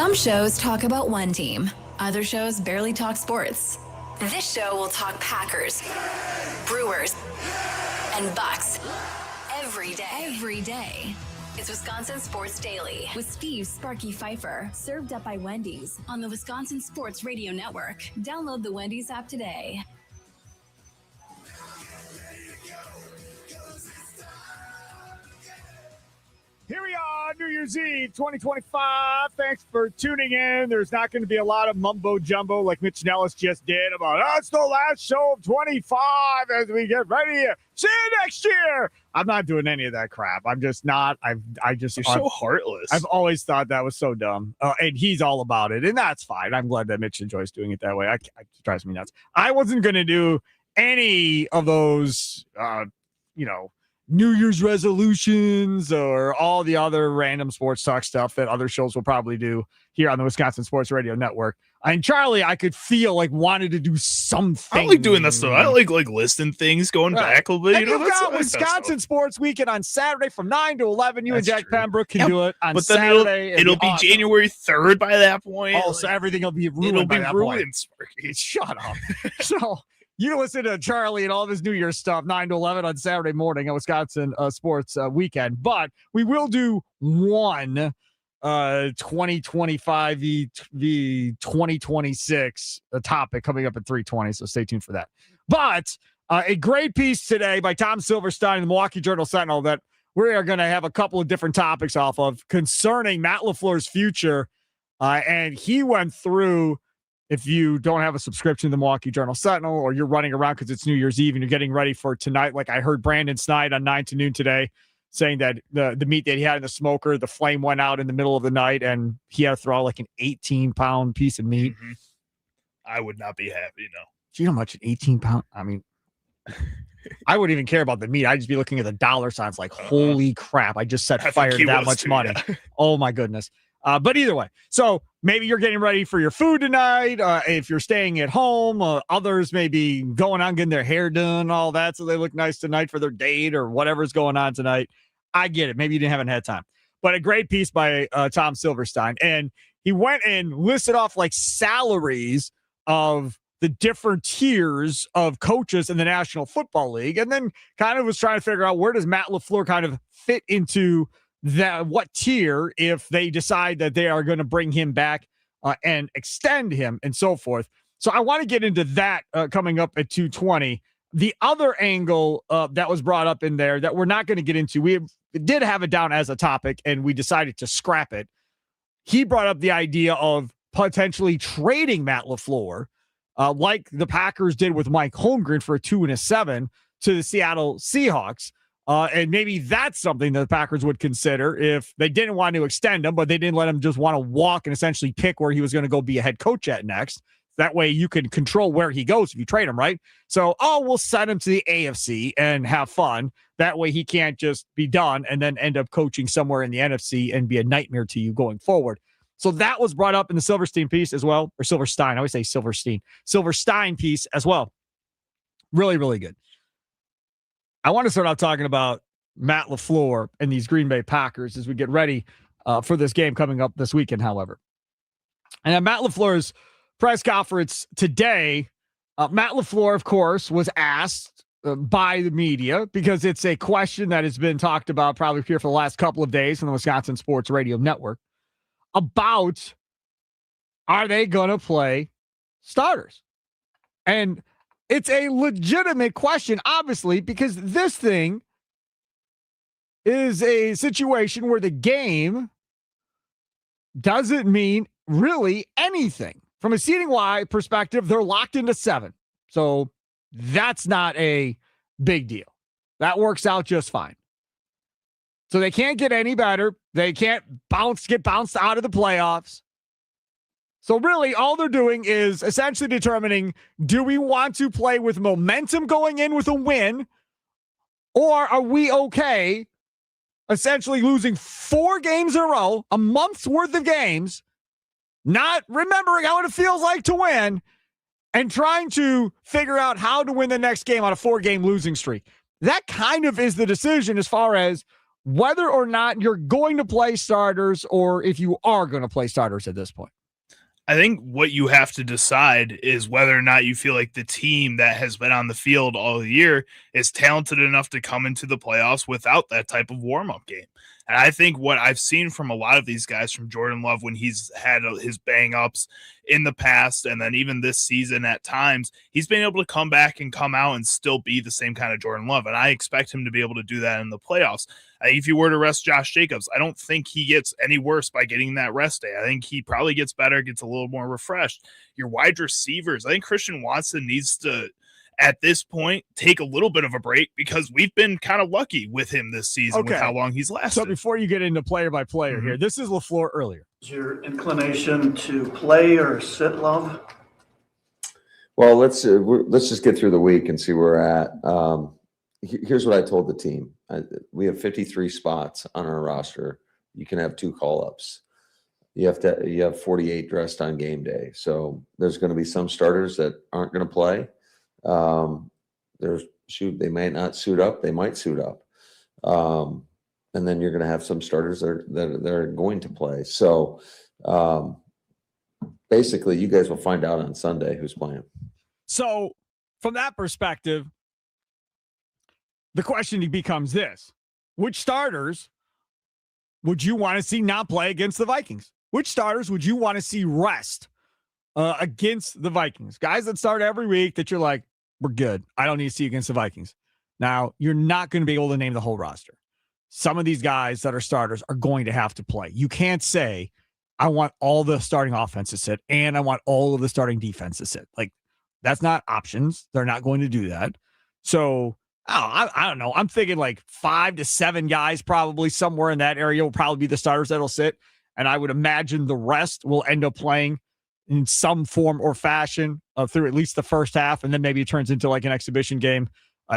Some shows talk about one team. Other shows barely talk sports. This show will talk Packers, Brewers, and Bucks every day. It's Wisconsin Sports Daily with Steve Sparky Pfeiffer, served up by Wendy's on the Wisconsin Sports Radio Network. Download the Wendy's app today. Here we are, New Year's Eve 2025. Thanks for tuning in. There's not going to be a lot of mumbo jumbo like Mitch Nellis just did about that's the last show of 25 as we get ready. See you next year. I'm not doing any of that crap. I'm just not. You're so heartless. I've always thought that was so dumb. And he's all about it. And that's fine. I'm glad that Mitch enjoys doing it that way. It drives me nuts. I wasn't going to do any of those, New Year's resolutions or all the other random sports talk stuff that other shows will probably do here on the Wisconsin Sports Radio Network. And Charlie, I could feel like wanted to do something. I like doing that stuff. I like listing things, going back a little bit. And you've got Wisconsin Sports Weekend on Saturday from 9 to 11. You and Jack Pembroke can do it on Saturday. It'll be awesome. January 3rd by that point. Oh, so everything will be ruined by that point. Sparky. Shut up. So you listen to Charlie and all of his New Year's stuff, 9 to 11 on Saturday morning at Wisconsin Sports Weekend. But we will do one 2025 v 2026 topic coming up at 3:20, so stay tuned for that. But a great piece today by Tom Silverstein in the Milwaukee Journal-Sentinel that we are going to have a couple of different topics off of concerning Matt LaFleur's future. And he went through, if you don't have a subscription to the Milwaukee Journal-Sentinel or you're running around because it's New Year's Eve and you're getting ready for tonight, like I heard Brandon Snide on 9 to noon today saying that the meat that he had in the smoker, the flame went out in the middle of the night and he had to throw like an 18-pound piece of meat. Mm-hmm. I would not be happy, no. Do you know how much an 18-pound? I mean, I wouldn't even care about the meat. I'd just be looking at the dollar signs like, holy crap, I just set fire to that much money. Yeah. Oh, my goodness. But either way, so maybe you're getting ready for your food tonight. If you're staying at home, others may be going on, getting their hair done, all that, so they look nice tonight for their date or whatever's going on tonight. I get it. Maybe you haven't had time. But a great piece by Tom Silverstein. And he went and listed off like salaries of the different tiers of coaches in the National Football League, and then kind of was trying to figure out where does Matt LaFleur kind of fit into that, what tier if they decide that they are going to bring him back and extend him and so forth. So I want to get into that coming up at 2:20. The other angle that was brought up in there that we're not going to get into, we did have it down as a topic and we decided to scrap it. He brought up the idea of potentially trading Matt LaFleur like the Packers did with Mike Holmgren for a 2 and a 7 to the Seattle Seahawks. And maybe that's something that the Packers would consider if they didn't want to extend him, but they didn't let him just want to walk and essentially pick where he was going to go be a head coach at next. That way you can control where he goes if you trade him, right? So, we'll send him to the AFC and have fun. That way he can't just be done and then end up coaching somewhere in the NFC and be a nightmare to you going forward. So that was brought up in the Silverstein piece as well, or Silverstein. I always say Silverstein piece as well. Really, really good. I want to start out talking about Matt LaFleur and these Green Bay Packers as we get ready for this game coming up this weekend, however. And at Matt LaFleur's press conference today, Matt LaFleur, of course, was asked by the media because it's a question that has been talked about probably here for the last couple of days on the Wisconsin Sports Radio Network about, are they going to play starters? And it's a legitimate question, obviously, because this thing is a situation where the game doesn't mean really anything. From a seating-wise perspective, they're locked into 7. So that's not a big deal. That works out just fine. So they can't get any better. They can't get bounced out of the playoffs. So really, all they're doing is essentially determining, do we want to play with momentum going in with a win, or are we okay essentially losing 4 games in a row, a month's worth of games, not remembering how it feels like to win, and trying to figure out how to win the next game on a 4-game losing streak? That kind of is the decision as far as whether or not you're going to play starters or if you are going to play starters at this point? I think what you have to decide is whether or not you feel like the team that has been on the field all year is talented enough to come into the playoffs without that type of warm-up game. And I think what I've seen from a lot of these guys, from Jordan Love when he's had his bang-ups in the past, and then even this season at times, he's been able to come back and come out and still be the same kind of Jordan Love. And I expect him to be able to do that in the playoffs. I think if you were to rest Josh Jacobs, I don't think he gets any worse by getting that rest day. I think he probably gets better, gets a little more refreshed. Your wide receivers, I think Christian Watson needs to, at this point, take a little bit of a break because we've been kind of lucky with him this season with how long he's lasted. So before you get into player by player here, this is LaFleur earlier. Is your inclination to play or sit, Love? Well, let's just get through the week and see where we're at. Here's what I told the team. We have 53 spots on our roster. You can have 2 call-ups. You have 48 dressed on game day. So there's going to be some starters that aren't going to play. They might not suit up. They might suit up. And then you're going to have some starters that are going to play. So basically, you guys will find out on Sunday who's playing. So from that perspective, the question becomes this: which starters would you want to see not play against the Vikings? Which starters would you want to see rest against the Vikings? Guys that start every week that you're like, we're good. I don't need to see against the Vikings. Now, you're not going to be able to name the whole roster. Some of these guys that are starters are going to have to play. You can't say, I want all the starting offense to sit and I want all of the starting defense to sit. Like, that's not options. They're not going to do that. So, I don't know. I'm thinking like 5 to 7 guys probably somewhere in that area will probably be the starters that'll sit. And I would imagine the rest will end up playing in some form or fashion through at least the first half. And then maybe it turns into like an exhibition game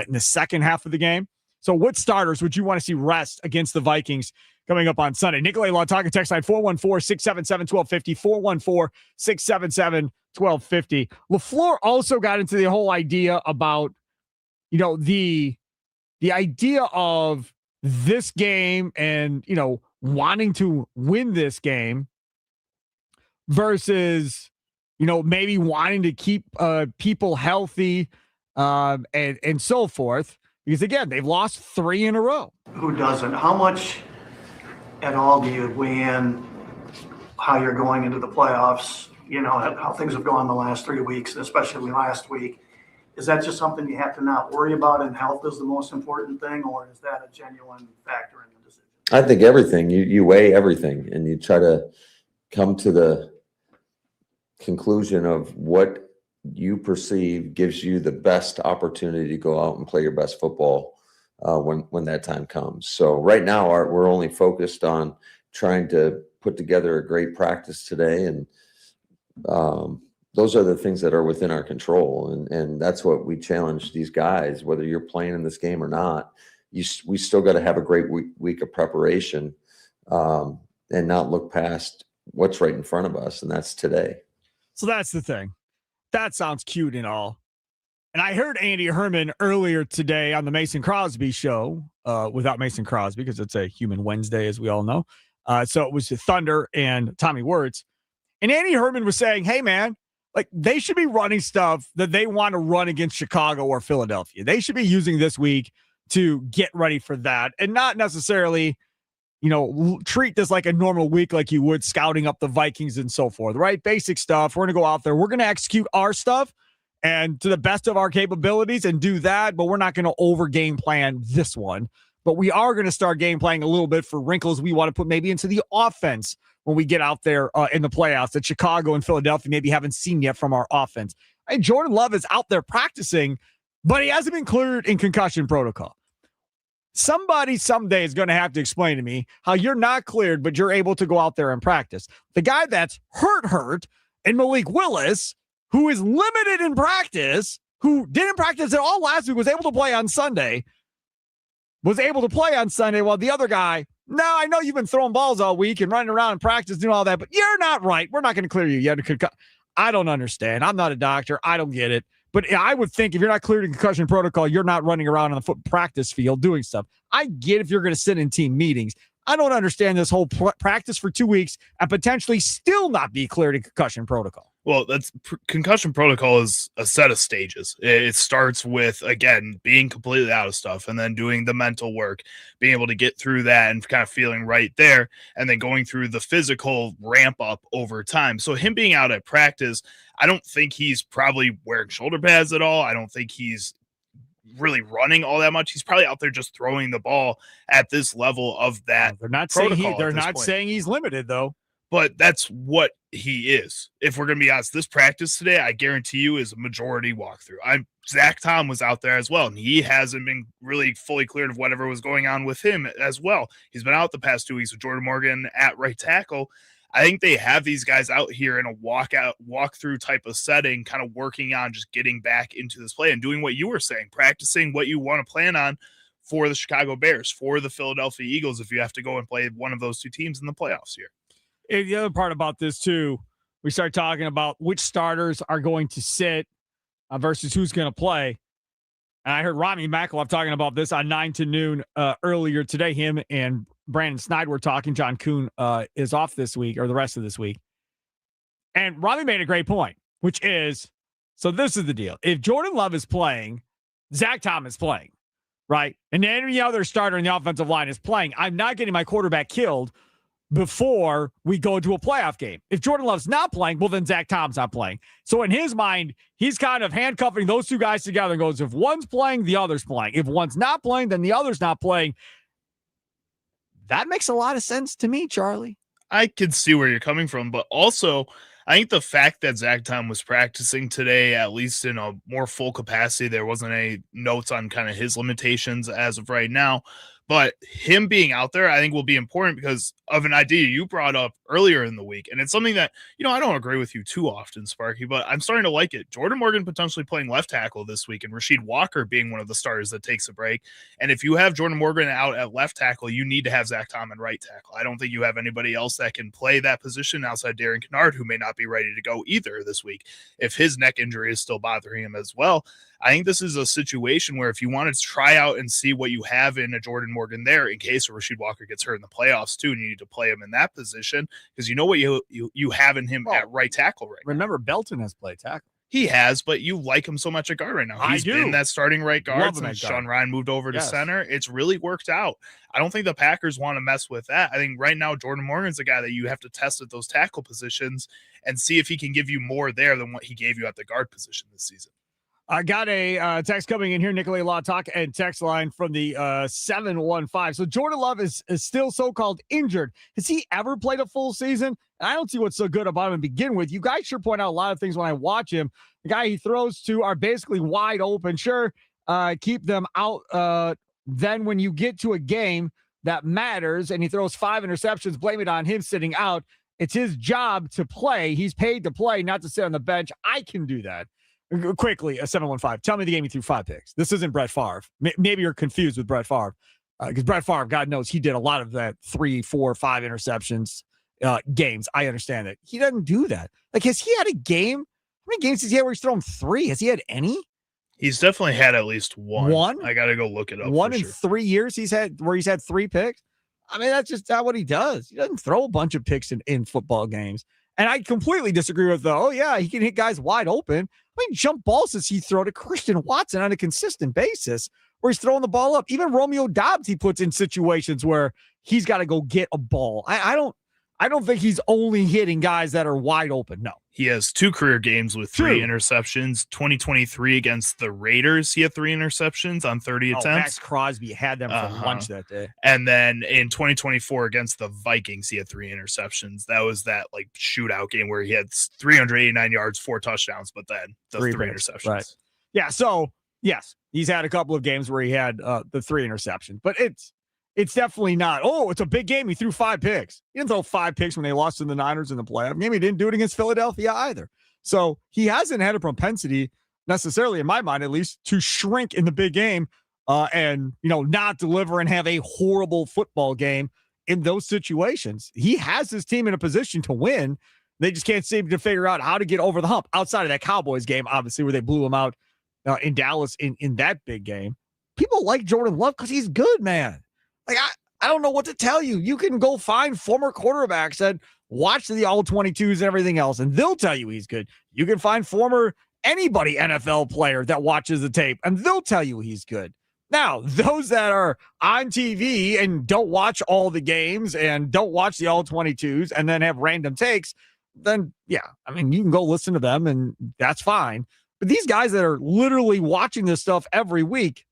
in the second half of the game. So what starters would you want to see rest against the Vikings coming up on Sunday? Nikolai Law talking text line 414-677-1250, 414-677-1250. LaFleur also got into the whole idea about, the idea of this game and, wanting to win this game versus, maybe wanting to keep people healthy and so forth. Because, again, they've lost 3 in a row. Who doesn't? How much at all do you weigh in how you're going into the playoffs, how things have gone the last 3 weeks, especially last week? Is that just something you have to not worry about and health is the most important thing, or is that a genuine factor in the decision? I think everything. You weigh everything and you try to come to the conclusion of what you perceive gives you the best opportunity to go out and play your best football when that time comes. So right now we're only focused on trying to put together a great practice today, and those are the things that are within our control, and that's what we challenge these guys. Whether you're playing in this game or not, we still got to have a great week of preparation and not look past what's right in front of us, and that's today. So that's the thing. That sounds cute and all. And I heard Andy Herman earlier today on the Mason Crosby show, without Mason Crosby, because it's a Human Wednesday, as we all know. So it was Thunder and Tommy Wirtz. And Andy Herman was saying, hey, man, like they should be running stuff that they want to run against Chicago or Philadelphia. They should be using this week to get ready for that and not necessarily, treat this like a normal week like you would scouting up the Vikings and so forth, right? Basic stuff. We're going to go out there. We're going to execute our stuff and to the best of our capabilities and do that, but we're not going to over game plan this one. But we are going to start game playing a little bit for wrinkles we want to put maybe into the offense when we get out there in the playoffs that Chicago and Philadelphia maybe haven't seen yet from our offense. And Jordan Love is out there practicing, but he hasn't been cleared in concussion protocol. Somebody someday is going to have to explain to me how you're not cleared, but you're able to go out there and practice. The guy that's hurt, and Malik Willis, who is limited in practice, who didn't practice at all last week, was able to play on Sunday, while the other guy, no, I know you've been throwing balls all week and running around in practice doing all that, but you're not right. We're not going to clear you. I don't understand. I'm not a doctor. I don't get it. But I would think if you're not cleared in concussion protocol, you're not running around on the practice field doing stuff. I get if you're going to sit in team meetings. I don't understand this whole practice for 2 weeks and potentially still not be cleared in concussion protocol. Well, concussion protocol is a set of stages. It starts with, again, being completely out of stuff and then doing the mental work, being able to get through that and kind of feeling right there, and then going through the physical ramp up over time. So him being out at practice, I don't think he's probably wearing shoulder pads at all. I don't think he's really running all that much. He's probably out there just throwing the ball at this level of that. They're not saying he's limited though. But that's what he is. If we're going to be honest, this practice today, I guarantee you, is a majority walkthrough. Zach Tom was out there as well, and he hasn't been really fully cleared of whatever was going on with him as well. He's been out the past 2 weeks with Jordan Morgan at right tackle. I think they have these guys out here in a walkthrough type of setting, kind of working on just getting back into this play and doing what you were saying, practicing what you want to plan on for the Chicago Bears, for the Philadelphia Eagles, if you have to go and play one of those two teams in the playoffs here. And the other part about this too, we start talking about which starters are going to sit versus who's going to play. And I heard Rami McElroy talking about this on 9 to noon earlier today. Him and Brandon Snyder were talking. John Kuhn is off this week or the rest of this week. And Rami made a great point, which is, so this is the deal. If Jordan Love is playing, Zach Tom is playing, right? And any other starter in the offensive line is playing. I'm not getting my quarterback killed before we go to a playoff game. If Jordan Love's not playing, well, then Zach Tom's not playing. So in his mind, he's kind of handcuffing those two guys together and goes, if one's playing, the other's playing. If one's not playing, then the other's not playing. That makes a lot of sense to me, Charlie. I can see where you're coming from, but also I think the fact that Zach Tom was practicing today, at least in a more full capacity, there wasn't any notes on kind of his limitations as of right now. But him being out there, I think, will be important because of an idea you brought up earlier in the week. And it's something that, I don't agree with you too often, Sparky, but I'm starting to like it. Jordan Morgan potentially playing left tackle this week and Rasheed Walker being one of the starters that takes a break. And if you have Jordan Morgan out at left tackle, you need to have Zach Tom at right tackle. I don't think you have anybody else that can play that position outside Darren Kennard, who may not be ready to go either this week if his neck injury is still bothering him as well. I think this is a situation where if you want to try out and see what you have in a Jordan Morgan there in case Rasheed Walker gets hurt in the playoffs too, and you need to play him in that position because you know what you have in him at right tackle right now. Remember, Belton has played tackle. He has, but you like him so much at guard right now. He's been that starting right guard since Sean Ryan moved over to center. It's really worked out. I don't think the Packers want to mess with that. I think right now Jordan Morgan's the guy that you have to test at those tackle positions and see if he can give you more there than what he gave you at the guard position this season. I got a text coming in here, Nicolay Law Talk and text line from the 715. So Jordan Love is still so-called injured. Has he ever played a full season? And I don't see what's so good about him to begin with. You guys sure point out a lot of things when I watch him. The guy he throws to are basically wide open. Sure, keep them out. Then when you get to a game that matters and he throws 5 interceptions, blame it on him sitting out. It's his job to play. He's paid to play, not to sit on the bench. I can do that. Quickly, a 715. Tell me the game he threw 5 picks. This isn't Brett Favre. Maybe you're confused with Brett Favre because Brett Favre, God knows, he did a lot of that 3, 4, 5 interceptions games. I understand it. He doesn't do that. Like, has he had a game? How many games has he had where he's thrown 3? Has he had any? He's definitely had at least one. One? I got to go look it up. One in 3 years he's had 3 picks. I mean, that's just not what he does. He doesn't throw a bunch of picks in football games. And I completely disagree with he can hit guys wide open. I mean, jump balls does he throw to Christian Watson on a consistent basis where he's throwing the ball up? Even Romeo Doubs he puts in situations where he's got to go get a ball. I don't think he's only hitting guys that are wide open. No. He has 2 career games with 3 interceptions. 2023 against the Raiders, he had 3 interceptions on 30 attempts. Max Crosby had them for lunch that day. And then in 2024 against the Vikings, he had 3 interceptions. That was that like shootout game where he had 389 yards, 4 touchdowns, but then the 3 interceptions. Right. Yeah. So yes, he's had a couple of games where he had the 3 interceptions, but it's definitely not, it's a big game. He threw 5 picks. He didn't throw 5 picks when they lost to the Niners in the playoff game. He didn't do it against Philadelphia either. So he hasn't had a propensity necessarily, in my mind at least, to shrink in the big game and, not deliver and have a horrible football game in those situations. He has his team in a position to win. They just can't seem to figure out how to get over the hump outside of that Cowboys game, obviously, where they blew him out in Dallas in that big game. People like Jordan Love because he's good, man. Like, I don't know what to tell you. You can go find former quarterbacks that watch the all-22s and everything else, and they'll tell you he's good. You can find anybody NFL player that watches the tape, and they'll tell you he's good. Now, those that are on TV and don't watch all the games and don't watch the all-22s and then have random takes, then, yeah, I mean, you can go listen to them, and that's fine. But these guys that are literally watching this stuff every week,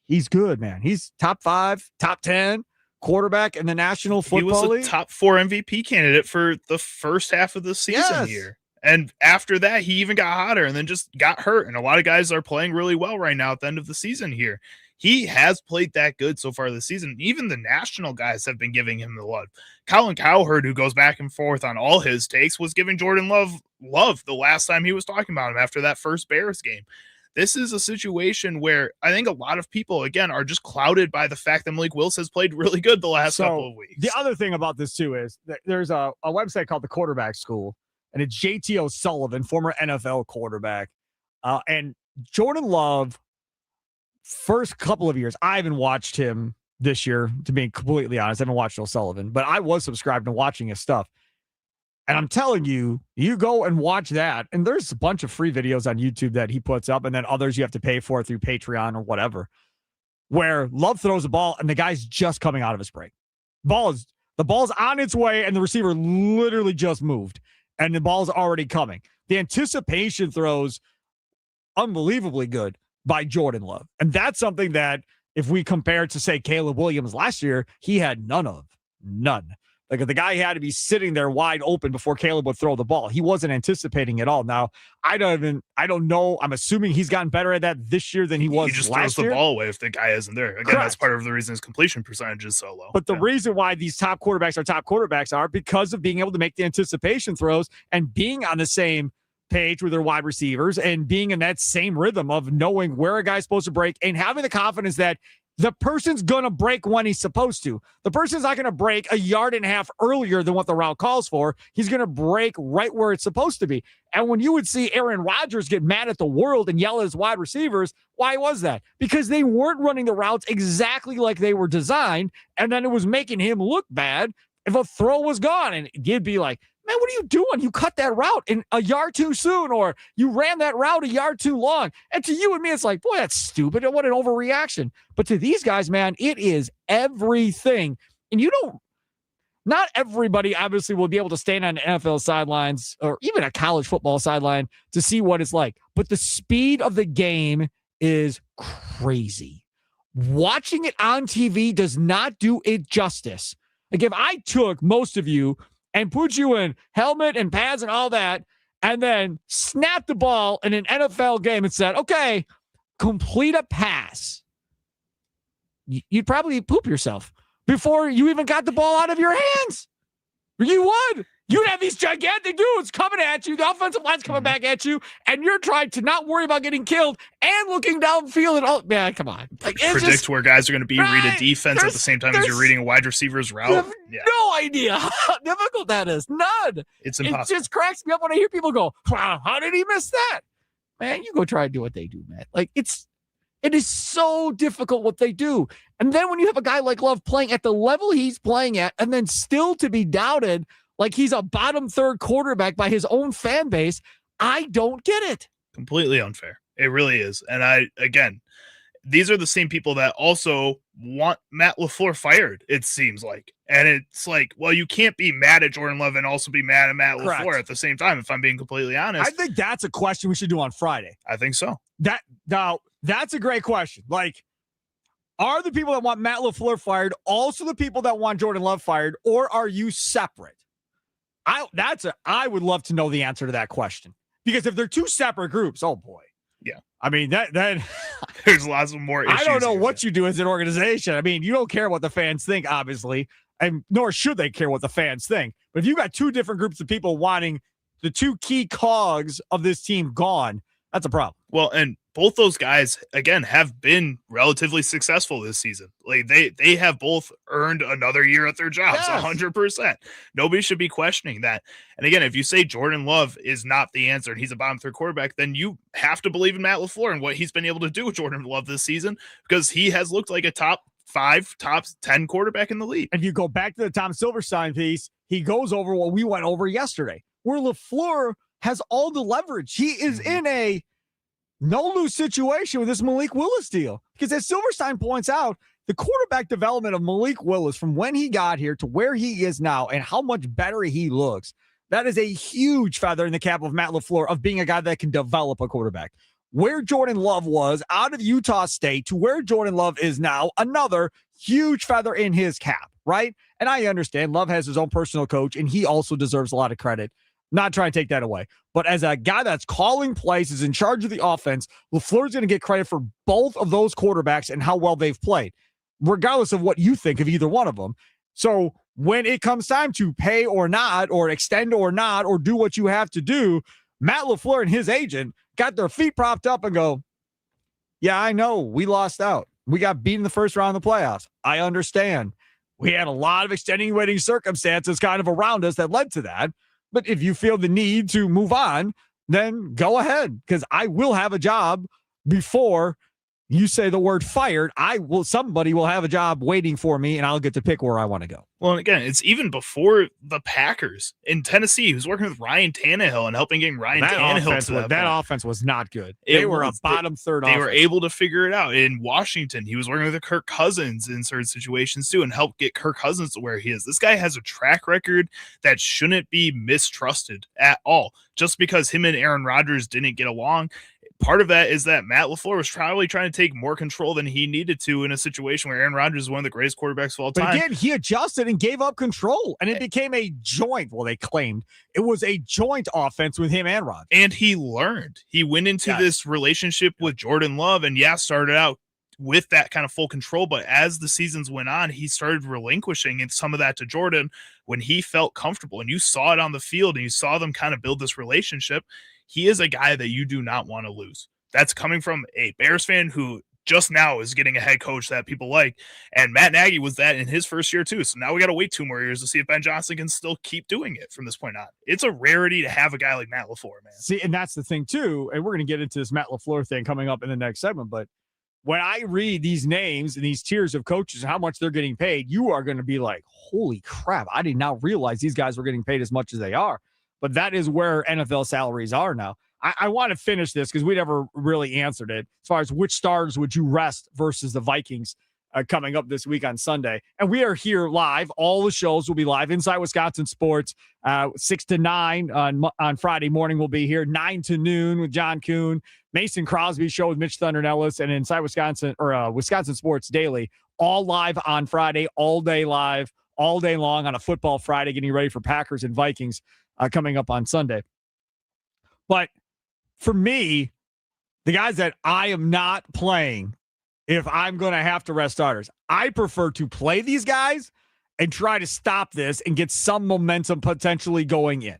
he's good, man. He's top 5, top 10 quarterback in the National Football League. He was a top 4 MVP candidate for the first half of the season here. And after that, he even got hotter and then just got hurt. And a lot of guys are playing really well right now at the end of the season here. He has played that good so far this season. Even the national guys have been giving him the love. Colin Cowherd, who goes back and forth on all his takes, was giving Jordan love the last time he was talking about him after that first Bears game. This is a situation where I think a lot of people, again, are just clouded by the fact that Malik Willis has played really good the last couple of weeks. The other thing about this, too, is that there's a website called the Quarterback School, and it's JT O'Sullivan, former NFL quarterback. And Jordan Love, first couple of years, I haven't watched him this year, to be completely honest. I haven't watched O'Sullivan, but I was subscribed to watching his stuff. And I'm telling you, you go and watch that, and there's a bunch of free videos on YouTube that he puts up, and then others you have to pay for through Patreon or whatever, where Love throws the ball, and the guy's just coming out of his break. The ball's on its way, and the receiver literally just moved, and the ball's already coming. The anticipation throws unbelievably good by Jordan Love. And that's something that if we compare to, say, Caleb Williams last year, he had none of. None. Like, the guy had to be sitting there wide open before Caleb would throw the ball. He wasn't anticipating it all. Now, I don't know. I'm assuming he's gotten better at that this year than he was last year. He just throws the ball away if the guy isn't there. Again, Correct. That's part of the reason his completion percentage is so low. But the reason why these top quarterbacks are because of being able to make the anticipation throws and being on the same page with their wide receivers and being in that same rhythm of knowing where a guy's supposed to break and having the confidence that the person's going to break when he's supposed to. The person's not going to break a yard and a half earlier than what the route calls for. He's going to break right where it's supposed to be. And when you would see Aaron Rodgers get mad at the world and yell at his wide receivers, why was that? Because they weren't running the routes exactly like they were designed, and then it was making him look bad if a throw was gone. And you'd be like, man, what are you doing? You cut that route in a yard too soon, or you ran that route a yard too long. And to you and me, it's like, boy, that's stupid. And what an overreaction. But to these guys, man, it is everything. And not everybody obviously will be able to stand on NFL sidelines or even a college football sideline to see what it's like. But the speed of the game is crazy. Watching it on TV does not do it justice. Like, if I took most of you and put you in helmet and pads and all that, and then snap the ball in an NFL game and said, okay, complete a pass, you'd probably poop yourself before you even got the ball out of your hands. You would. You'd have these gigantic dudes coming at you. The offensive line's coming back at you, and you're trying to not worry about getting killed and looking downfield. And all, man, come on. Like, predict where guys are going to be, read a defense at the same time as you're reading a wide receiver's route. You have no idea how difficult that is. None. It's impossible. It just cracks me up when I hear people go, wow, how did he miss that? Man, you go try and do what they do, man. Like, it is so difficult what they do. And then when you have a guy like Love playing at the level he's playing at, and then still to be doubted like he's a bottom third quarterback by his own fan base, I don't get it. Completely unfair. It really is. And these are the same people that also want Matt LaFleur fired, it seems like. And it's like, well, you can't be mad at Jordan Love and also be mad at Matt LaFleur at the same time, if I'm being completely honest. I think that's a question we should do on Friday. I think so. That's a great question. Like, are the people that want Matt LaFleur fired also the people that want Jordan Love fired, or are you separate? I would love to know the answer to that question, because if they're two separate groups, oh boy. Yeah. I mean, that there's lots of more issues. I don't know what you do as an organization. I mean, you don't care what the fans think, obviously, and nor should they care what the fans think. But if you got two different groups of people wanting the two key cogs of this team gone, That's a problem. Well, and both those guys, again, have been relatively successful this season. Like they have both earned another year at their jobs, Yes. 100%. Nobody should be questioning that. And again, if you say Jordan Love is not the answer and he's a bottom 3 quarterback, then you have to believe in Matt LaFleur and what he's been able to do with Jordan Love this season, because he has looked like a top 5, top 10 quarterback in the league. And you go back to the Tom Silverstein piece, he goes over what we went over yesterday, where LaFleur has all the leverage. He is in a no-lose situation with this Malik Willis deal. Because as Silverstein points out, the quarterback development of Malik Willis from when he got here to where he is now and how much better he looks, that is a huge feather in the cap of Matt LaFleur of being a guy that can develop a quarterback. Where Jordan Love was out of Utah State to where Jordan Love is now, another huge feather in his cap, right? And I understand Love has his own personal coach, and he also deserves a lot of credit. Not trying to take that away. But as a guy that's calling plays, is in charge of the offense, LaFleur's going to get credit for both of those quarterbacks and how well they've played, regardless of what you think of either one of them. So when it comes time to pay or not, or extend or not, or do what you have to do, Matt LaFleur and his agent got their feet propped up and go, yeah, I know we lost out. We got beat in the first round of the playoffs. I understand. We had a lot of extenuating circumstances kind of around us that led to that. But if you feel the need to move on, then go ahead, because I will have a job before you say the word fired. Somebody will have a job waiting for me, and I'll get to pick where I want to go. Well, and again, it's even before the Packers in Tennessee, who's working with Ryan Tannehill and helping getting Ryan Tannehill to that offense was not good. They were a bottom third offense. They were able to figure it out. In Washington, he was working with Kirk Cousins in certain situations too and helped get Kirk Cousins to where he is. This guy has a track record that shouldn't be mistrusted at all. Just because him and Aaron Rodgers didn't get along, part of that is that Matt LaFleur was probably trying to take more control than he needed to in a situation where Aaron Rodgers is one of the greatest quarterbacks of all time. But again, he adjusted and gave up control, and it became a joint. Well, they claimed it was a joint offense with him and Rodgers. And he learned. He went into this relationship with Jordan Love and, started out with that kind of full control. But as the seasons went on, he started relinquishing some of that to Jordan when he felt comfortable. And you saw it on the field, and you saw them kind of build this relationship. He is a guy that you do not want to lose. That's coming from a Bears fan who just now is getting a head coach that people like. And Matt Nagy was that in his first year too. So now we got to wait 2 more years to see if Ben Johnson can still keep doing it from this point on. It's a rarity to have a guy like Matt LaFleur, man. See, and that's the thing too. And we're going to get into this Matt LaFleur thing coming up in the next segment. But when I read these names and these tiers of coaches and how much they're getting paid, you are going to be like, holy crap, I did not realize these guys were getting paid as much as they are. But that is where NFL salaries are now. I want to finish this because we never really answered it as far as which stars would you rest versus the Vikings coming up this week on Sunday. And we are here live. All the shows will be live. Inside Wisconsin Sports, 6 to 9 on Friday morning. We'll be here 9 to noon with John Kuhn, Mason Crosby show with Mitch Thunder Nellis, and Inside Wisconsin or Wisconsin Sports Daily, all live on Friday, all day live, all day long on a football Friday, getting ready for Packers and Vikings coming up on Sunday. But for me, the guys that I am not playing, if I'm going to have to rest starters, I prefer to play these guys and try to stop this and get some momentum potentially going in.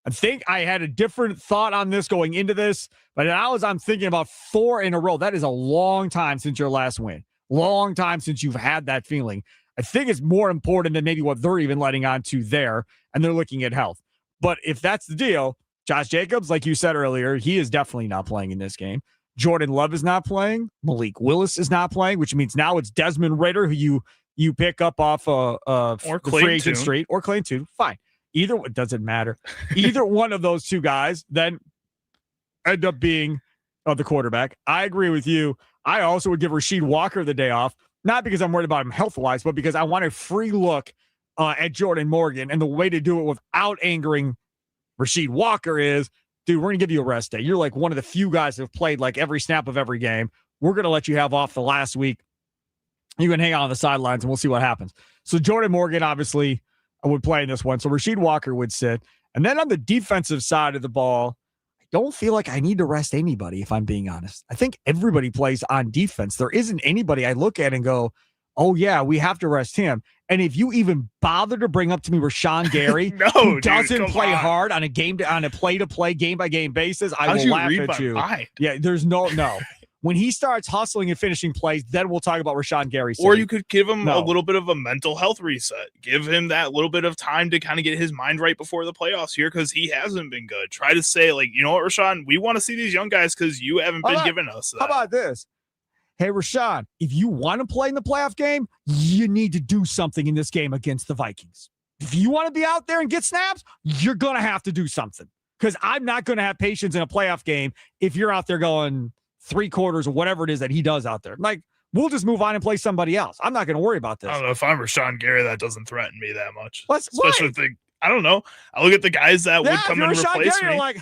I think I had a different thought on this going into this, but now as I'm thinking about 4 in a row, that is a long time since your last win. Long time since you've had that feeling. I think it's more important than maybe what they're even letting on to there, and they're looking at health. But if that's the deal, Josh Jacobs, like you said earlier, he is definitely not playing in this game. Jordan Love is not playing. Malik Willis is not playing, which means now it's Desmond Ridder, who you pick up off the free agent street, or Clayton Tune. Fine. Either it doesn't matter. Either one of those two guys then end up being the quarterback. I agree with you. I also would give Rasheed Walker the day off, not because I'm worried about him health-wise, but because I want a free look at Jordan Morgan. And the way to do it without angering Rasheed Walker is, dude, we're going to give you a rest day. You're like one of the few guys that have played like every snap of every game. We're going to let you have off the last week. You can hang out on the sidelines and we'll see what happens. So Jordan Morgan, obviously, would play in this one. So Rasheed Walker would sit. And then on the defensive side of the ball, I don't feel like I need to rest anybody, if I'm being honest. I think everybody plays on defense. There isn't anybody I look at and go, oh yeah, we have to rest him. And if you even bother to bring up to me Rashawn Gary, No, who dude, doesn't come play on. hard on a play-to-play, game-by-game basis, I How'd will you laugh read at my you. mind? Yeah, there's no. When he starts hustling and finishing plays, then we'll talk about Rashawn Gary. Or you could give him a No. little bit of a mental health reset. Give him that little bit of time to kind of get his mind right before the playoffs here because he hasn't been good. Try to say, like, you know what, Rashawn, we want to see these young guys because you haven't been giving us that. How about this? Hey, Rashawn, if you want to play in the playoff game, you need to do something in this game against the Vikings. If you want to be out there and get snaps, you're going to have to do something because I'm not going to have patience in a playoff game if you're out there going 3 quarters or whatever it is that he does out there. Like, we'll just move on and play somebody else. I'm not going to worry about this. I don't know if I'm Rashawn Gary, that doesn't threaten me that much. Right. Especially if I don't know. I look at the guys that would come and replace Gary, me. like,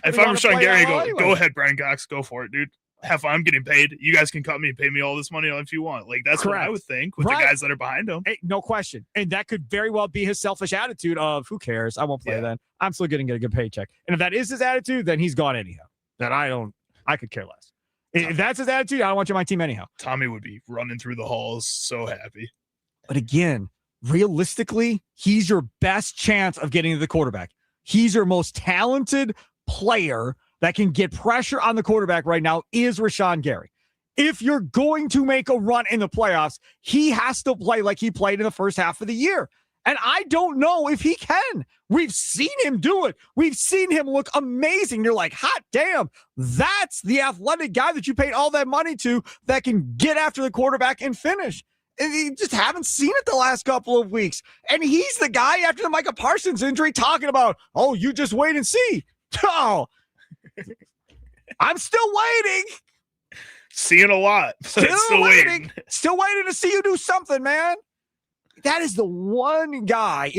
If I'm Rashawn Gary, go ahead, Brian Cox, go for it, dude. Have fun. I'm getting paid. You guys can cut me and pay me all this money if you want. Like, that's Correct. what I would think with the guys that are behind him. Hey, no question. And that could very well be his selfish attitude of who cares? I won't play then. I'm still going to get a good paycheck. And if that is his attitude, then he's gone anyhow. That I could care less. If that's his attitude, I don't want you on my team anyhow. Tommy would be running through the halls so happy. But again, realistically, he's your best chance of getting to the quarterback. He's your most talented player that can get pressure on the quarterback right now is Rashawn Gary. If you're going to make a run in the playoffs, he has to play like he played in the first half of the year. And I don't know if he can. We've seen him do it. We've seen him look amazing. You're like, hot damn, that's the athletic guy that you paid all that money to that can get after the quarterback and finish. And you just haven't seen it the last couple of weeks. And he's the guy after the Micah Parsons injury talking about, oh, you just wait and see. Oh, I'm still waiting. Seeing a lot. Still waiting. Still waiting to see you do something, man. That is the one guy.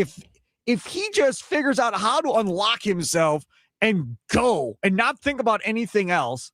If he just figures out how to unlock himself and go and not think about anything else,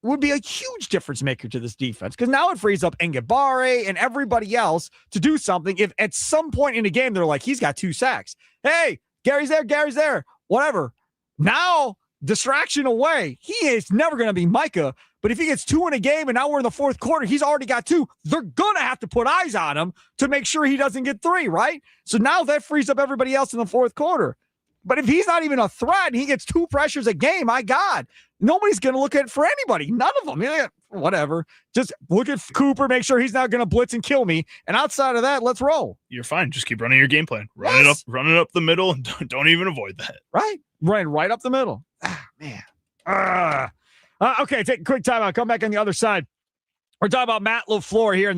would be a huge difference maker to this defense. Because now it frees up Ngabare and everybody else to do something. If at some point in the game they're like, he's got 2 sacks. Hey, Gary's there. Whatever. Now, distraction away. He is never going to be Micah. But if he gets 2 in a game and now we're in the 4th quarter, he's already got 2. They're going to have to put eyes on him to make sure he doesn't get 3, right? So now that frees up everybody else in the 4th quarter. But if he's not even a threat and he gets 2 pressures a game, my God, nobody's going to look at it for anybody. None of them. Yeah, whatever. Just look at Cooper, make sure he's not going to blitz and kill me. And outside of that, let's roll. You're fine. Just keep running your game plan. Run it up the middle, and don't even avoid that. Right. Right up the middle. Ah, man. Okay, take a quick time. I'll come back on the other side. We're talking about Matt LaFleur here in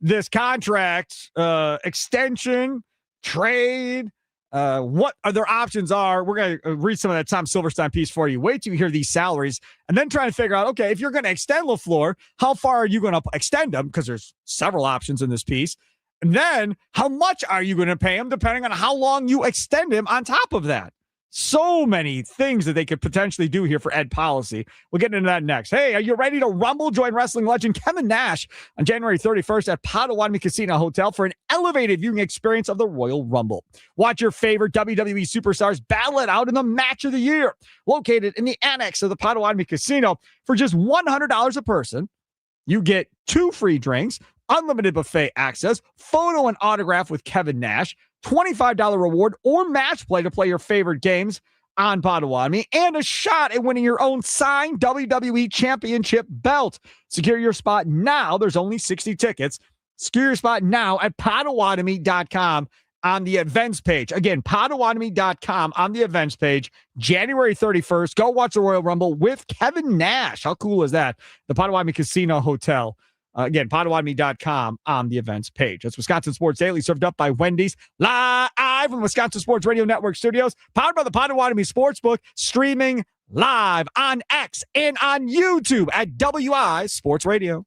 this contract extension, trade, what other options are. We're going to read some of that Tom Silverstein piece for you. Wait till you hear these salaries and then try to figure out, okay, if you're going to extend LaFleur, how far are you going to extend him? Because there's several options in this piece. And then how much are you going to pay him depending on how long you extend him on top of that? So many things that they could potentially do here for Ed Policy. We'll get into that next. Hey, are you ready to rumble? Join wrestling legend Kevin Nash on January 31st at Potawatomi Casino Hotel for an elevated viewing experience of the Royal Rumble. Watch your favorite WWE superstars battle it out in the match of the year. Located in the annex of the Potawatomi Casino for just $100 a person. You get 2 free drinks, unlimited buffet access, photo and autograph with Kevin Nash, $25 reward or match play to play your favorite games on Potawatomi, and a shot at winning your own signed WWE Championship belt. Secure your spot now. There's only 60 tickets. Secure your spot now at Potawatomi.com on the events page. Again, Potawatomi.com on the events page. January 31st. Go watch the Royal Rumble with Kevin Nash. How cool is that? The Potawatomi Casino Hotel. Again, Potawatomi.com on the events page. That's Wisconsin Sports Daily, served up by Wendy's, live from Wisconsin Sports Radio Network studios, powered by the Potawatomi Sportsbook, streaming live on X and on YouTube at WI Sports Radio.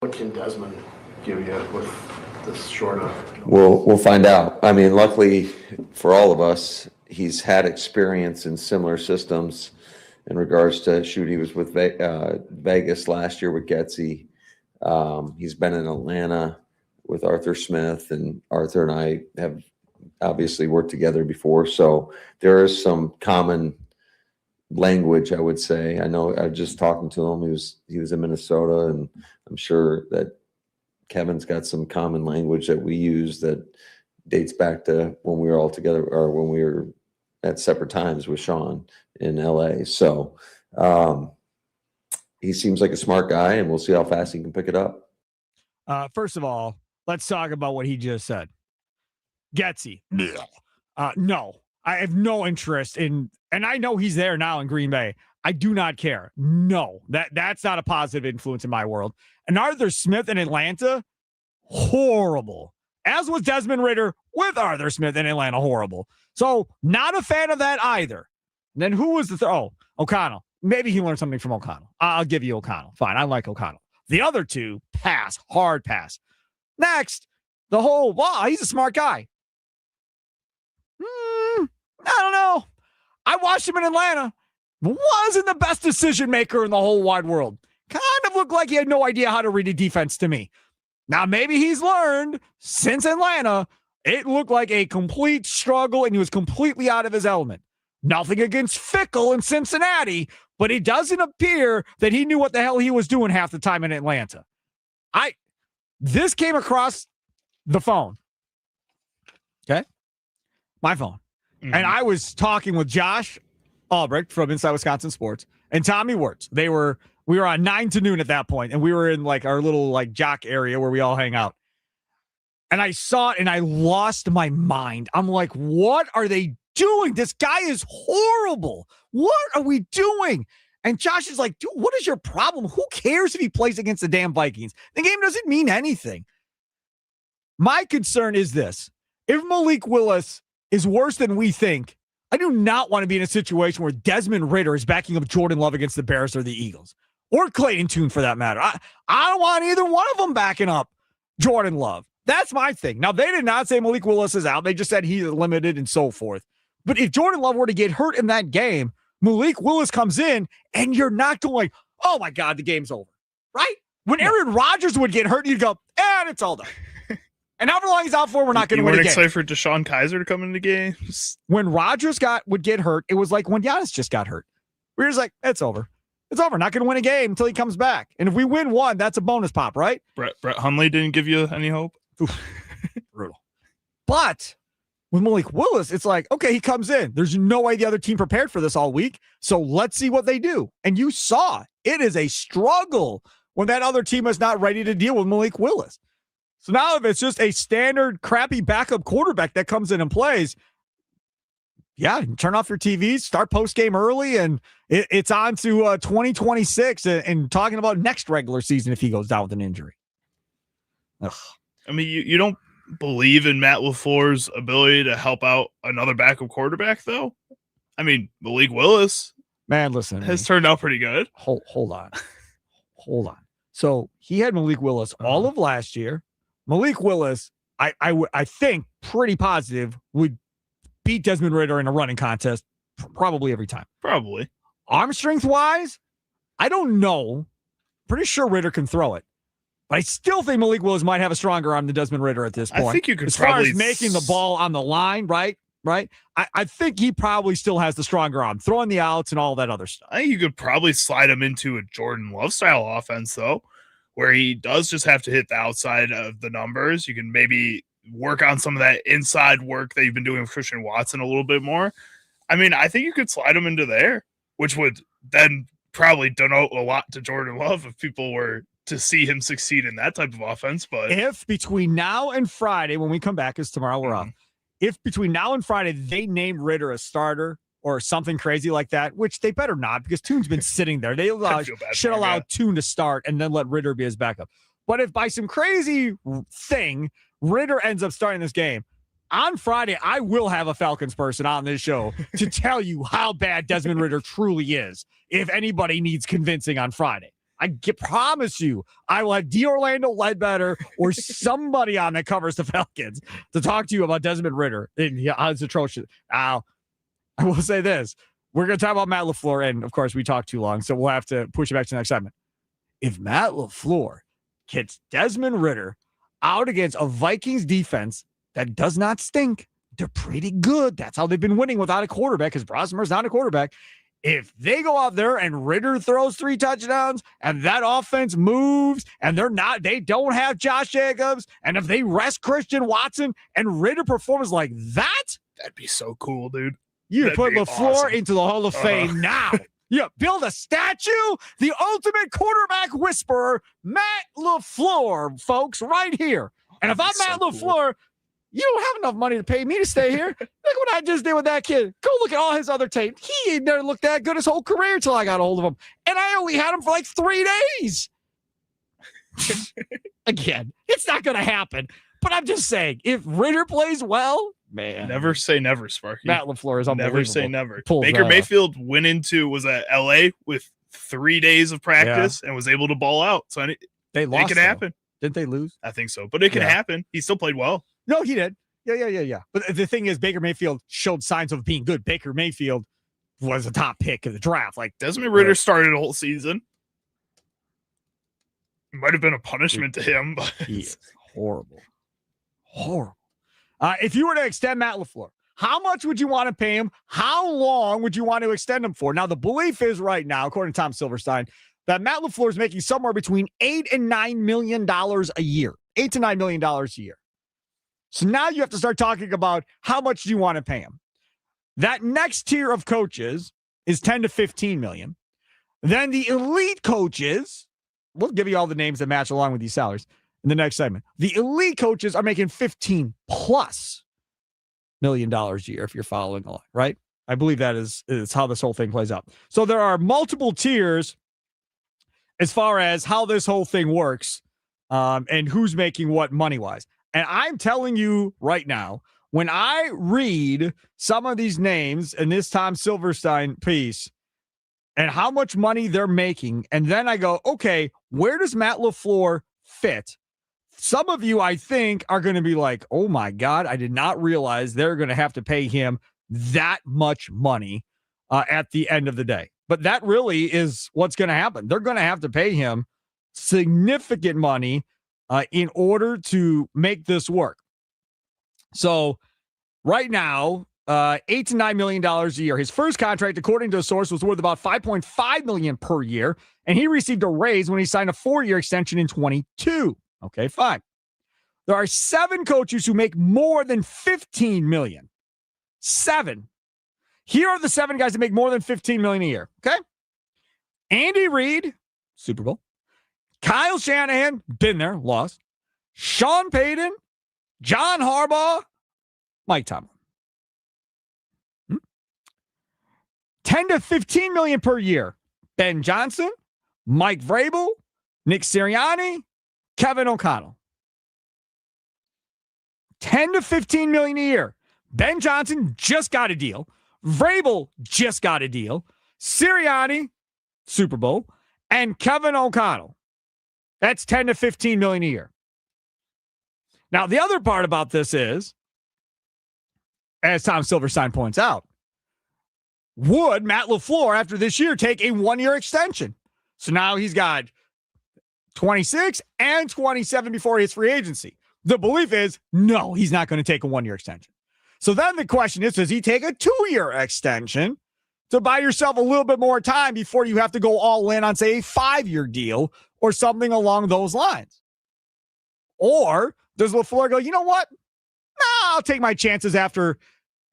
What can Desmond give you with this short of? We'll find out. I mean, luckily for all of us, he's had experience in similar systems in regards to shoot. He was with Vegas last year with Getsy. He's been in Atlanta with Arthur Smith, and Arthur and I have obviously worked together before. So there is some common language, I would say. I know I was just talking to him. He was in Minnesota, and I'm sure that Kevin's got some common language that we use that dates back to when we were all together or when we were at separate times with Sean in LA. So he seems like a smart guy, and we'll see how fast he can pick it up. First of all, let's talk about what he just said. Getsy. No, I have no interest in, and I know he's there now in Green Bay. I do not care. No, that's not a positive influence in my world. And Arthur Smith in Atlanta, horrible. As was Desmond Ridder with Arthur Smith in Atlanta, horrible. So not a fan of that either. And then who was the O'Connell. Maybe he learned something from O'Connell. I'll give you O'Connell. Fine, I like O'Connell. The other two, pass, hard pass. Next, the whole, he's a smart guy. I don't know. I watched him in Atlanta. Wasn't the best decision maker in the whole wide world. Kind of looked like he had no idea how to read a defense to me. Now, maybe he's learned since Atlanta. It looked like a complete struggle, and he was completely out of his element. Nothing against Fickle in Cincinnati, but it doesn't appear that he knew what the hell he was doing half the time in Atlanta. This came across the phone. Okay? My phone. Mm-hmm. And I was talking with Josh Albrecht from Inside Wisconsin Sports and Tommy Wirtz. We were on 9 to noon at that point, and we were in like our little like jock area where we all hang out. And I saw it and I lost my mind. I'm like, what are they doing? This guy is horrible. What are we doing? And Josh is like, dude, what is your problem? Who cares if he plays against the damn Vikings? The game doesn't mean anything. My concern is this. If Malik Willis is worse than we think, I do not want to be in a situation where Desmond Ridder is backing up Jordan Love against the Bears or the Eagles, or Clayton Tune for that matter. I don't want either one of them backing up Jordan Love. That's my thing. Now, they did not say Malik Willis is out. They just said he's limited and so forth. But if Jordan Love were to get hurt in that game, Malik Willis comes in and you're not going, oh my God, the game's over, right? When Aaron Rodgers would get hurt, you'd go, and it's all done. And however long he's out for, we're not going to win a game. You weren't excited for Deshaun Kaiser to come into games? When Rodgers would get hurt, it was like when Giannis just got hurt. We were just like, it's over. It's over. Not going to win a game until he comes back. And if we win one, that's a bonus pop, right? Brett Hundley didn't give you any hope? Brutal. But with Malik Willis, it's like, okay, he comes in. There's no way the other team prepared for this all week. So let's see what they do. And you saw it is a struggle when that other team is not ready to deal with Malik Willis. So now if it's just a standard crappy backup quarterback that comes in and plays, yeah, turn off your TVs, start post-game early, and it's on to 2026 and talking about next regular season if he goes down with an injury. Ugh. I mean, you don't believe in Matt LaFleur's ability to help out another backup quarterback, though? I mean, Malik Willis, man, listen, has turned out pretty good. Hold on. Hold on. So he had Malik Willis all of last year. Malik Willis, I think pretty positive would beat Desmond Ridder in a running contest probably every time. Probably. Arm strength wise, I don't know. Pretty sure Ridder can throw it. But I still think Malik Willis might have a stronger arm than Desmond Ridder at this point. I think you could as probably... far as making the ball on the line, right? I think he probably still has the stronger arm, throwing the outs and all that other stuff. I think you could probably slide him into a Jordan Love style offense, though, where he does just have to hit the outside of the numbers. You can maybe work on some of that inside work that you've been doing with Christian Watson a little bit more. I mean, I think you could slide him into there, which would then probably denote a lot to Jordan Love if people were to see him succeed in that type of offense. But if between now and Friday, when we come back, because tomorrow we're off, if between now and Friday they name Ridder a starter or something crazy like that, which they better not, because Tune's been sitting there. They should allow Tune to start and then let Ridder be his backup. But if by some crazy thing Ridder ends up starting this game, on Friday, I will have a Falcons person on this show to tell you how bad Desmond Ridder truly is, if anybody needs convincing on Friday. promise you, I will have Orlando Ledbetter or somebody on that covers the Falcons to talk to you about Desmond Ridder. And yeah, it's atrocious. Now, I will say this. We're going to talk about Matt LaFleur, and of course, we talked too long, so we'll have to push it back to the next segment. If Matt LaFleur gets Desmond Ridder out against a Vikings defense that does not stink, they're pretty good. That's how they've been winning without a quarterback, because Brosmer's not a quarterback. If they go out there and Ridder throws 3 touchdowns and that offense moves and they don't have Josh Jacobs, and if they rest Christian Watson and Ridder performs like that, that'd be so cool, dude. You put LaFleur awesome. into the Hall of Fame now. You build a statue, the ultimate quarterback whisperer, Matt LaFleur, folks, right here. And if I'm Matt LaFleur, you don't have enough money to pay me to stay here. Look what I just did with that kid. Go look at all his other tape. He ain't never looked that good his whole career until I got a hold of him. And I only had him for like 3 days. Again, it's not going to happen. But I'm just saying, if Ridder plays well, man. Never say never, Sparky. Matt LaFleur is unbelievable. Never say never. Pulls Baker Mayfield went was at LA with 3 days of practice and was able to ball out. So they lost. It can happen. Didn't they lose? I think so. But it can happen. He still played well. No, he did. Yeah. But the thing is, Baker Mayfield showed signs of being good. Baker Mayfield was a top pick of the draft. Like Desmond Ridder started the whole season. It might have been a punishment to him, but he is horrible. If you were to extend Matt LaFleur, how much would you want to pay him? How long would you want to extend him for? Now, the belief is right now, according to Tom Silverstein, that Matt LaFleur is making somewhere between $8 and $9 million a year. $8 to $9 million a year. So now you have to start talking about how much do you want to pay him. That next tier of coaches is 10 to 15 million. Then the elite coaches, we'll give you all the names that match along with these salaries in the next segment. The elite coaches are making 15 plus $1 million a year, if you're following along, right? I believe that is how this whole thing plays out. So there are multiple tiers as far as how this whole thing works and who's making what money-wise. And I'm telling you right now, when I read some of these names in this Tom Silverstein piece and how much money they're making, and then I go, okay, where does Matt LaFleur fit? Some of you, I think, are going to be like, oh my God, I did not realize they're going to have to pay him that much money at the end of the day. But that really is what's going to happen. They're going to have to pay him significant money in order to make this work. So right now, $8 to $9 million a year. His first contract, according to a source, was worth about $5.5 million per year, and he received a raise when he signed a 4-year extension in 22. Okay, fine. There are 7 coaches who make more than $15 million. 7. Here are the 7 guys that make more than $15 million a year. Okay, Andy Reid, Super Bowl. Kyle Shanahan, been there, lost. Sean Payton, John Harbaugh, Mike Tomlin. 10 to 15 million per year. Ben Johnson, Mike Vrabel, Nick Sirianni, Kevin O'Connell. 10 to 15 million a year. Ben Johnson just got a deal. Vrabel just got a deal. Sirianni, Super Bowl, and Kevin O'Connell. That's 10 to 15 million a year. Now, the other part about this is, as Tom Silverstein points out, would Matt LaFleur, after this year, take a 1-year extension? So now he's got 26 and 27 before his free agency. The belief is, no, he's not going to take a 1-year extension. So then the question is, does he take a 2-year extension to buy yourself a little bit more time before you have to go all in on, say, a 5-year deal or something along those lines? Or does LaFleur go, you know what? Nah, I'll take my chances after.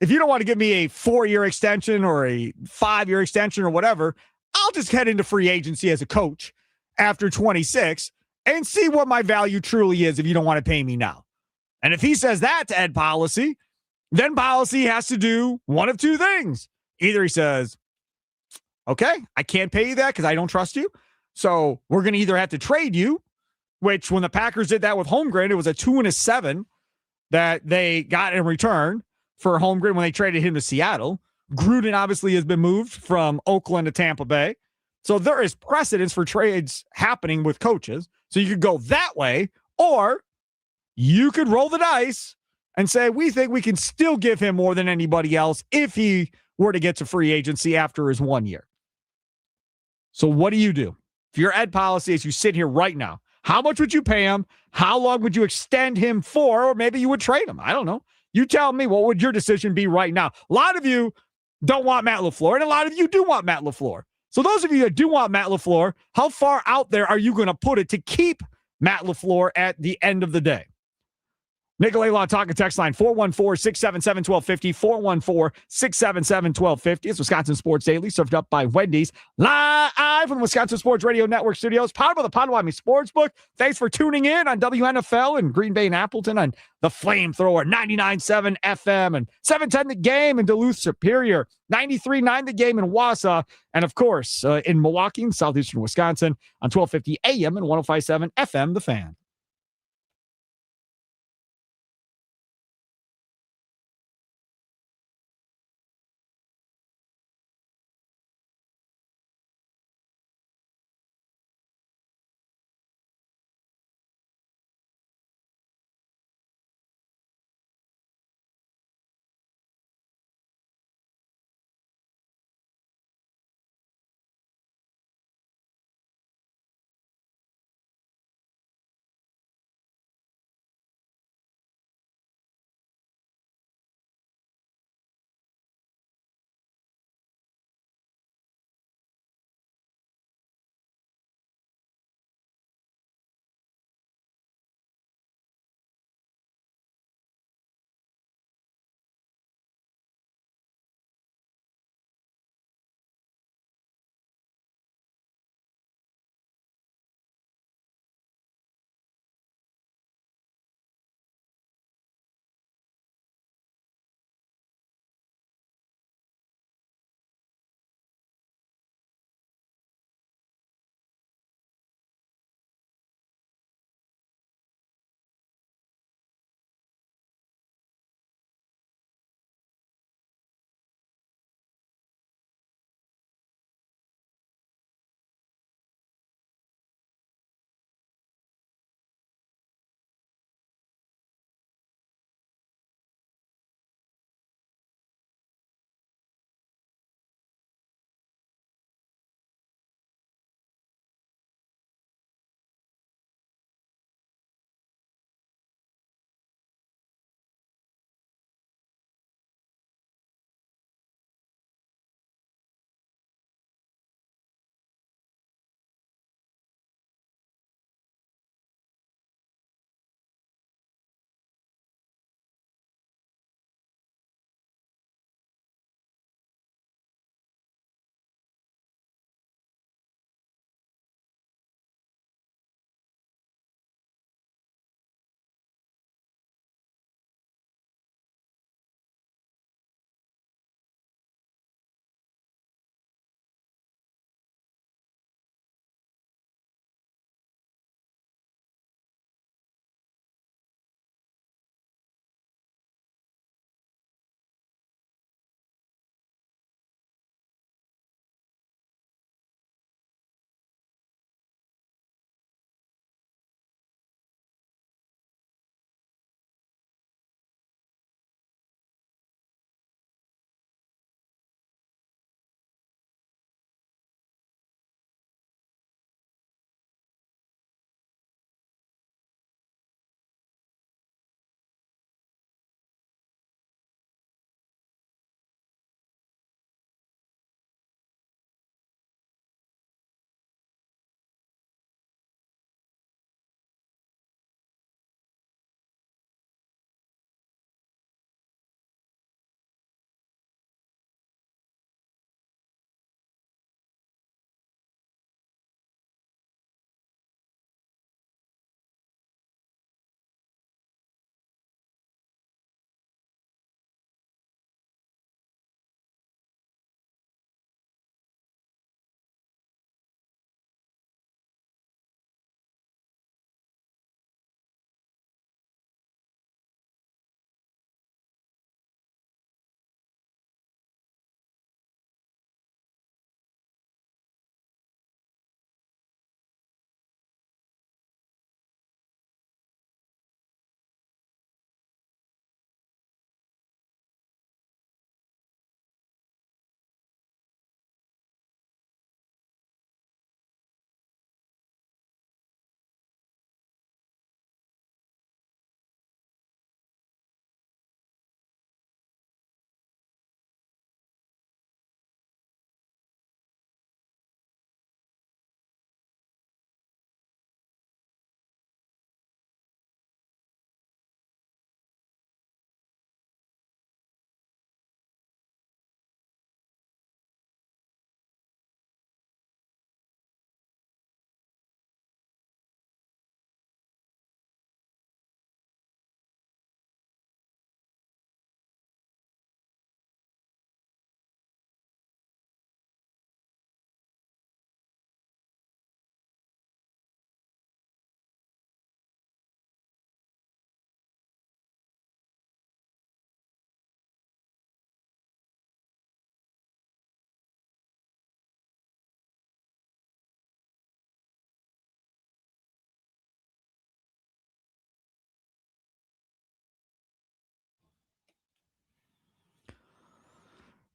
If you don't want to give me a 4-year extension or a 5-year extension or whatever, I'll just head into free agency as a coach after 26 and see what my value truly is if you don't want to pay me now. And if he says that to Ed Policy, then Policy has to do one of 2 things. Either he says, okay, I can't pay you that because I don't trust you. So we're going to either have to trade you, which when the Packers did that with Holmgren, it was a 2 and a 7 that they got in return for Holmgren when they traded him to Seattle. Gruden obviously has been moved from Oakland to Tampa Bay. So there is precedence for trades happening with coaches. So you could go that way, or you could roll the dice and say, we think we can still give him more than anybody else if he were to get to free agency after his 1 year. So what do you do? If your Ed Policy, as you sit here right now, how much would you pay him? How long would you extend him for? Or maybe you would trade him. I don't know. You tell me, what would your decision be right now? A lot of you don't want Matt LaFleur, and a lot of you do want Matt LaFleur. So those of you that do want Matt LaFleur, how far out there are you going to put it to keep Matt LaFleur at the end of the day? Nicolay Law Talk and Text Line 414-677-1250, 414-677-1250. It's Wisconsin Sports Daily, served up by Wendy's, live from the Wisconsin Sports Radio Network studios, powered by the Potawatomi Sportsbook. Thanks for tuning in on WNFL in Green Bay and Appleton, on the Flamethrower 99.7 FM and 710 The Game in Duluth Superior, 93.9 The Game in Wausau, and of course in Milwaukee and southeastern Wisconsin on 1250 AM and 105.7 FM The Fan.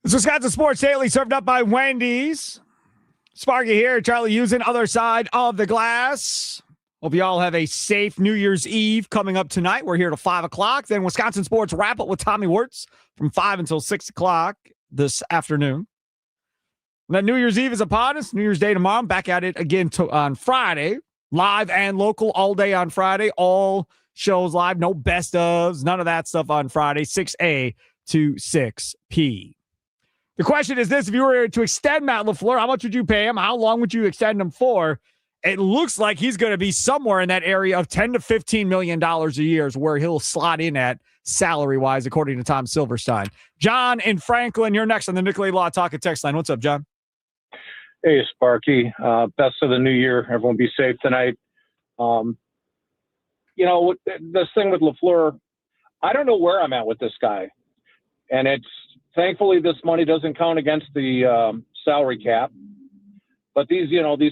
This is Wisconsin Sports Daily, served up by Wendy's. Sparky here, Charlie Usen, other side of the glass. Hope you all have a safe New Year's Eve coming up tonight. We're here till 5 o'clock. Then Wisconsin Sports Wrap Up with Tommy Wirtz from 5 until 6 o'clock this afternoon. And then New Year's Eve is upon us. New Year's Day tomorrow. I'm back at it again on Friday. Live and local all day on Friday. All shows live. No best ofs. None of that stuff on Friday. 6A to 6P. The question is this: if you were to extend Matt LaFleur, how much would you pay him? How long would you extend him for? It looks like he's going to be somewhere in that area of $10 to $15 million a year is where he'll slot in at salary-wise, according to Tom Silverstein. John in Franklin, you're next on the Nicolay Law Talk and Text line. What's up, John? Hey, Sparky. Best of the new year. Everyone be safe tonight. This thing with LaFleur, I don't know where I'm at with this guy. And it's thankfully this money doesn't count against the salary cap. But these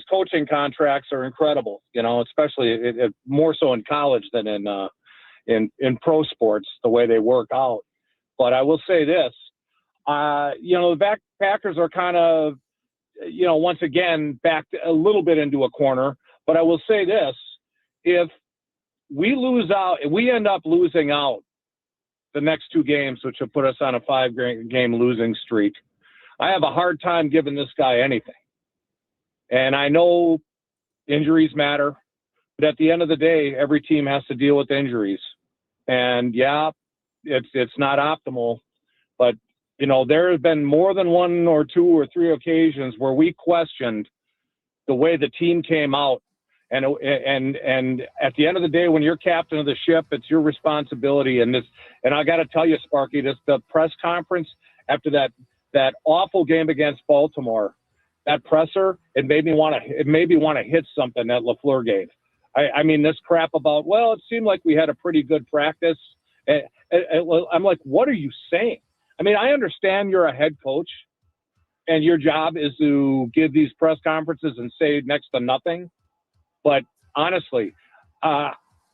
coaching contracts are incredible, especially more so in college than in pro sports, the way they work out. But I will say this, the Packers are kind of, once again, backed a little bit into a corner. But I will say this, if we end up losing out the next two games, which will put us on a 5-game losing streak, I have a hard time giving this guy anything. And I know injuries matter, but at the end of the day, every team has to deal with injuries. And yeah, it's not optimal, but there have been more than 1 or 2 or 3 occasions where we questioned the way the team came out. And at the end of the day, when you're captain of the ship, it's your responsibility. And I got to tell you, Sparky, the press conference after that awful game against Baltimore, that presser, it made me want to hit something that LaFleur gave. I mean, this crap about, well, it seemed like we had a pretty good practice. I'm like, what are you saying? I mean, I understand you're a head coach and your job is to give these press conferences and say next to nothing. But honestly, I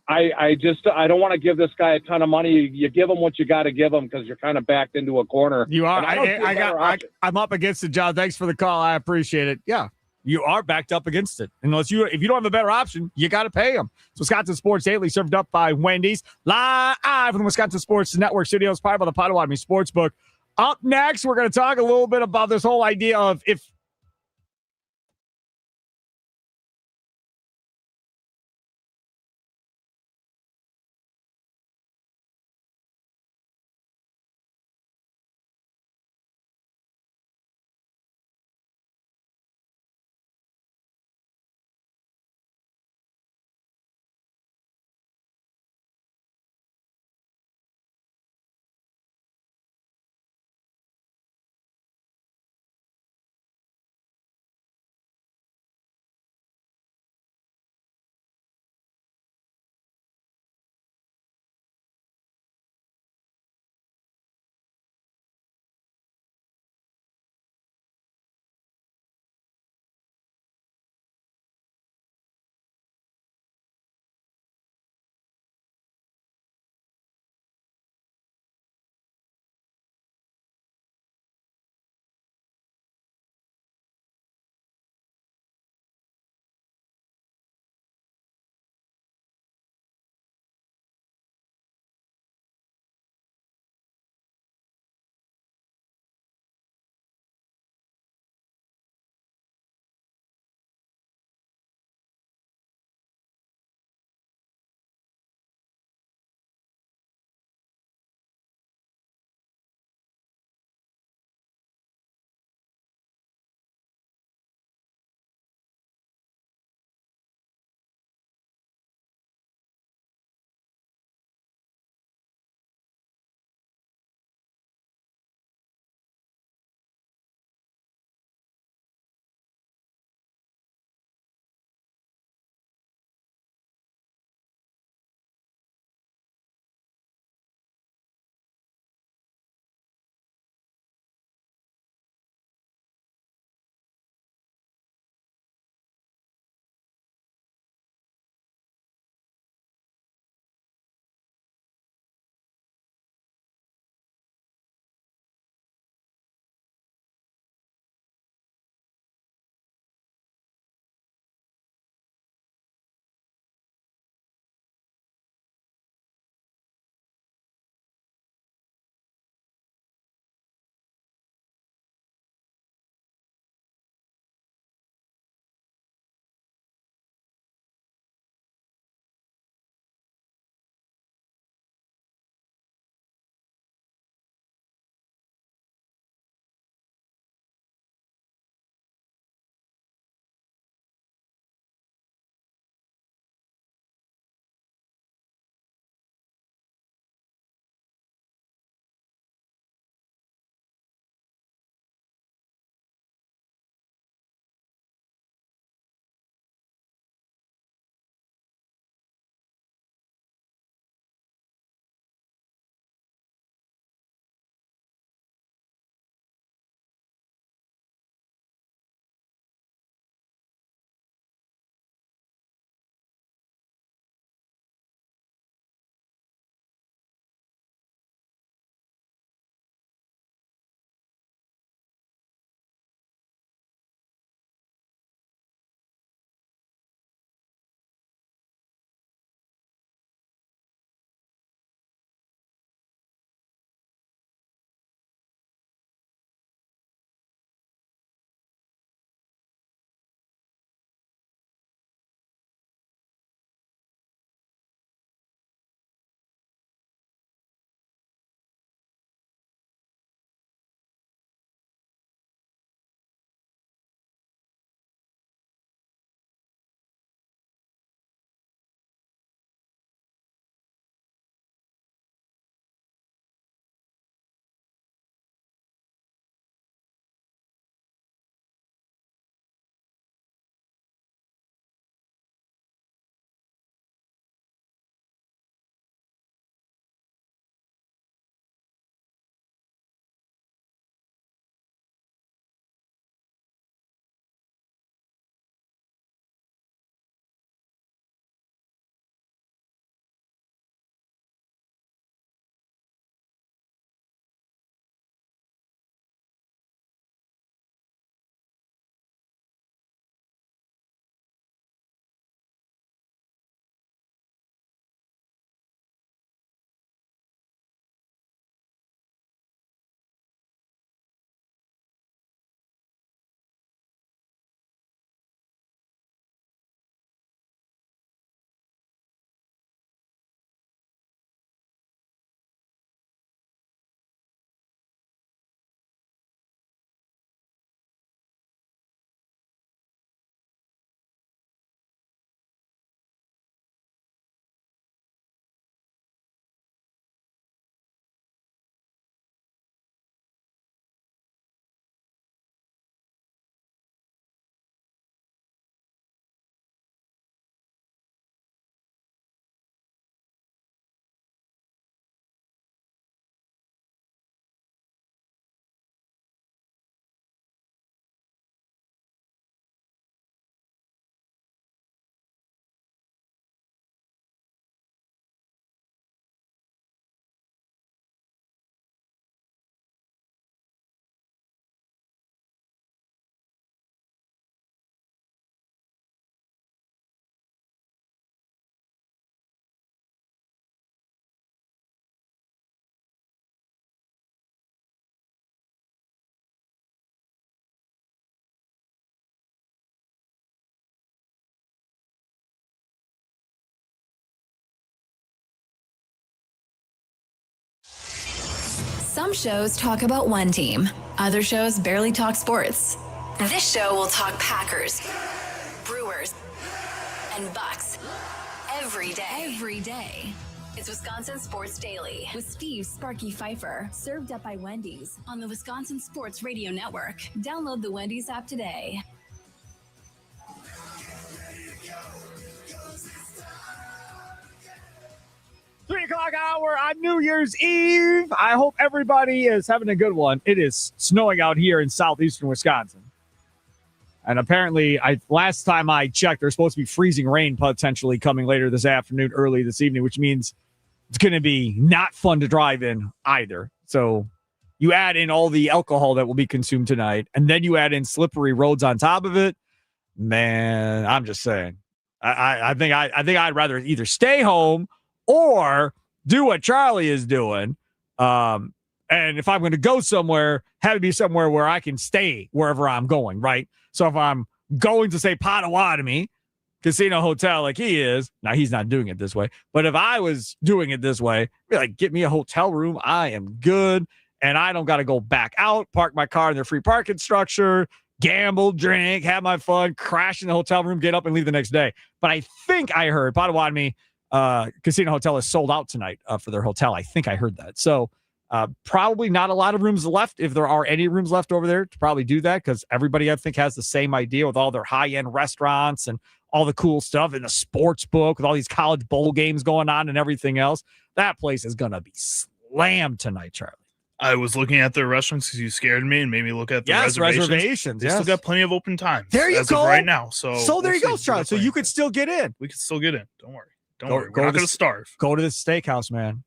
don't want to give this guy a ton of money. You give him what you got to give him because you're kind of backed into a corner. You are. I'm up against it, John. Thanks for the call. I appreciate it. Yeah, you are backed up against it. If you don't have a better option, you got to pay him. So Wisconsin Sports Daily, served up by Wendy's, live from the Wisconsin Sports Network studios, powered by the Potawatomi Sportsbook. Up next, we're going to talk a little bit about this whole idea of if Some shows talk about one team. Other shows barely talk sports. This show will talk Packers, Brewers, and Bucks every day. Every day. It's Wisconsin Sports Daily with Steve Sparky Pfeiffer, served up by Wendy's on the Wisconsin Sports Radio Network. Download the Wendy's app today. $3 hour on New Year's Eve. I hope everybody is having a good one. It is snowing out here in southeastern Wisconsin. And apparently, last time I checked, there's supposed to be freezing rain potentially coming later this afternoon, early this evening, which means it's going to be not fun to drive in either. So you add in all the alcohol that will be consumed tonight, and then you add in slippery roads on top of it. Man, I'm just saying. I think I'd rather either stay home or do what Charlie is doing. And if I'm going to go somewhere, have it be somewhere where I can stay wherever I'm going, right? So if I'm going to, say, Potawatomi Casino Hotel like he is, now he's not doing it this way, but if I was doing it this way, be like, get me a hotel room. I am good. And I don't got to go back out, park my car in their free parking structure, gamble, drink, have my fun, crash in the hotel room, get up and leave the next day. But I think I heard Potawatomi Casino Hotel is sold out tonight for their hotel. I think I heard that. So probably not a lot of rooms left, if there are any rooms left over there, to probably do that, because everybody, I think, has the same idea with all their high-end restaurants and all the cool stuff in the sports book with all these college bowl games going on and everything else. That place is going to be slammed tonight, Charlie. I was looking at their restaurants because you scared me and made me look at the reservations. They still got plenty of open time. There you go. Right now. So there you go, Charlie. So you could still get in. We could still get in. Don't worry. Don't worry. We're not going to starve. Go to the steakhouse, man.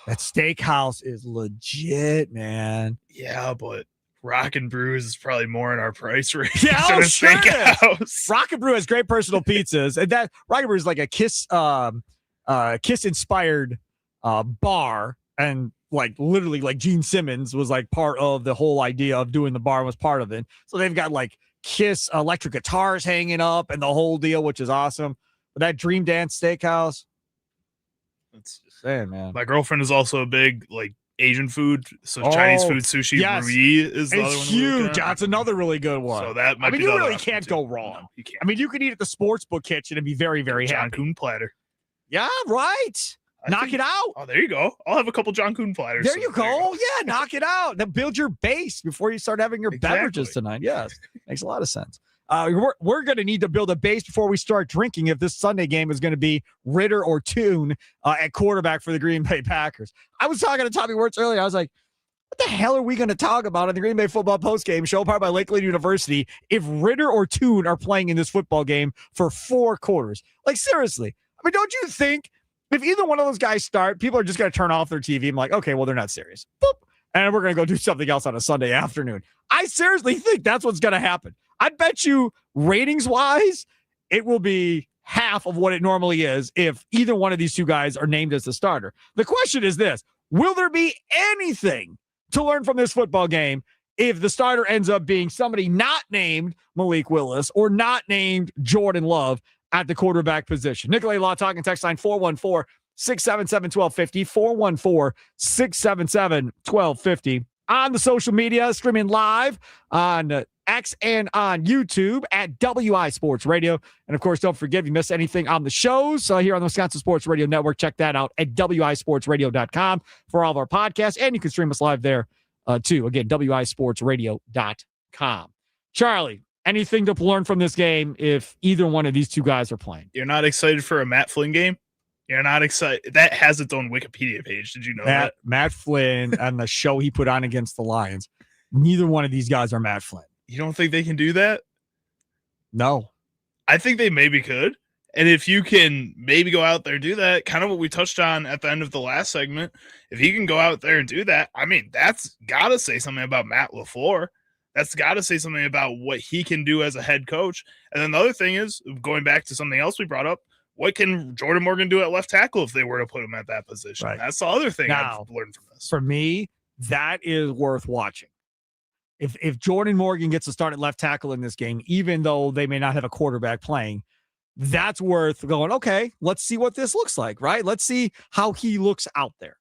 That steakhouse is legit, man. Yeah, but Rock and Brews is probably more in our price range. Yeah, than a sure steakhouse. Rock and Brew has great personal pizzas, and that Rock and Brew is like a Kiss inspired bar, and like literally like Gene Simmons was like part of the whole idea of doing the bar, was part of it. So they've got like Kiss electric guitars hanging up and the whole deal, which is awesome. But that Dream Dance Steakhouse, that's just saying, man. My girlfriend is also a big like Asian food, so Chinese food, sushi. Yes. Rui is the other one. It's huge. That's another really good one. So that might be you the really other can't option, go too. wrong. No, you can't. I mean, you could eat at the sportsbook kitchen and be very, very John happy. Kuhn platter. Yeah, right. Knock it out. Oh, there you go. I'll have a couple John Kuhn platters. There you go. Yeah, knock it out. Then build your base before you start having your beverages tonight. Yes, makes a lot of sense. We're going to need to build a base before we start drinking if this Sunday game is going to be Ritter or Tune at quarterback for the Green Bay Packers. I was talking to Tommy Wirtz earlier. I was like, what the hell are we going to talk about on the Green Bay football postgame show powered by Lakeland University if Ritter or Tune are playing in this football game for 4 quarters? Like, seriously. I mean, don't you think if either one of those guys start, people are just going to turn off their TV and like, okay, well, they're not serious. Boop. And we're going to go do something else on a Sunday afternoon. I seriously think that's what's going to happen. I bet you ratings-wise, it will be half of what it normally is if either one of these two guys are named as the starter. The question is this: will there be anything to learn from this football game if the starter ends up being somebody not named Malik Willis or not named Jordan Love at the quarterback position? Nicolay Law talking text line 414-677-1250, 414-677-1250. On the social media, streaming live on X and on YouTube at WI Sports Radio. And of course, don't forget, if you miss anything on the shows here on the Wisconsin Sports Radio Network, check that out at wisportsradio.com for all of our podcasts. And you can stream us live there too. Again, wisportsradio.com. Charlie, anything to learn from this game if either one of these two guys are playing? You're not excited for a Matt Flynn game? You're not excited? That has its own Wikipedia page. Did you know that? Matt Flynn and the show he put on against the Lions. Neither one of these guys are Matt Flynn. You don't think they can do that? No. I think they maybe could. And if you can maybe go out there and do that, kind of what we touched on at the end of the last segment, if he can go out there and do that, I mean, that's got to say something about Matt LaFleur. That's got to say something about what he can do as a head coach. And then the other thing is, going back to something else we brought up, what can Jordan Morgan do at left tackle if they were to put him at that position? Right. That's the other thing Now, I've learned from this. For me, that is worth watching. If Jordan Morgan gets to start at left tackle in this game, even though they may not have a quarterback playing, that's worth going, okay, let's see what this looks like, right? Let's see how he looks out there.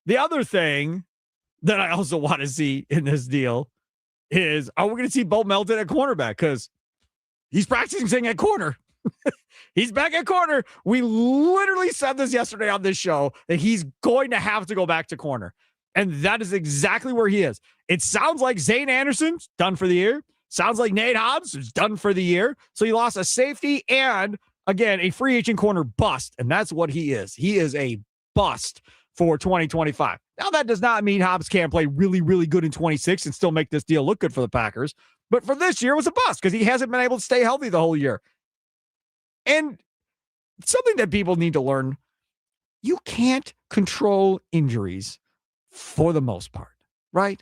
The other thing that I also want to see in this deal is, are we going to see Bo Melton at cornerback? Because he's practicing at corner. He's back at corner. We literally said this yesterday on this show that he's going to have to go back to corner. And that is exactly where he is. It sounds like Zane Anderson's done for the year. Sounds like Nate Hobbs is done for the year. So he lost a safety and, again, a free agent corner bust. And that's what he is. He is a bust for 2025. Now, that does not mean Hobbs can't play really, really good in 26 and still make this deal look good for the Packers. But for this year, it was a bust because he hasn't been able to stay healthy the whole year. And something that people need to learn, you can't control injuries for the most part, right?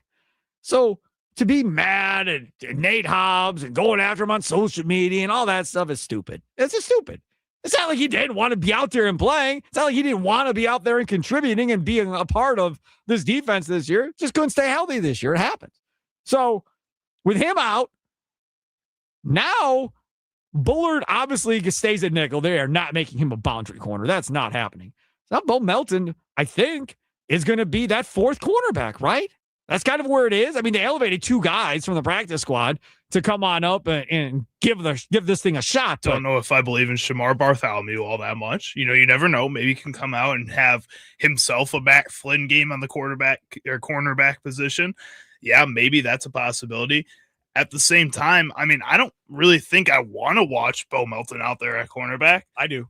So to be mad at Nate Hobbs and going after him on social media and all that stuff is stupid. It's just stupid. It's not like he didn't want to be out there and playing. It's not like he didn't want to be out there and contributing and being a part of this defense this year. Just couldn't stay healthy this year. It happens. So with him out, now Bullard obviously stays at nickel. They are not making him a boundary corner. That's not happening. So Bo Melton, I think, is going to be that fourth cornerback, right? That's kind of where it is. I mean, they elevated 2 guys from the practice squad to come on up and give this thing a shot. Don't know if I believe in Shamar Bartholomew all that much. You know, you never know. Maybe he can come out and have himself a Matt Flynn game on the quarterback or cornerback position. Yeah, maybe that's a possibility. At the same time, I mean, I don't really think I want to watch Bo Melton out there at cornerback. I do.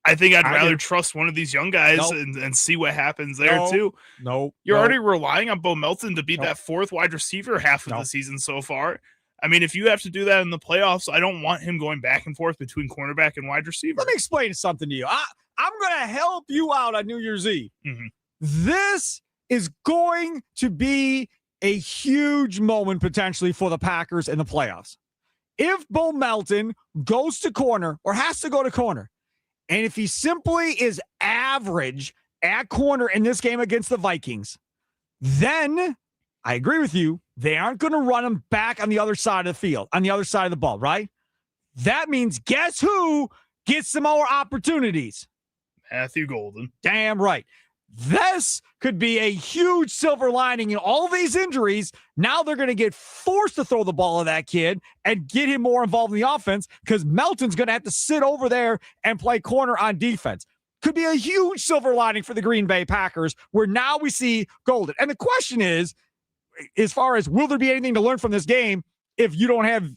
I think I'd rather trust one of these young guys and see what happens there too. You're already relying on Bo Melton to be that fourth wide receiver half of the season so far. I mean, if you have to do that in the playoffs, I don't want him going back and forth between cornerback and wide receiver. Let me explain something to you. I'm going to help you out on New Year's Eve. Mm-hmm. This is going to be a huge moment potentially for the Packers in the playoffs. If Bo Melton goes to corner or has to go to corner, and if he simply is average at corner in this game against the Vikings, then I agree with you. They aren't going to run him back on the other side of the field, on the other side of the ball, right? That means guess who gets some more opportunities? Matthew Golden. Damn right. This could be a huge silver lining in all these injuries. Now they're going to get forced to throw the ball at that kid and get him more involved in the offense because Melton's going to have to sit over there and play corner on defense. Could be a huge silver lining for the Green Bay Packers where now we see Golden. And the question is, as far as will there be anything to learn from this game if you don't have,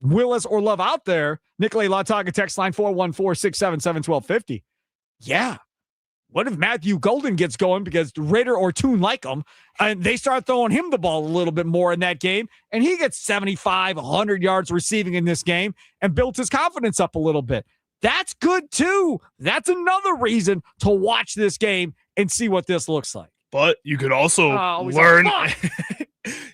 Willis or Love out there? Nikolay Lataga text line 414-677-1250. Yeah. What if Matthew Golden gets going because Ritter or Toon like him and they start throwing him the ball a little bit more in that game and he gets 75, 100 yards receiving in this game and built his confidence up a little bit? That's good too. That's another reason to watch this game and see what this looks like. But you could also learn.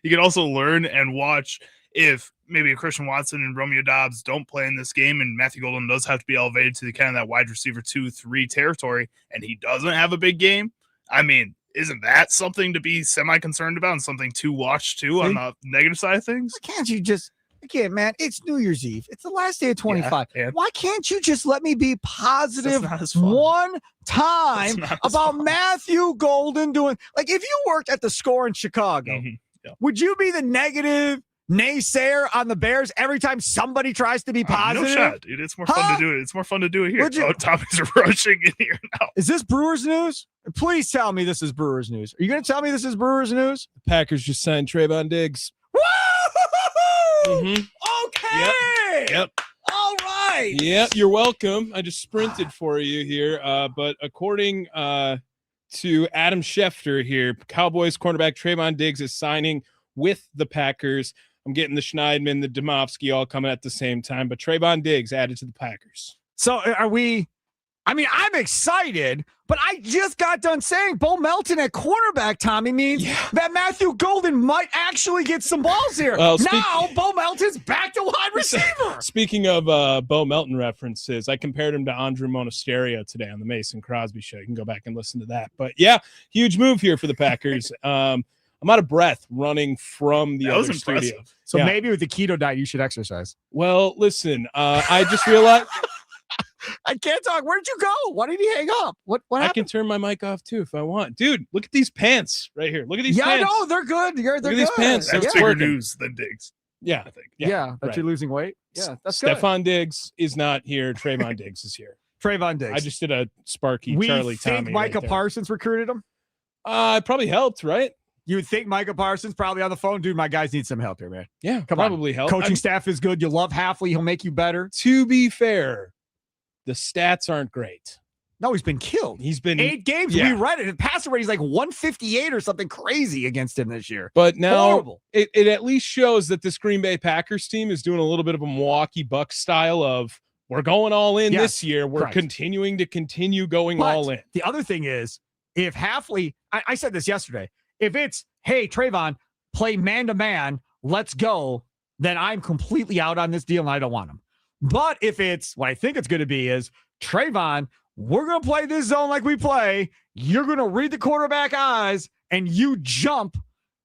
You could also learn and watch if maybe a Christian Watson and Romeo Doubs don't play in this game and Matthew Golden does have to be elevated to the kind of that wide receiver 2-3 territory and he doesn't have a big game. I mean, isn't that something to be semi-concerned about and something to watch too on the negative side of things? Why can't you just, again, man, it's New Year's Eve. It's the last day of 25. Yeah. Why can't you just let me be positive one time about Matthew Golden doing, like if you worked at the Score in Chicago, would you be the negative naysayer on the Bears every time somebody tries to be positive? No shot, dude. It's more fun to do it. It's more fun to do it here. Tommy's rushing in here now. Is this Brewers news? Please tell me this is Brewers news. Are you going to tell me this is Brewers news? The Packers just signed Trayvon Diggs. Woo! Mm-hmm. Okay. Yep. All right. Yep. You're welcome. I just sprinted for you here. But according to Adam Schefter here, Cowboys cornerback Trayvon Diggs is signing with the Packers. I'm getting the Schneidman, the Domofsky all coming at the same time, but Trayvon Diggs added to the Packers. So are we, I mean, I'm excited, but I just got done saying Bo Melton at cornerback, Tommy, means that Matthew Golden might actually get some balls here. Well, now Bo Melton's back to wide receiver. Speaking of Bo Melton references, I compared him to Andrew Monasterio today on the Mason Crosby show. You can go back and listen to that. But yeah, huge move here for the Packers. I'm out of breath running from the other studio. So maybe with the keto diet, you should exercise. Well, listen, I just realized I can't talk. Where did you go? Why did he hang up? What I happened? can turn my mic off too if I want. Dude, look at these pants right here. Look at these Yeah, pants. no, they're good. They're Look at good. these pants. That's It's bigger working. news than Diggs, Yeah. I think. Yeah, that right. you're losing weight. Yeah, that's good. Stephon Diggs is not here. Trayvon Diggs is here. Trayvon Diggs. I just did a Sparky we Charlie think Tommy. Micah right there. Parsons recruited him. It probably helped, right? You would think Micah Parsons probably on the phone. Dude, my guys need some help here, man. Yeah, Come on. probably helped. Coaching staff is good. You love Halfley. He'll make you better. To be fair, the stats aren't great. No, he's been killed. He's been 8 games. yeah. We read it. And passer rating is like 158 or something crazy against him this year. But now Horrible. it at least shows that this Green Bay Packers team is doing a little bit of a Milwaukee Bucks style of we're going all in Yes, this year. We're correct. continuing to continue going But all in. the other thing is, if Halfley, I said this yesterday, if it's, hey, Trayvon, play man-to-man, let's go, then I'm completely out on this deal and I don't want him. But if it's, what I think it's going to be is, Trayvon, we're going to play this zone like we play. You're going to read the quarterback eyes and you jump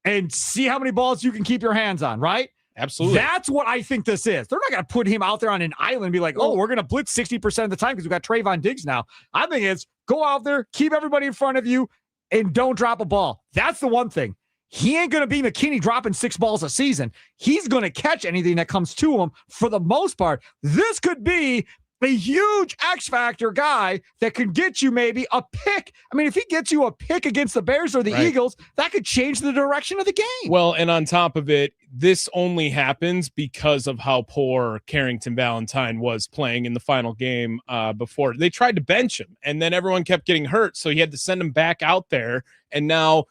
and see how many balls you can keep your hands on, right? Absolutely. That's what I think this is. They're not going to put him out there on an island and be like, oh, we're going to blitz 60% of the time because we've got Trayvon Diggs now. I think it's go out there, keep everybody in front of you, and don't drop a ball. That's the one thing. He ain't going to be McKinney dropping 6 balls a season. He's going to catch anything that comes to him for the most part. This could be a huge X factor guy that could get you maybe a pick. I mean, if he gets you a pick against the Bears or the Right. Eagles, that could change the direction of the game. Well, and on top of it, this only happens because of how poor Carrington Valentine was playing in the final game before. They tried to bench him, and then everyone kept getting hurt, so he had to send him back out there. And now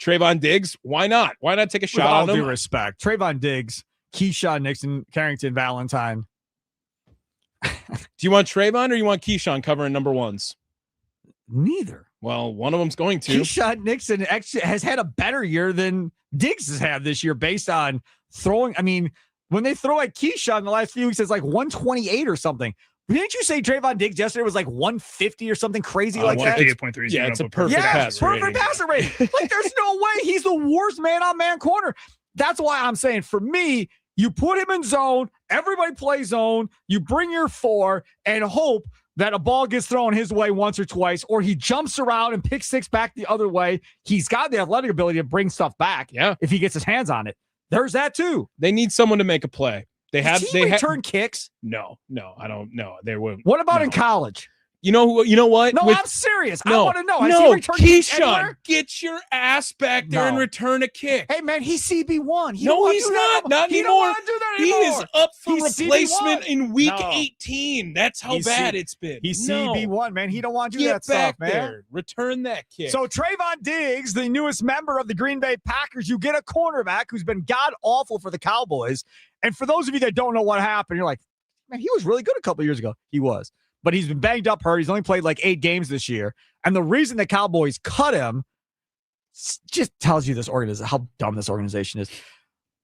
Trayvon Diggs, why not? Why not take a With shot all on due him? respect, Trayvon Diggs, Keyshawn Nixon, Carrington Valentine. Do you want Trayvon or you want Keyshawn covering number ones? Neither. Well, one of them's going to. Keyshawn Nixon actually has had a better year than Diggs has had this year based on throwing. I mean, when they throw at Keyshawn the last few weeks, it's like 128 or something. Didn't you say Trayvon Diggs yesterday was like 150 or something crazy like that? 158.3. Yeah, it's a perfect Yeah, pass perfect rating. passer rating. Like, there's no way he's the worst man-on-man corner. That's why I'm saying, for me, you put him in zone, everybody plays zone, you bring your 4 and hope that a ball gets thrown his way once or twice, or he jumps around and picks 6 back the other way. He's got the athletic ability to bring stuff back Yeah. if he gets his hands on it. There's that too. They need someone to make a play. They have. Does he return kicks? No, I don't know. They wouldn't. What about No. in college? You know who? You know what? No, With- I'm serious. I no, want to know. Has no, he returned kicks Keyshawn, anywhere? get your ass back there and No. return a kick. Hey, man, he's CB1. He No, don't wanna he's do that not. Not He don't anymore. want to do that He anymore. is up for He's replacement CB1. in week No. 18. That's how He's bad C- it's been. He's No. CB1, man. He don't want to do Get that back stuff, man. there. Return that kick. So Trayvon Diggs, the newest member of the Green Bay Packers, you get a cornerback who's been god awful for the Cowboys. And for those of you that don't know what happened, you're like, man, he was really good a couple years ago. He was. But he's been banged up, hurt. He's only played like 8 games this year. And the reason the Cowboys cut him just tells you how dumb this organization is.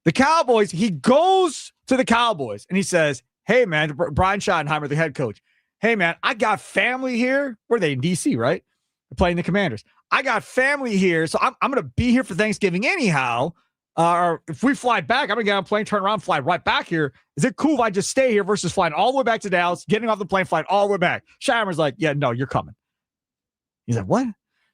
The Cowboys, he goes to the Cowboys and he says, hey, man, Brian Schottenheimer, the head coach, hey, man, I got family here. Where are they? In D.C., right? They're playing the Commanders. I got family here, so I'm going to be here for Thanksgiving anyhow. Or if we fly back, I'm going to get on a plane, turn around, fly right back here. Is it cool if I just stay here versus flying all the way back to Dallas, getting off the plane, flying all the way back? Schottenheimer's like, yeah, no, you're coming. He's like, what?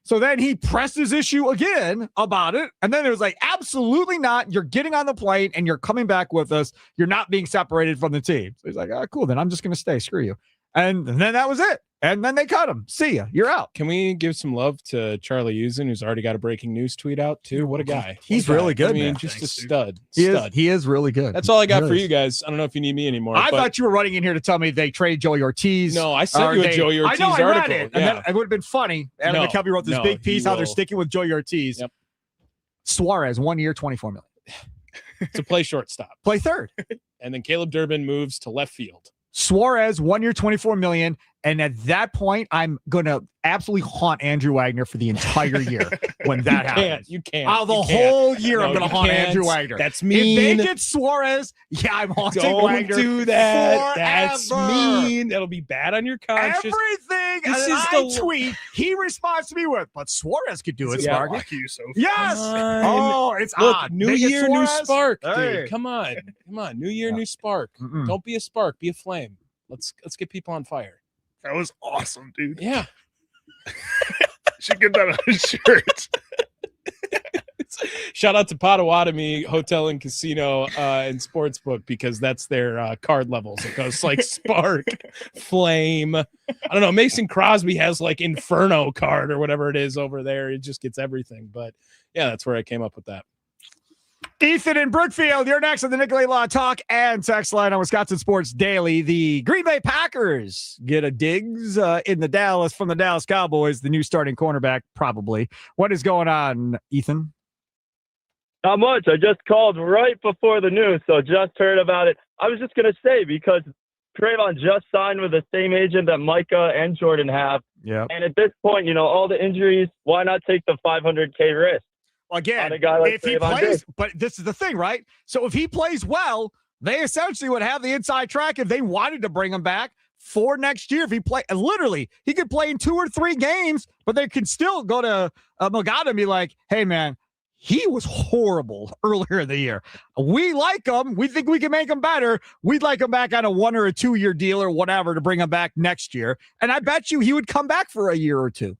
So then he pressed his issue again about it. And then it was like, absolutely not. You're getting on the plane and you're coming back with us. You're not being separated from the team. So he's like, oh, cool. Then I'm just going to stay. Screw you. And then that was it. And then they cut him. See ya. You're out. Can we give some love to Charlie Usen, who's already got a breaking news tweet out too? What a guy. He's What a guy. really good, I mean, man. just Thanks, a dude. stud. He Stud. is really good. That's all I got He for is. you guys. I don't know if you need me anymore. I but thought you were running in here to tell me they traded Joey Ortiz. no, I sent Or you a they- Joey Ortiz I know, I article. read it. And Yeah. then it would have been funny. Adam No, McKelvey wrote this no, big he piece how they're will. sticking with Joey Ortiz. Yep. Suarez, 1 year, 24 million. To play shortstop. Play third. And then Caleb Durbin moves to left field. Suarez, 1 year, 24 million. And at that point, I'm going to absolutely haunt Andrew Wagner for the entire year when that happens. You can't. Oh, the You can't. whole year I'm No, going to you haunt can't. Andrew Wagner. That's If mean. they get Suarez, yeah, I'm haunting Don't Wagner. do that. That's forever. mean. That'll be bad on your conscience. Everything This that is I the- tweet, he responds to me with, but Suarez could do it, It's Yeah. Sparky. fuck you, Sophie. Yes. Come on. Oh, it's Look, odd. new They get year, new Suarez? spark, Hey. dude. Come on. New year, Yeah. new spark. Mm-mm. Don't be a spark, be a flame. Let's get people on fire. That was awesome, dude. Yeah. Should get that on a shirt. Shout out to Potawatomi Hotel and Casino and Sportsbook, because that's their card levels. It goes like Spark, Flame. I don't know. Mason Crosby has like Inferno card or whatever it is over there. It just gets everything. But yeah, that's where I came up with that. Ethan in Brookfield, you're next on the Nicolay Law Talk and Text Line on Wisconsin Sports Daily. The Green Bay Packers get a digs in the Dallas from the Dallas Cowboys, the new starting cornerback, probably. What is going on, Ethan? Not much. I just called right before the news, so just heard about it. I was just going to say, because Trayvon just signed with the same agent that Micah and Jordan have. Yeah. And at this point, all the injuries, why not take the $500K risk? Again, a guy like if he Trayvon plays, Diggs? but this is the thing, right? So if he plays well, they essentially would have the inside track if they wanted to bring him back for next year. If he play, literally, he could play in 2 or 3 games, but they could still go to Magada and be like, hey, man, he was horrible earlier in the year. We like him. We think we can make him better. We'd like him back on a 1 or a 2 year deal or whatever to bring him back next year. And I bet you he would come back for a year or 2.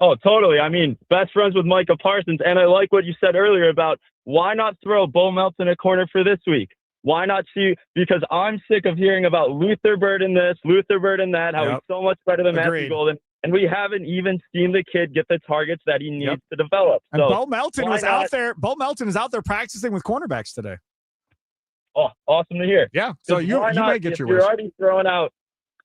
Oh, totally. I mean, best friends with Micah Parsons. And I like what you said earlier about why not throw Bo Melton a corner for this week? Why not see? Because I'm sick of hearing about Luther Burden this, Luther Burden that, how he's so much better than Agreed. Matthew Golden. And we haven't even seen the kid get the targets that he needs to develop. And So Bo Melton was why not? out there. Bo Melton is out there practicing with cornerbacks today. Oh, awesome to hear. Yeah. So Because you why may not, get if your you're wish. already throwing out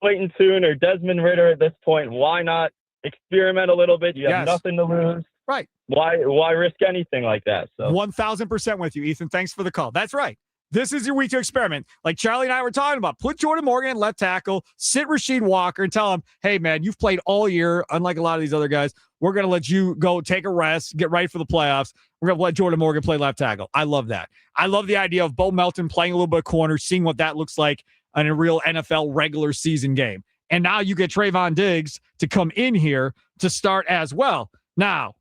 Clayton Tune or Desmond Ritter at this point, why not experiment a little bit? You have Yes. nothing to lose. Right. Why risk anything like that? So 1,000% with you, Ethan. Thanks for the call. That's right. This is your week to experiment. Like Charlie and I were talking about, put Jordan Morgan in left tackle, sit Rasheed Walker and tell him, hey, man, you've played all year. Unlike a lot of these other guys, we're going to let you go take a rest, get ready for the playoffs. We're going to let Jordan Morgan play left tackle. I love that. I love the idea of Bo Melton playing a little bit of corner, seeing what that looks like in a real NFL regular season game. And now you get Trayvon Diggs to come in here to start as well. Now,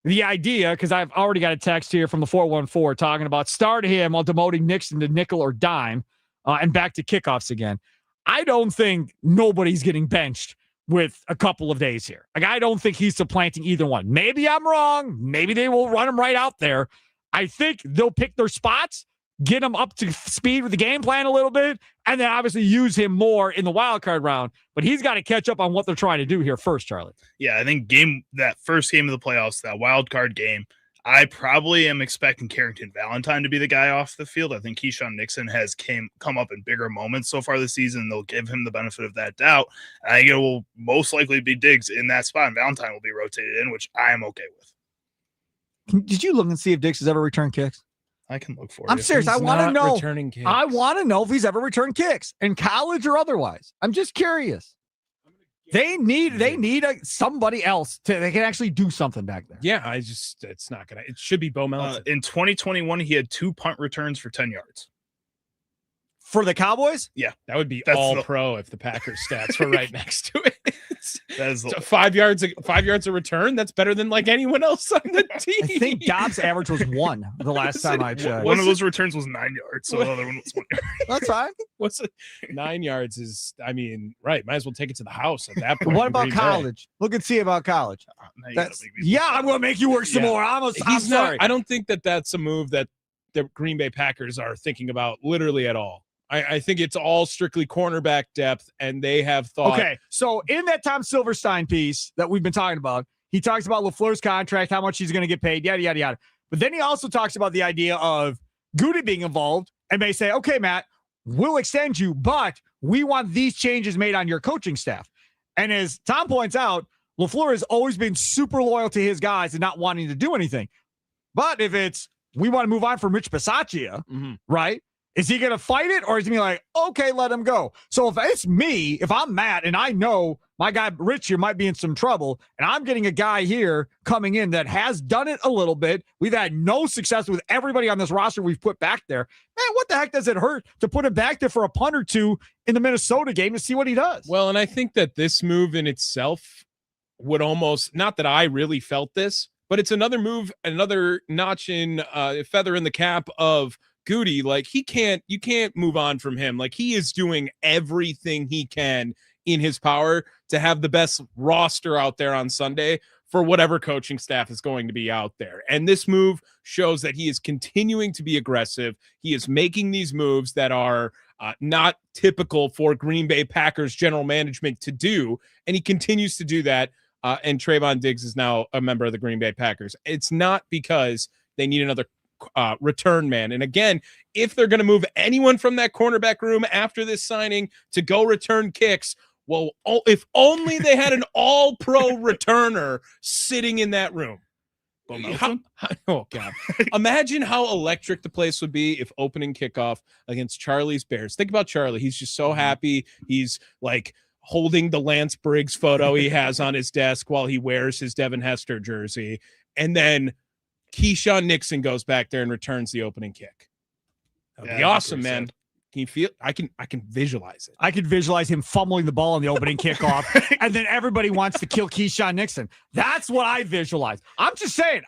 the idea, because I've already got a text here from the 414 talking about start him while demoting Nixon to nickel or dime and back to kickoffs again. I don't think nobody's getting benched with a couple of days here. Like, I don't think he's supplanting either one. Maybe I'm wrong. Maybe they will run him right out there. I think they'll pick their spots, get him up to speed with the game plan a little bit, and then obviously use him more in the wild card round. But he's got to catch up on what they're trying to do here first, Charlie. Yeah, I think that first game of the playoffs, that wild card game, I probably am expecting Carrington Valentine to be the guy off the field. I think Keyshawn Nixon has come up in bigger moments so far this season. They'll give him the benefit of that doubt. I think it will most likely be Diggs in that spot, and Valentine will be rotated in, which I am okay with. Did you look and see if Diggs has ever returned kicks? I can look for I'm it. serious. I want to know. Returning kicks. I want to know if he's ever returned kicks in college or otherwise. I'm just curious. They need somebody else they can actually do something back there. Yeah, it's not gonna. It should be Bo Melton. In 2021, he had 2 punt returns for 10 yards. For the Cowboys? Yeah, that would be that's all pro if the Packers stats were right next to it. That is So 5 yards a return. That's better than like anyone else on the team. I think Dobbs' average was 1 the last time I checked. One of those returns was 9 yards, so the other one was 1 yard. That's fine. What's it? 9 yards is, I mean, right. Might as well take it to the house at that point. What in about Green Bay. college? Look and see about college. Now you gotta That's, make me look yeah, at I'm it. going to make you work some Yeah. more. I'm He's sorry. not. I don't think that's a move that the Green Bay Packers are thinking about literally at all. I think it's all strictly cornerback depth, and they have thought. Okay, so in that Tom Silverstein piece that we've been talking about, he talks about LaFleur's contract, how much he's going to get paid, yada, yada, yada. But then he also talks about the idea of Goody being involved and may say, okay, Matt, we'll extend you, but we want these changes made on your coaching staff. And as Tom points out, LaFleur has always been super loyal to his guys and not wanting to do anything. But if it's, we want to move on from Rich Bisaccia, right? Is he going to fight it, or is he going to be like, okay, let him go? So if it's me, if I'm Matt and I know my guy Rich here might be in some trouble, and I'm getting a guy here coming in that has done it a little bit, we've had no success with everybody on this roster we've put back there. Man, what the heck does it hurt to put him back there for a punt or two in the Minnesota game to see what he does? Well, and I think that this move in itself would almost, not that I really felt this, but it's another move, another notch in feather in the cap of Goody, like you can't move on from him. Like he is doing everything he can in his power to have the best roster out there on Sunday for whatever coaching staff is going to be out there. And this move shows that he is continuing to be aggressive. He is making these moves that are not typical for Green Bay Packers general management to do. And he continues to do that. And Trayvon Diggs is now a member of the Green Bay Packers. It's not because they need another return man. And again, if they're going to move anyone from that cornerback room after this signing to go return kicks, well, if only they had an all-pro returner sitting in that room. Oh, God. Imagine how electric the place would be if opening kickoff against Charlie's Bears. Think about Charlie. He's just so happy. He's like holding the Lance Briggs photo he has on his desk while he wears his Devin Hester jersey. And then Keyshawn Nixon goes back there and returns the opening kick. That'd be awesome, man. Can you feel? I can visualize it. I could visualize him fumbling the ball on the opening kickoff, and then everybody wants to kill Keyshawn Nixon. That's what I visualize. I'm just saying,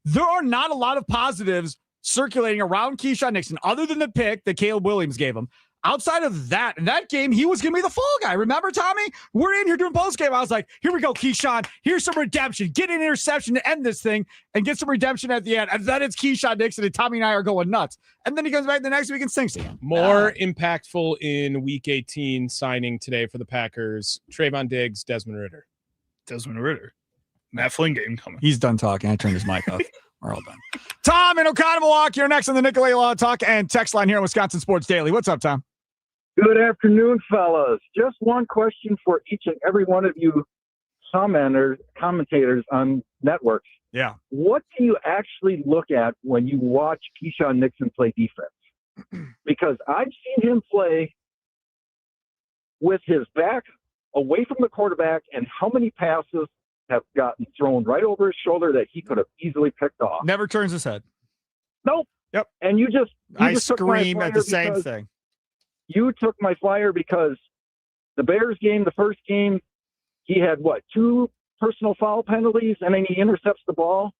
there are not a lot of positives circulating around Keyshawn Nixon other than the pick that Caleb Williams gave him. Outside of that, in that game, he was going to be the fall guy. Remember, Tommy? We're in here doing post game. I was like, here we go, Keyshawn. Here's some redemption. Get an interception to end this thing and get some redemption at the end. And then it's Keyshawn Nixon, and Tommy and I are going nuts. And then he comes back the next week and stinks again. More impactful in Week 18 signing today for the Packers, Trayvon Diggs, Desmond Ridder. Matt Flynn game coming. He's done talking. I turned his mic off. We're all done. Tom in Oconomowoc, you're next on the Nicolay Law Talk and text line here on Wisconsin Sports Daily. What's up, Tom? Good afternoon, fellas. Just one question for each and every one of you commentators on networks. Yeah. What do you actually look at when you watch Keyshawn Nixon play defense? Because I've seen him play with his back away from the quarterback, and how many passes have gotten thrown right over his shoulder that he could have easily picked off. Never turns his head. Nope. Yep. And you just scream at the same thing. You took my flyer because the Bears game, the first game, he had 2 personal foul penalties, and then he intercepts the ball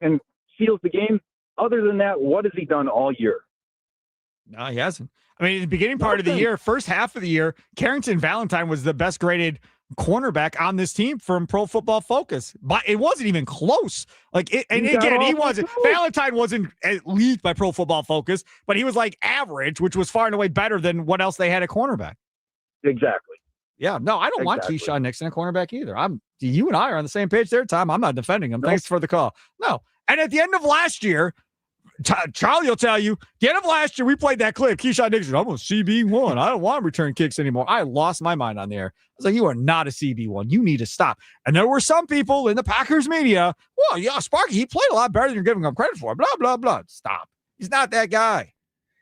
and seals the game. Other than that, what has he done all year? No, he hasn't. I mean, in the beginning part of the year, first half of the year, Carrington Valentine was the best graded cornerback on this team from Pro Football Focus, but it wasn't even close. Valentine wasn't elite by Pro Football Focus, but he was like average, which was far and away better than what else they had at cornerback. Exactly. Yeah, no, I don't want Keyshawn Nixon at cornerback either. You and I are on the same page there, Tom. I'm not defending him. Nope. Thanks for the call. No. And at the end of last year, Charlie will tell you, the end of last year, we played that clip. Keyshawn Nixon, I'm a CB1. I don't want to return kicks anymore. I lost my mind on the air. I was like, you are not a CB1. You need to stop. And there were some people in the Packers media, well, yeah, Sparky, he played a lot better than you're giving him credit for. Blah, blah, blah. Stop. He's not that guy.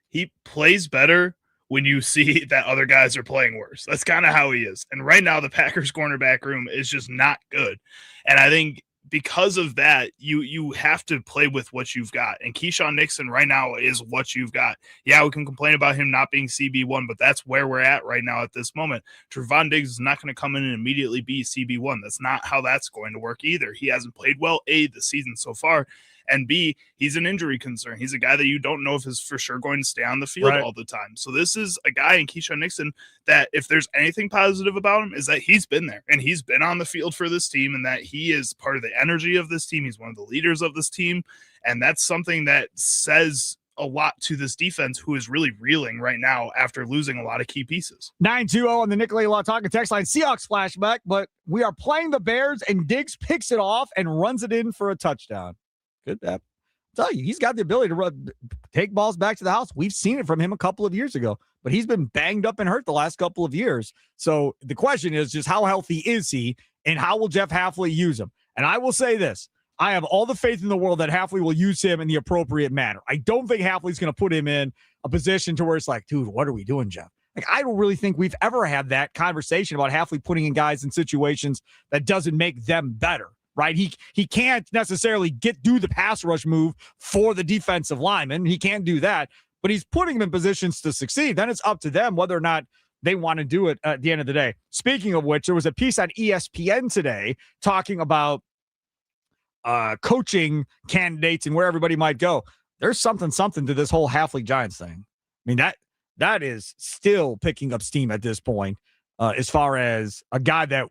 He plays better when you see that other guys are playing worse. That's kind of how he is. And right now, the Packers cornerback room is just not good. And I think because of that, you have to play with what you've got. And Keyshawn Nixon right now is what you've got. Yeah, we can complain about him not being CB1, but that's where we're at right now at this moment. Trayvon Diggs is not going to come in and immediately be CB1. That's not how that's going to work either. He hasn't played well, A, this season so far, and B, he's an injury concern. He's a guy that you don't know if is for sure going to stay on the field all the time. So this is a guy in Keyshawn Nixon that if there's anything positive about him is that he's been there and he's been on the field for this team and that he is part of the energy of this team. He's one of the leaders of this team. And that's something that says a lot to this defense, who is really reeling right now after losing a lot of key pieces. 920 on the Nicolay Law Talk and text line. Seahawks flashback, but we are playing the Bears and Diggs picks it off and runs it in for a touchdown. Good. I'll tell you, he's got the ability to take balls back to the house. We've seen it from him a couple of years ago, but he's been banged up and hurt the last couple of years. So the question is just how healthy is he and how will Jeff Hafley use him? And I will say this. I have all the faith in the world that Hafley will use him in the appropriate manner. I don't think Hafley's going to put him in a position to where it's like, dude, what are we doing, Jeff? Like, I don't really think we've ever had that conversation about Hafley putting in guys in situations that doesn't make them better. Right. He can't necessarily do the pass rush move for the defensive lineman. He can't do that, but he's putting them in positions to succeed. Then it's up to them whether or not they want to do it at the end of the day. Speaking of which, there was a piece on ESPN today talking about coaching candidates and where everybody might go. there's something to this whole half league Giants thing. I mean, that is still picking up steam at this point, as far as a guy that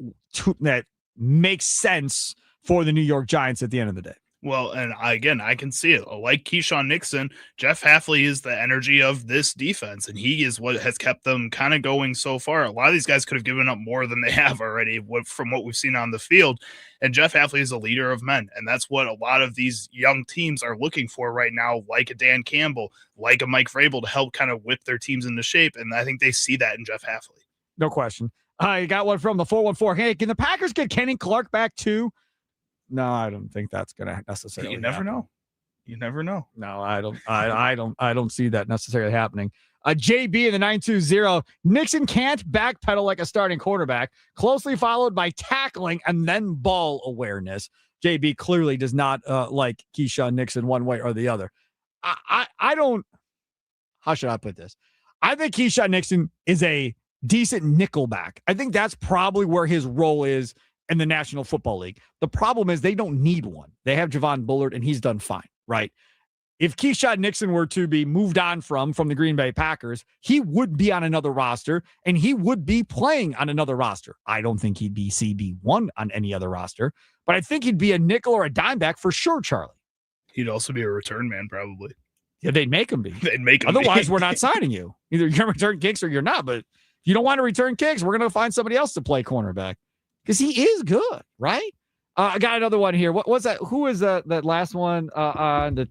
makes sense for the New York Giants at the end of the day. Well, and again, I can see it. Like Keyshawn Nixon, Jeff Hafley is the energy of this defense, and he is what has kept them kind of going so far. A lot of these guys could have given up more than they have already from what we've seen on the field, and Jeff Hafley is a leader of men, and that's what a lot of these young teams are looking for right now, like a Dan Campbell, like a Mike Vrabel, to help kind of whip their teams into shape, and I think they see that in Jeff Hafley. No question. I got one from the 414. Hey, can the Packers get Kenny Clark back too? No, I don't think that's going to necessarily. You never happen. know. You never know. No, I don't. I don't see that necessarily happening. JB in the 920. Nixon can't backpedal like a starting quarterback. Closely followed by tackling and then ball awareness. JB clearly does not like Keyshawn Nixon one way or the other. I don't. How should I put this? I think Keyshawn Nixon is a decent nickelback. I think that's probably where his role is in the National Football League. The problem is they don't need one. They have Javon Bullard, and he's done fine, right? If Keyshawn Nixon were to be moved on from the Green Bay Packers, he would be on another roster, and he would be playing on another roster. I don't think he'd be CB1 on any other roster, but I think he'd be a nickel or a dime back for sure, Charlie. He'd also be a return man, probably. Yeah, they'd make him be. They'd make him Otherwise, be. we're not signing you. Either you're going to return kicks or you're not, but if you don't want to return kicks, we're going to find somebody else to play cornerback. Because he is good, right? I got another one here. What was that? Who is that last one on the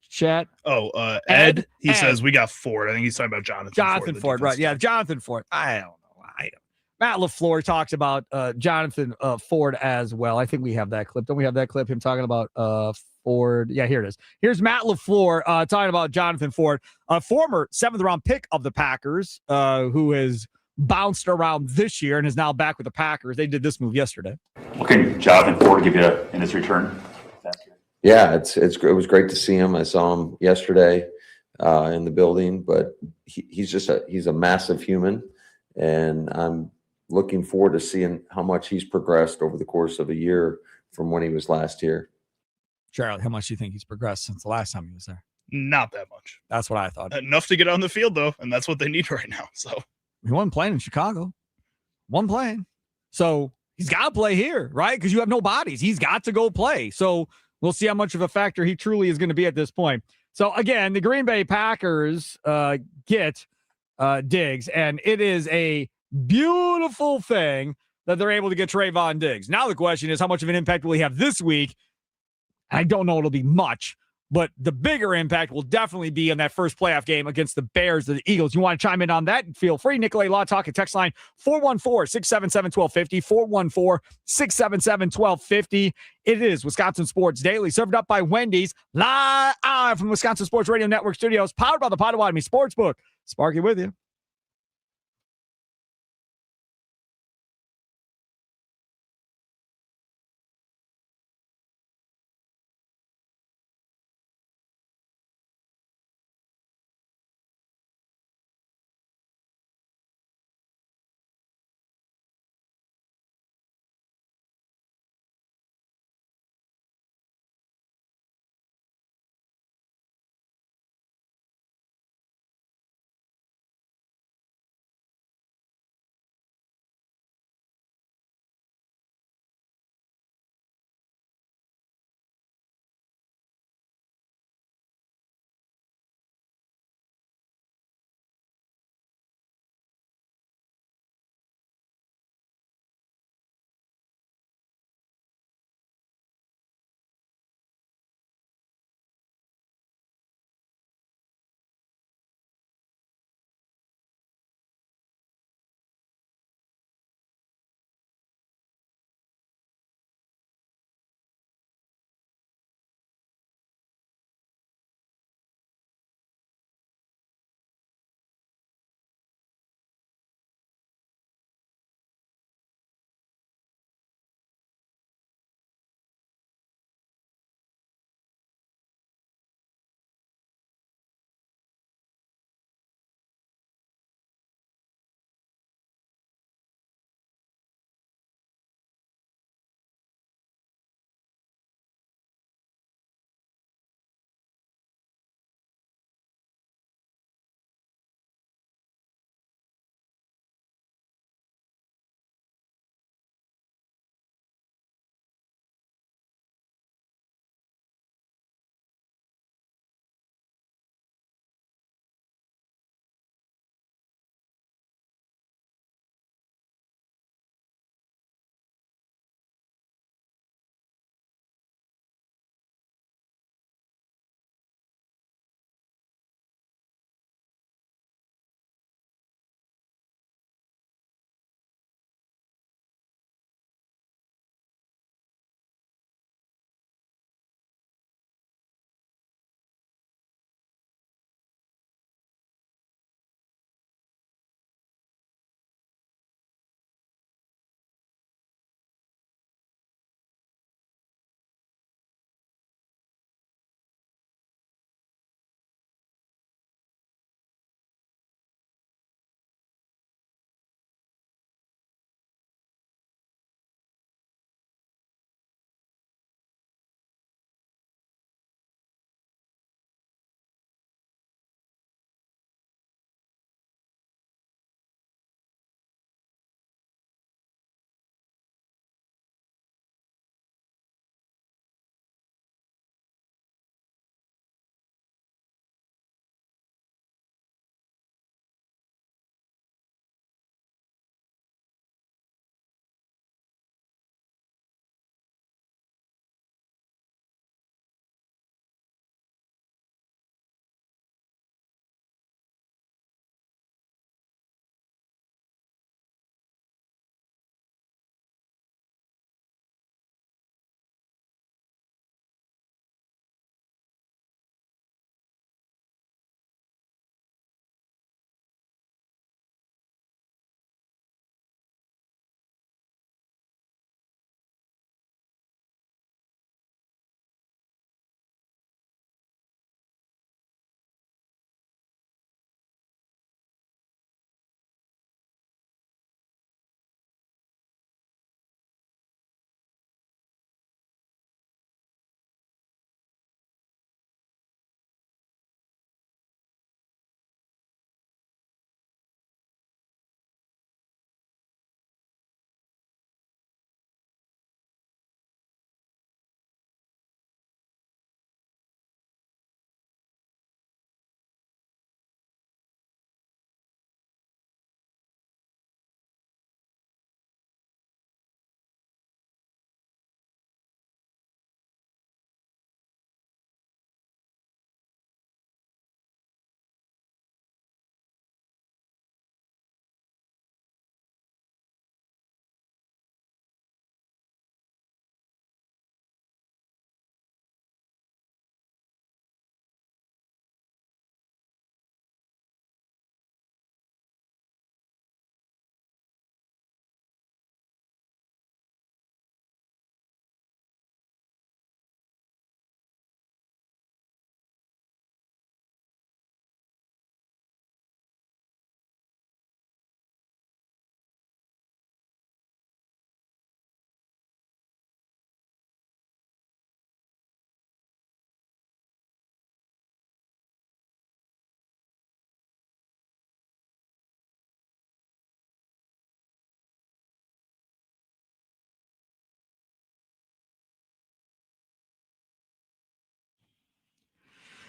chat? Oh, Ed? He Ed. says we got Ford. I think he's talking about Jonathan Ford, right? Yeah, Jonathan Ford. I don't know. Matt LaFleur talks about Jonathan Ford as well. I think we have that clip. Don't we have that clip? Him talking about Ford. Yeah, here it is. Here's Matt LaFleur talking about Jonathan Ford, a former 7th round pick of the Packers, who has bounced around this year and is now back with the Packers. They did this move yesterday. What can Jonathan Ford give you in his return? Yeah, it was great to see him. I saw him yesterday in the building, but he's a massive human, and I'm looking forward to seeing how much he's progressed over the course of a year from when he was last here. Charlie, how much do you think he's progressed since the last time he was there? Not that much. That's what I thought. Enough to get on the field, though, and that's what they need right now. So he wasn't playing in Chicago. One playing. So he's got to play here, right? Because you have no bodies. He's got to go play. So we'll see how much of a factor he truly is going to be at this point. So, again, the Green Bay Packers get Diggs, and it is a beautiful thing that they're able to get Trayvon Diggs. Now the question is, how much of an impact will he have this week? I don't know. It'll be much. But the bigger impact will definitely be in that first playoff game against the Bears or the Eagles. You want to chime in on that? Feel free. Nicolay Law Talk and text line 414-677-1250, 414-677-1250. It is Wisconsin Sports Daily, served up by Wendy's, live from Wisconsin Sports Radio Network studios, powered by the Potawatomi Sportsbook. Sparky with you.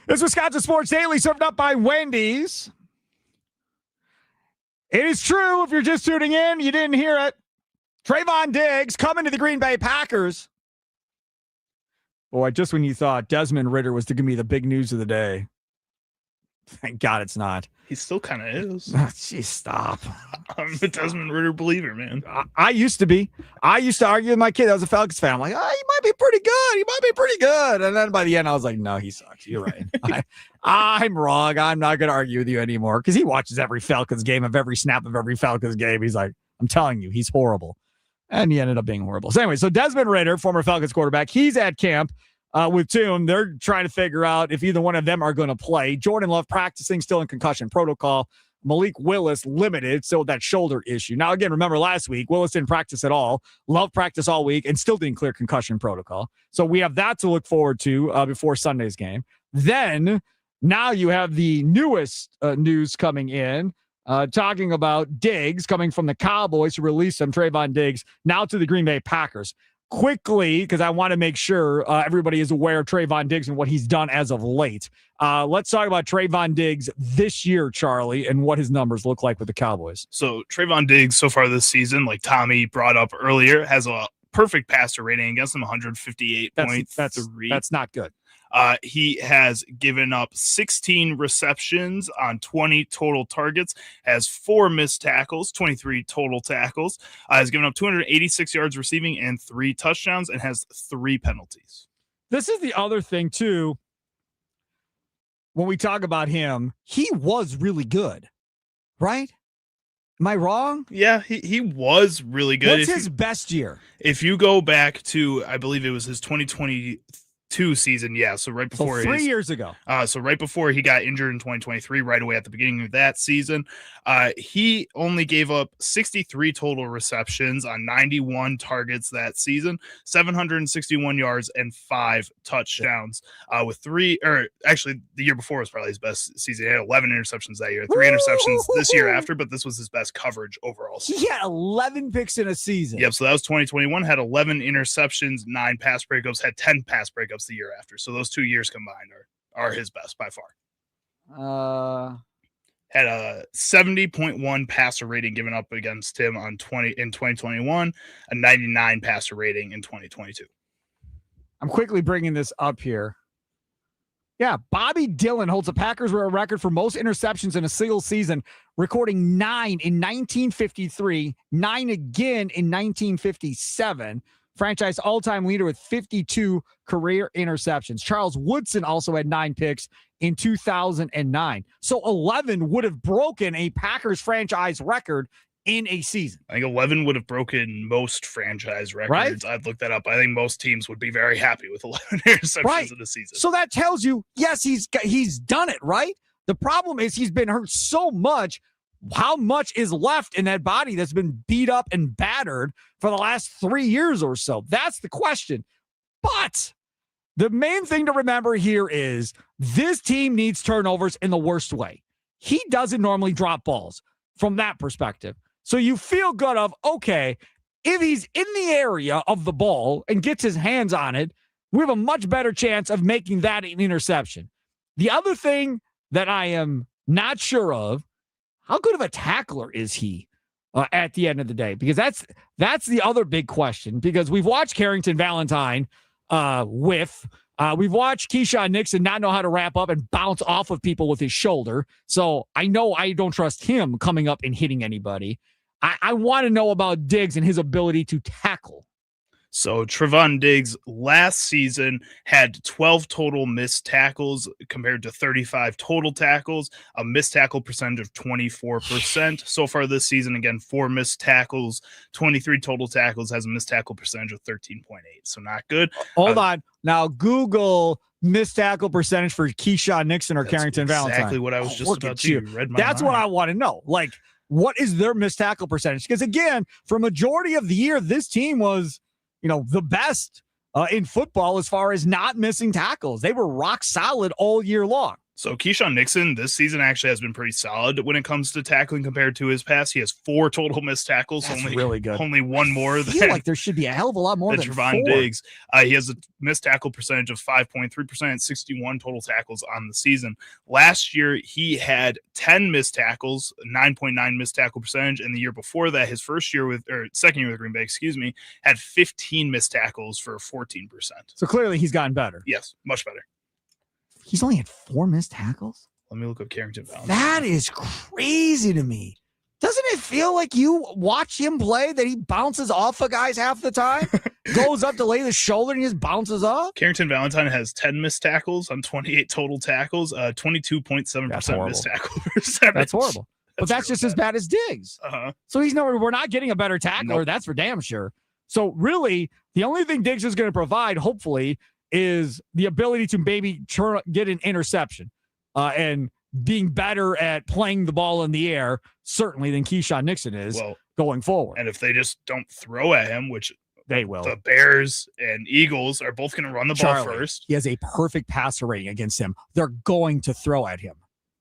This Wisconsin Sports Daily served up by Wendy's. It is true, if you're just tuning in, you didn't hear it. Trayvon Diggs coming to the Green Bay Packers. Boy, just when you thought Desmond Ridder was going to be the big news of the day. Thank God it's not. He still kind of is. Jeez, stop. I'm a Desmond Ridder believer, man. I used to be. I used to argue with my kid that was a Falcons fan. I'm like, he might be pretty good. He might be pretty good. And then by the end, I was like, no, he sucks. You're right. I'm wrong. I'm not going to argue with you anymore because he watches every Falcons game of every snap of every Falcons game. He's like, I'm telling you, he's horrible. And he ended up being horrible. So anyway, so Desmond Ridder, former Falcons quarterback, he's at camp with Toon. They're trying to figure out if either one of them are going to play. Jordan Love practicing, still in concussion protocol. Malik Willis limited, so that shoulder issue. Now, again, remember last week, Willis didn't practice at all. Love practiced all week and still didn't clear concussion protocol. So we have that to look forward to before Sunday's game. Then, now you have the newest news coming in, talking about Diggs coming from the Cowboys to release some Trayvon Diggs now to the Green Bay Packers. Quickly, because I want to make sure everybody is aware of Trayvon Diggs and what he's done as of late. Let's talk about Trayvon Diggs this year, Charlie, and what his numbers look like with the Cowboys. So Trayvon Diggs so far this season, like Tommy brought up earlier, has a perfect passer rating against him, 158.3. That's not good. He has given up 16 receptions on 20 total targets, has 4 missed tackles, 23 total tackles, has given up 286 yards receiving and 3 touchdowns, and has 3 penalties. This is the other thing, too. When we talk about him, he was really good, right? Am I wrong? Yeah, he was really good. What's his best year? If you go back to, I believe it was his 2022 season, yeah. So right before 3 years ago. So right before he got injured in 2023, right away at the beginning of that season, he only gave up 63 total receptions on 91 targets that season, 761 yards and 5 touchdowns. With 3, or actually the year before was probably his best season. He had 11 interceptions that year, 3 interceptions this year after, but this was his best coverage overall. He had 11 picks in a season. Yep. So that was 2021. Had 11 interceptions, 9 pass breakups, had 10 pass breakups the year after. So those 2 years combined are his best by far. Had a 70.1 passer rating given up against him in 2021, a 99 passer rating in 2022. I'm quickly bringing this up here. Yeah, Bobby Dillon holds the Packers record for most interceptions in a single season, recording 9 in 1953, 9 again in 1957. Franchise all-time leader with 52 career interceptions. Charles Woodson also had 9 picks in 2009. So 11 would have broken a Packers franchise record in a season. I think 11 would have broken most franchise records. Right? I'd look that up. I think most teams would be very happy with 11 interceptions in a season. So that tells you, yes, he's done it, right? The problem is he's been hurt so much. How much is left in that body that's been beat up and battered for the last 3 years or so? That's the question. But the main thing to remember here is this team needs turnovers in the worst way. He doesn't normally drop balls from that perspective. So you feel good of, okay, if he's in the area of the ball and gets his hands on it, we have a much better chance of making that an interception. The other thing that I am not sure of, how good of a tackler is he at the end of the day? Because that's the other big question. Because we've watched Carrington Valentine we've watched Keyshawn Nixon not know how to wrap up and bounce off of people with his shoulder. So I know I don't trust him coming up and hitting anybody. I want to know about Diggs and his ability to tackle. So Trayvon Diggs last season had 12 total missed tackles compared to 35 total tackles, a missed tackle percentage of 24%. So far this season, again, 4 missed tackles, 23 total tackles, has a missed tackle percentage of 13.8. So not good. Hold on. Now Google missed tackle percentage for Keyshawn Nixon or Carrington Valentine. Exactly what I was just about to read my That's mind. what I want to know. Like, what is their missed tackle percentage? Because again, for majority of the year, this team was, the best in football as far as not missing tackles. They were rock solid all year long. So Keyshawn Nixon this season actually has been pretty solid when it comes to tackling compared to his past. He has 4 total missed tackles. That's only really good. Only one more I than feel like there should be a hell of a lot more than Trevon 4. Diggs. He has a missed tackle percentage of 5.3%, 61 total tackles on the season. Last year, he had 10 missed tackles, 9.9 missed tackle percentage. And the year before that, his second year with Green Bay, had 15 missed tackles for 14%. So clearly he's gotten better. Yes, much better. He's only had 4 missed tackles? Let me look up Carrington Valentine. That is crazy to me. Doesn't it feel like you watch him play that he bounces off of guys half the time? Goes up to lay the shoulder and he just bounces off? Carrington Valentine has 10 missed tackles on 28 total tackles, 22.7% missed tackle percentage. That's horrible. But that's just as bad as Diggs. So we're not getting a better tackler. Nope. That's for damn sure. So really, the only thing Diggs is going to provide, hopefully, is the ability to maybe get an interception and being better at playing the ball in the air, certainly, than Keyshawn Nixon is going forward. And if they just don't throw at him, which they will, the Bears and Eagles are both going to run the ball first. He has a perfect passer rating against him. They're going to throw at him.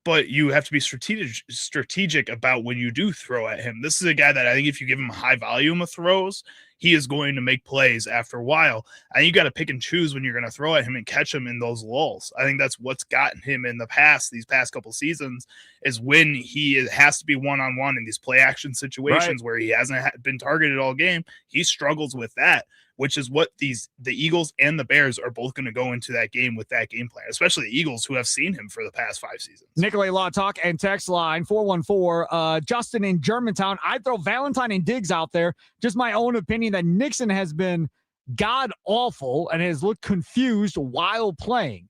But you have to be strategic about when you do throw at him. This is a guy that I think if you give him a high volume of throws, he is going to make plays after a while. And you got to pick and choose when you're going to throw at him and catch him in those lulls. I think that's what's gotten him in these past couple seasons, is when he has to be one-on-one in these play action situations where he hasn't been targeted all game. He struggles with that, which is what the Eagles and the Bears are both going to go into that game with that game plan, especially the Eagles, who have seen him for the past 5 seasons. Nicolay Law Talk and text line 414. Justin in Germantown. I'd throw Valentine and Diggs out there. Just my own opinion that Nixon has been god awful and has looked confused while playing.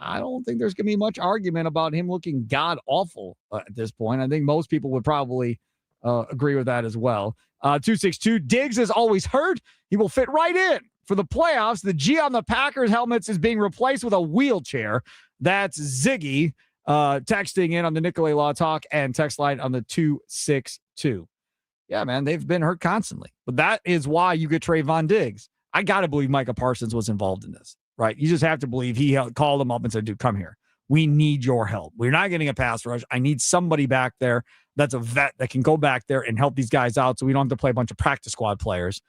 I don't think there's going to be much argument about him looking god awful at this point. I think most people would probably agree with that as well. 262, Diggs is always hurt. He will fit right in for the playoffs. The G on the Packers helmets is being replaced with a wheelchair. That's Ziggy texting in on the Nicolay Law Talk and text line on the 262. Yeah, man, they've been hurt constantly. But that is why you get Trevon Diggs. I got to believe Micah Parsons was involved in this, right? You just have to believe he called him up and said, dude, come here. We need your help. We're not getting a pass rush. I need somebody back there that's a vet that can go back there and help these guys out so we don't have to play a bunch of practice squad players.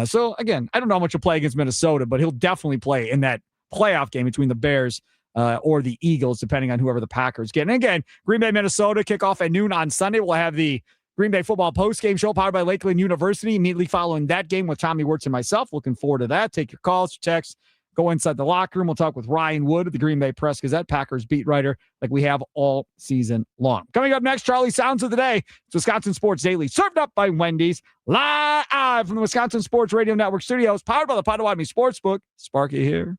So, again, I don't know how much he'll play against Minnesota, but he'll definitely play in that playoff game between the Bears or the Eagles, depending on whoever the Packers get. And, again, Green Bay, Minnesota, kickoff at noon on Sunday. We'll have the Green Bay football postgame show powered by Lakeland University immediately following that game with Tommy Wirtz and myself. Looking forward to that. Take your calls, your texts. Go inside the locker room. We'll talk with Ryan Wood, the Green Bay Press-Gazette, Packers beat writer, like we have all season long. Coming up next, Charlie Sounds of the Day. It's Wisconsin Sports Daily, served up by Wendy's, live from the Wisconsin Sports Radio Network studios, powered by the Potawatomi Sportsbook. Sparky here.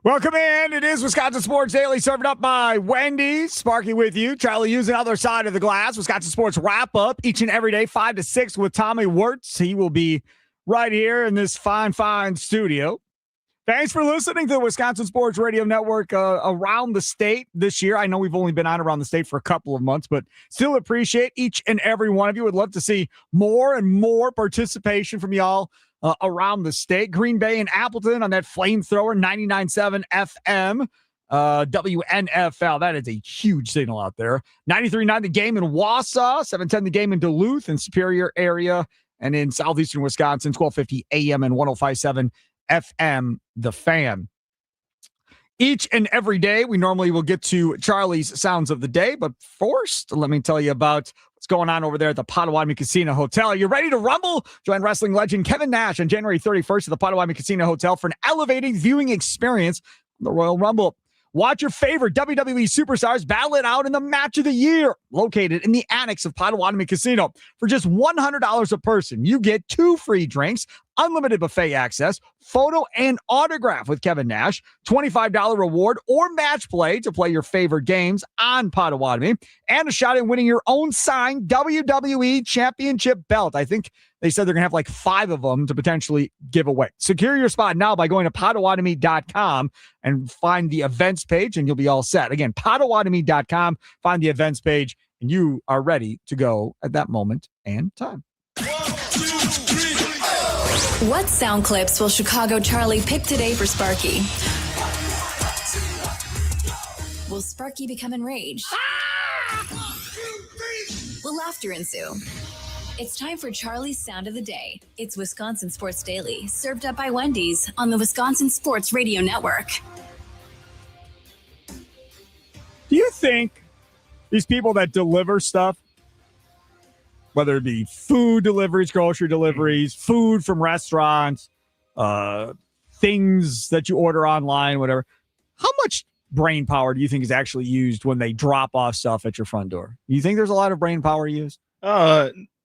Welcome in. It is Wisconsin Sports Daily, served up by Wendy's. Sparky with you. Charlie using the other side of the glass. Wisconsin Sports wrap up each and every day, 5 to 6 with Tommy Wirtz. He will be right here in this fine studio. Thanks for listening to the Wisconsin Sports Radio Network around the state this year. I know we've only been on around the state for a couple of months, but still appreciate each and every one of you. Would love to see more and more participation from y'all around the state. Green Bay and Appleton on that flamethrower 99.7 FM. WNFL. That is a huge signal out there. 93.9 The Game in Wausau, 710 The Game in Duluth and Superior area, and in southeastern Wisconsin, 1250 AM and 105.7 FM, The Fan. Each and every day, we normally will get to Charlie's Sounds of the Day, but first, let me tell you about what's going on over there at the Potawatomi Casino Hotel. Are you ready to rumble? Join wrestling legend Kevin Nash on January 31st at the Potawatomi Casino Hotel for an elevating viewing experience on the Royal Rumble. Watch your favorite WWE superstars battle it out in the match of the year, located in the annex of Potawatomi Casino. For just $100 a person, you get 2 free drinks, unlimited buffet access, photo and autograph with Kevin Nash, $25 reward or match play to play your favorite games on Potawatomi, and a shot at winning your own signed WWE Championship belt. I think they said they're going to have like 5 of them to potentially give away. Secure your spot now by going to Potawatomi.com and find the events page, and you'll be all set. Again, Potawatomi.com, find the events page, and you are ready to go at that moment and time. What sound clips will Chicago Charlie pick today for Sparky? Will Sparky become enraged? Will laughter ensue? It's time for Charlie's Sound of the Day. It's Wisconsin Sports Daily, served up by Wendy's on the Wisconsin Sports Radio Network. Do you think these people that deliver stuff, whether it be food deliveries, grocery deliveries, food from restaurants, things that you order online, whatever, how much brain power do you think is actually used when they drop off stuff at your front door? Do you think there's a lot of brain power used?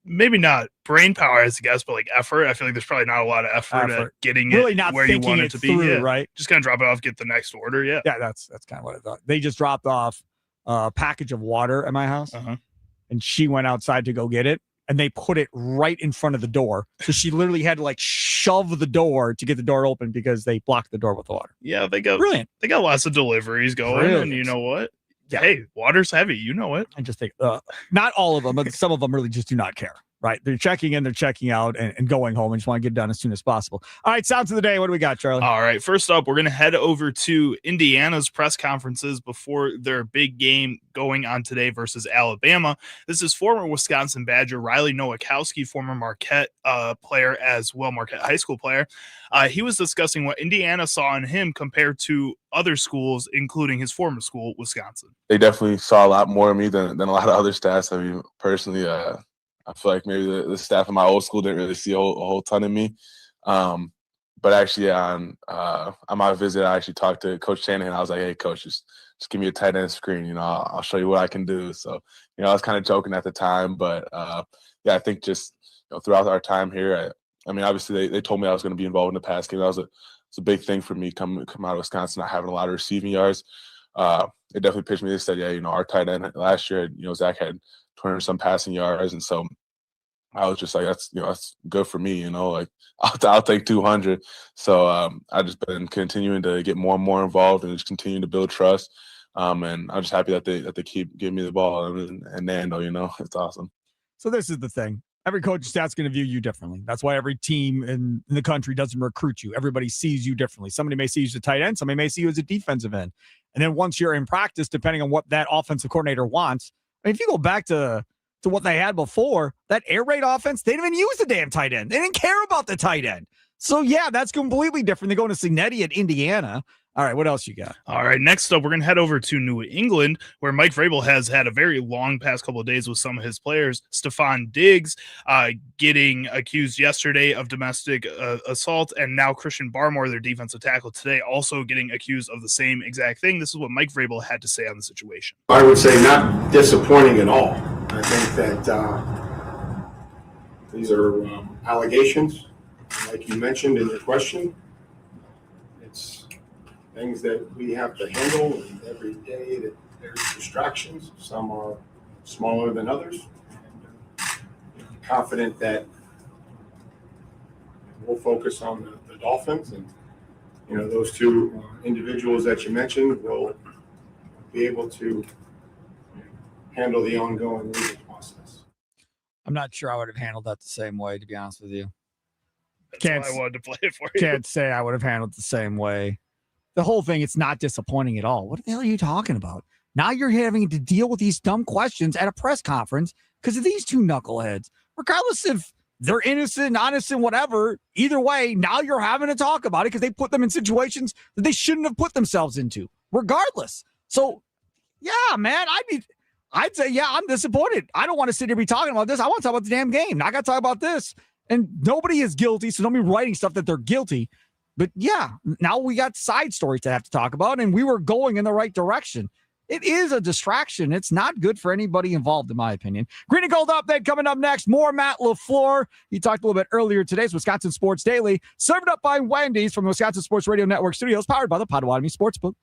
Maybe not brain power as a guess, but like effort. I feel like there's probably not a lot of effort at getting really it not where you want it to be. Through, yeah. Right? Just kind of drop it off, get the next order. Yeah. Yeah, that's kind of what I thought. They just dropped off a package of water at my house, and she went outside to go get it, and they put it right in front of the door. So she literally had to like shove the door to get the door open because they blocked the door with the water. Yeah, they got brilliant. They got lots of deliveries going, and you know what? Yeah. Hey, water's heavy. You know it. I just think not all of them, but some of them really just do not care. Right. They're checking in, they're checking out, and going home and just want to get it done as soon as possible. All right. Sounds of the day. What do we got, Charlie? All right. First up, we're going to head over to Indiana's press conferences before their big game going on today versus Alabama. This is former Wisconsin Badger Riley Nowakowski, former Marquette player as well, Marquette high school player. He was discussing what Indiana saw in him compared to other schools, including his former school, Wisconsin. They definitely saw a lot more of me than a lot of other stats. I mean, personally, I feel like maybe the staff in my old school didn't really see a whole ton of me. But actually, on my visit, I actually talked to Coach Shanahan. I was like, hey, Coach, just give me a tight end screen. You know, I'll show you what I can do. So, you know, I was kind of joking at the time. But, yeah, I think just throughout our time here, I mean, obviously, they told me I was going to be involved in the pass game. That was a big thing for me coming out of Wisconsin, not having a lot of receiving yards. They definitely pitched me. They said, yeah, our tight end last year, Zach had 200-some passing yards, and so I was just like, that's good for me, like I'll take 200. So I just been continuing to get more and more involved and just continue to build trust. And I'm just happy that they keep giving me the ball and Nando, it's awesome. So this is the thing. Every coach staff's going to view you differently. That's why every team in the country doesn't recruit you. Everybody sees you differently. Somebody may see you as a tight end. Somebody may see you as a defensive end. And then once you're in practice, depending on what that offensive coordinator wants, I mean, if you go back to what they had before, that air raid offense, they didn't even use the damn tight end. They didn't care about the tight end. So, yeah, that's completely different than going to Cignetti at Indiana. All right, what else you got? All right, next up, we're going to head over to New England, where Mike Vrabel has had a very long past couple of days with some of his players. Stephon Diggs getting accused yesterday of domestic assault, and now Christian Barmore, their defensive tackle, today also getting accused of the same exact thing. This is what Mike Vrabel had to say on the situation. I would say not disappointing at all. I think that these are allegations, like you mentioned in your question. things that we have to handle, and every day that there's distractions. Some are smaller than others. And I'm confident that we'll focus on the Dolphins, and those two individuals that you mentioned will be able to handle the ongoing legal process. I'm not sure I would have handled that the same way, to be honest with you. That's why I wanted to play it for you. Can't say I would have handled it the same way. The whole thing, it's not disappointing at all. What the hell are you talking about? Now you're having to deal with these dumb questions at a press conference because of these two knuckleheads. Regardless if they're innocent, honest, whatever, either way, now you're having to talk about it because they put them in situations that they shouldn't have put themselves into, regardless. So, yeah, man, I'd say, yeah, I'm disappointed. I don't want to sit here and be talking about this. I want to talk about the damn game. Now I got to talk about this. And nobody is guilty, so don't be writing stuff that they're guilty. But yeah, now we got side stories to have to talk about, and we were going in the right direction. It is a distraction. It's not good for anybody involved, in my opinion. Green and Gold update coming up next. More Matt LaFleur. He talked a little bit earlier today's Wisconsin Sports Daily, served up by Wendy's from the Wisconsin Sports Radio Network studios, powered by the Potawatomi Sportsbook.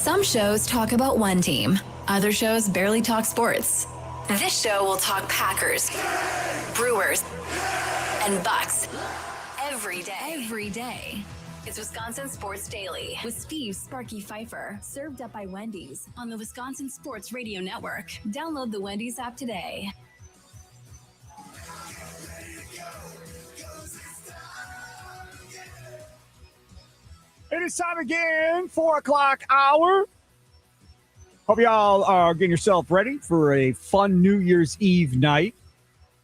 Some shows talk about one team. Other shows barely talk sports. This show will talk Packers, Brewers, and Bucks every day. Every day. It's Wisconsin Sports Daily with Steve Sparky Pfeiffer, served up by Wendy's on the Wisconsin Sports Radio Network. Download the Wendy's app today. It is time again, 4 o'clock hour. Hope y'all are getting yourself ready for a fun New Year's Eve night.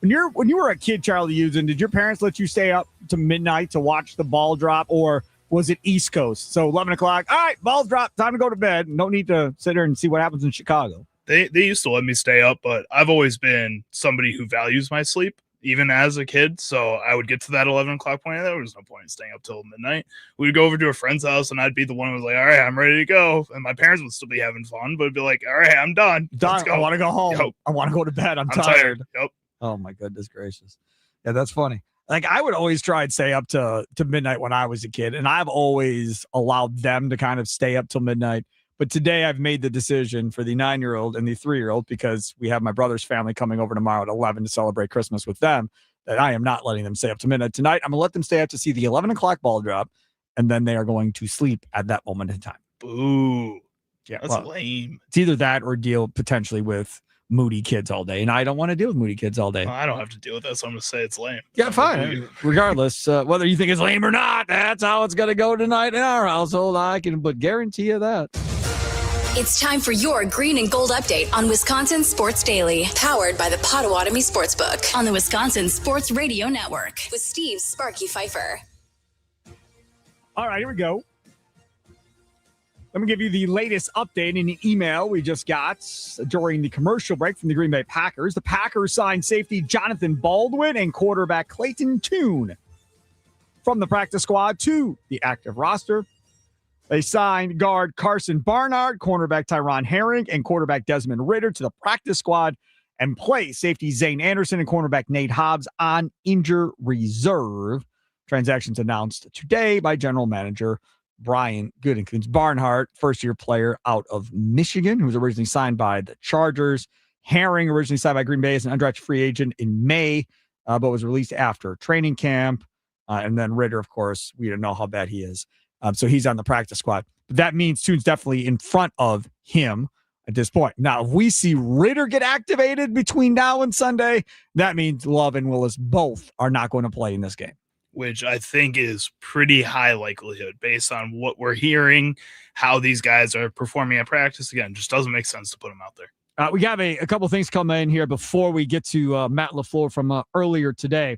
When you were a kid, Charlie Usen, did your parents let you stay up to midnight to watch the ball drop, or was it East Coast? So 11 o'clock, all right, ball's dropped, time to go to bed. No need to sit there and see what happens in Chicago. They used to let me stay up, but I've always been somebody who values my sleep, even as a kid. So I would get to that 11 o'clock point, and there was no point in staying up till midnight. We'd go over to a friend's house, and I'd be the one who was like, all right, I'm ready to go. And my parents would still be having fun, but it'd be like, all right, I'm done. Let's go. I want to go home. Yep. I want to go to bed. I'm tired. Yep. Oh, my goodness gracious. Yeah, that's funny. Like, I would always try and stay up to midnight when I was a kid, and I've always allowed them to kind of stay up till midnight. But today I've made the decision for the 9-year-old and the 3-year-old, because we have my brother's family coming over tomorrow at 11 to celebrate Christmas with them, that I am not letting them stay up to midnight tonight. I'm going to let them stay up to see the 11 o'clock ball drop, and then they are going to sleep at that moment in time. Boo. Yeah, That's lame. It's either that or deal potentially with moody kids all day, and I don't want to deal with moody kids all day. Well, I don't have to deal with that, so I'm going to say it's lame. Yeah, fine. Regardless, whether you think it's lame or not, that's how it's going to go tonight in our household. I can but guarantee you that. It's time for your green and gold update on Wisconsin Sports Daily, powered by the Potawatomi Sportsbook on the Wisconsin Sports Radio Network with Steve Sparky Pfeiffer. All right, here we go. Let me give you the latest update in an email we just got during the commercial break from the Green Bay Packers. The Packers signed safety Jonathan Baldwin and quarterback Clayton Tune from the practice squad to the active roster. They signed guard Carson Barnard, cornerback Tyron Herring, and quarterback Desmond Ritter to the practice squad, and play safety Zane Anderson and cornerback Nate Hobbs on injured reserve. Transactions announced today by general manager Brian Gutekunst. Barnhart, first-year player out of Michigan, who was originally signed by the Chargers. Herring, originally signed by Green Bay as an undrafted free agent in May, but was released after training camp. And then Ritter, of course, we don't know how bad he is. So he's on the practice squad. But that means Tune's definitely in front of him at this point. Now, if we see Ritter get activated between now and Sunday, that means Love and Willis both are not going to play in this game. Which I think is pretty high likelihood based on what we're hearing, how these guys are performing at practice. Again, just doesn't make sense to put them out there. We have a couple things coming in here before we get to Matt LaFleur from earlier today.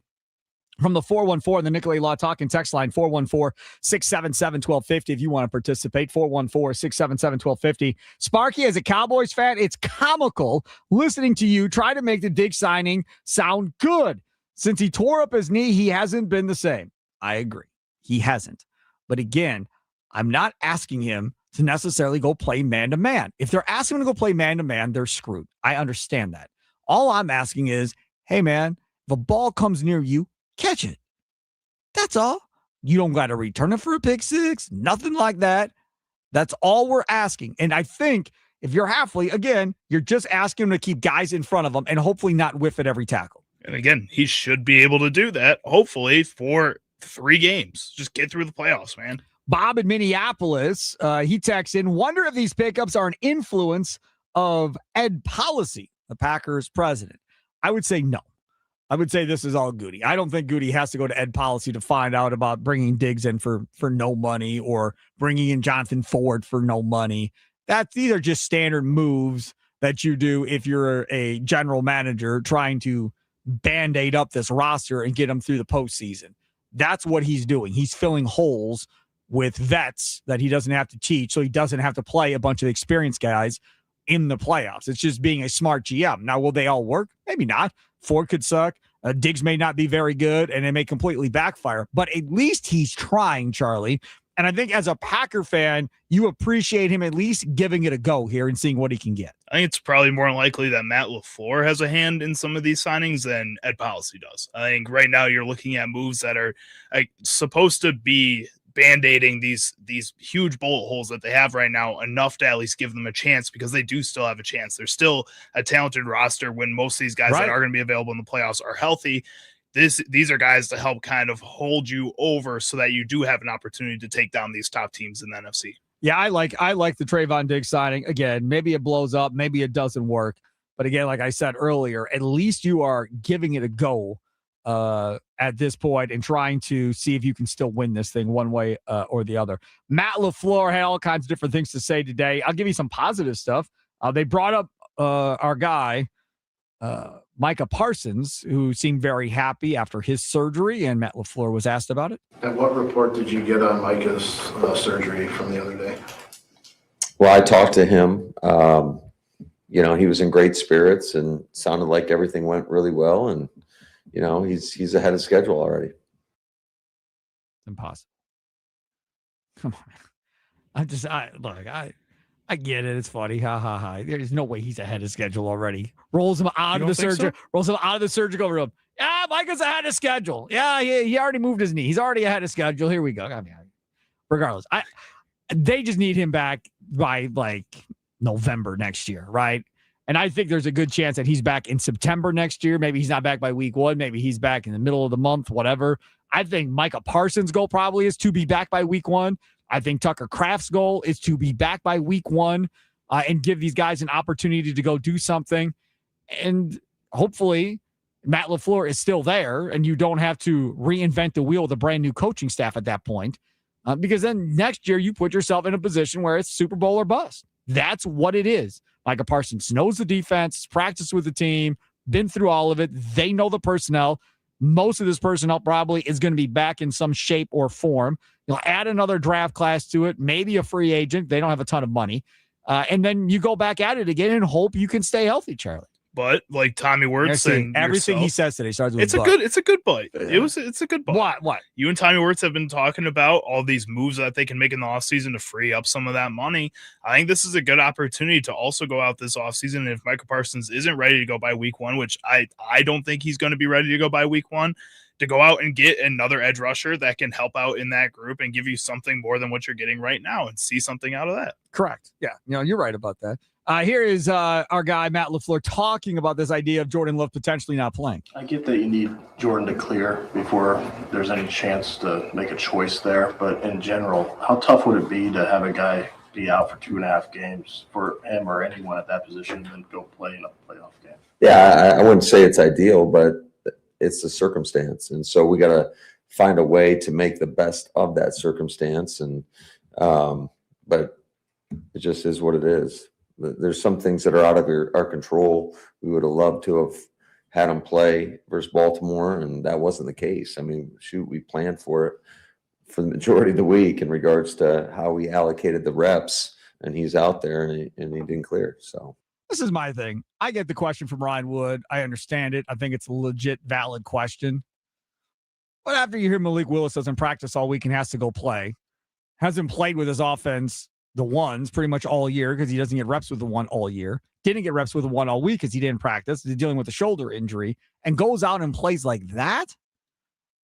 From the 414, the Nicolay Law Talking text line, 414-677-1250 if you want to participate, 414-677-1250. Sparky, as a Cowboys fan, it's comical listening to you try to make the Diggs signing sound good. Since he tore up his knee, he hasn't been the same. I agree. He hasn't. But again, I'm not asking him to necessarily go play man-to-man. If they're asking him to go play man-to-man, they're screwed. I understand that. All I'm asking is, hey, man, if a ball comes near you, catch it. That's all. You don't got to return it for a pick six, nothing like that. That's all we're asking. And I think if you're Hafley, again, you're just asking him to keep guys in front of him and hopefully not whiff at every tackle. And again, he should be able to do that, hopefully, for 3 games. Just get through the playoffs, man. Bob in Minneapolis, he texts in, wonder if these pickups are an influence of Ed Policy, the Packers president. I would say no. I would say this is all Goody. I don't think Goody has to go to Ed Policy to find out about bringing Diggs in for no money or bringing in Jonathan Ford for no money. These are just standard moves that you do if you're a general manager trying to Band-Aid up this roster and get them through the postseason. That's what he's doing. He's filling holes with vets that he doesn't have to teach, so he doesn't have to play a bunch of experienced guys in the playoffs. It's just being a smart GM. Now, will they all work? Maybe not. Ford could suck. Diggs may not be very good, and it may completely backfire. But at least he's trying, Charlie. And I think as a Packer fan, you appreciate him at least giving it a go here and seeing what he can get. I think it's probably more likely that Matt LaFleur has a hand in some of these signings than Ed Policy does. I think right now you're looking at moves that are supposed to be band-aiding these huge bullet holes that they have right now enough to at least give them a chance, because they do still have a chance. They're still a talented roster when most of these guys that are going to be available in the playoffs are healthy. These are guys to help kind of hold you over so that you do have an opportunity to take down these top teams in the NFC. Yeah, I like the Trayvon Diggs signing. Again, maybe it blows up, maybe it doesn't work. But again, like I said earlier, at least you are giving it a go at this point and trying to see if you can still win this thing one way or the other. Matt LaFleur had all kinds of different things to say today. I'll give you some positive stuff. They brought up our guy, Micah Parsons, who seemed very happy after his surgery, and Matt LaFleur was asked about it. And what report did you get on Micah's surgery from the other day? Well, I talked to him. He was in great spirits and sounded like everything went really well. And, he's ahead of schedule already. Impossible. Come on. I get it. It's funny. Ha ha ha. There's no way he's ahead of schedule already. Rolls him out of the surgery. So? Rolls him out of the surgical room. Yeah, Micah's ahead of schedule. Yeah, he already moved his knee. He's already ahead of schedule. Here we go. I mean, regardless, they just need him back by like November next year, right? And I think there's a good chance that he's back in September next year. Maybe he's not back by week 1. Maybe he's back in the middle of the month, whatever. I think Micah Parsons' goal probably is to be back by week 1. I think Tucker Kraft's goal is to be back by week 1 and give these guys an opportunity to go do something. And hopefully Matt LaFleur is still there and you don't have to reinvent the wheel with a brand new coaching staff at that point. Because then next year you put yourself in a position where it's Super Bowl or bust. That's what it is. Micah Parsons knows the defense, practiced with the team, been through all of it. They know the personnel. Most of this personnel probably is going to be back in some shape or form. You'll add another draft class to it, maybe a free agent. They don't have a ton of money. And then you go back at it again and hope you can stay healthy, Charlie. But like Tommy Wirtz and everything he says today starts with it's a good bite. It's a good bite. What? You and Tommy Wirtz have been talking about all these moves that they can make in the offseason to free up some of that money. I think this is a good opportunity to also go out this offseason. And if Micah Parsons isn't ready to go by week 1, which I don't think he's going to be ready to go by week 1, to go out and get another edge rusher that can help out in that group and give you something more than what you're getting right now and see something out of that. Correct. Yeah. You're right about that. Here is our guy, Matt LaFleur, talking about this idea of Jordan Love potentially not playing. I get that you need Jordan to clear before there's any chance to make a choice there. But in general, how tough would it be to have a guy be out for 2.5 games for him or anyone at that position and then go play in a playoff game? Yeah, I wouldn't say it's ideal, but it's the circumstance. And so we got to find a way to make the best of that circumstance. And but it just is what it is. There's some things that are out of our control. We would have loved to have had him play versus Baltimore, and that wasn't the case. I mean, shoot, we planned for it for the majority of the week in regards to how we allocated the reps, and he's out there and he didn't clear. So this is my thing. I get the question from Ryan Wood. I understand it. I think it's a legit, valid question. But after you hear Malik Willis doesn't practice all week and has to go play, hasn't played with his offense, the ones pretty much all year because he doesn't get reps with the one all year. Didn't get reps with the one all week because he didn't practice. He's dealing with a shoulder injury and goes out and plays like that.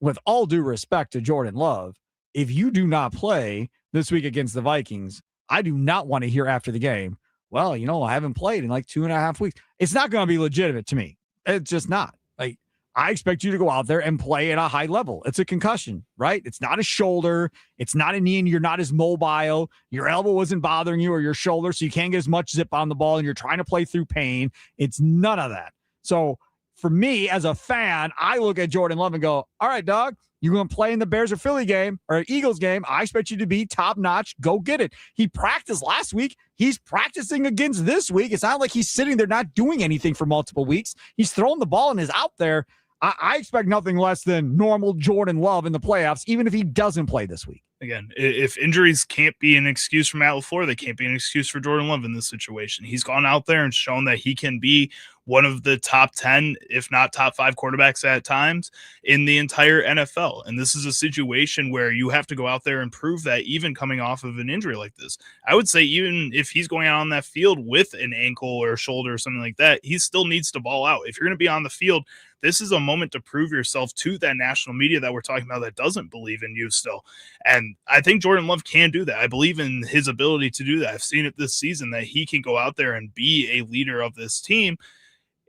With all due respect to Jordan Love, if you do not play this week against the Vikings, I do not want to hear after the game, well, I haven't played in like 2.5 weeks. It's not going to be legitimate to me. It's just not. Like, I expect you to go out there and play at a high level. It's a concussion, right? It's not a shoulder. It's not a knee, and you're not as mobile. Your elbow wasn't bothering you or your shoulder, so you can't get as much zip on the ball, and you're trying to play through pain. It's none of that. So for me, as a fan, I look at Jordan Love and go, all right, dog, you're going to play in the Bears or Philly game or Eagles game. I expect you to be top-notch. Go get it. He practiced last week. He's practicing against this week. It's not like he's sitting there not doing anything for multiple weeks. He's throwing the ball and is out there. I expect nothing less than normal Jordan Love in the playoffs, even if he doesn't play this week. Again, if injuries can't be an excuse for Matt LaFleur, they can't be an excuse for Jordan Love in this situation. He's gone out there and shown that he can be one of the top 10, if not top 5 quarterbacks at times in the entire NFL. And this is a situation where you have to go out there and prove that even coming off of an injury like this. I would say even if he's going out on that field with an ankle or a shoulder or something like that, he still needs to ball out. If you're going to be on the field, this is a moment to prove yourself to that national media that we're talking about that doesn't believe in you still. And And I think Jordan Love can do that. I believe in his ability to do that. I've seen it this season that he can go out there and be a leader of this team.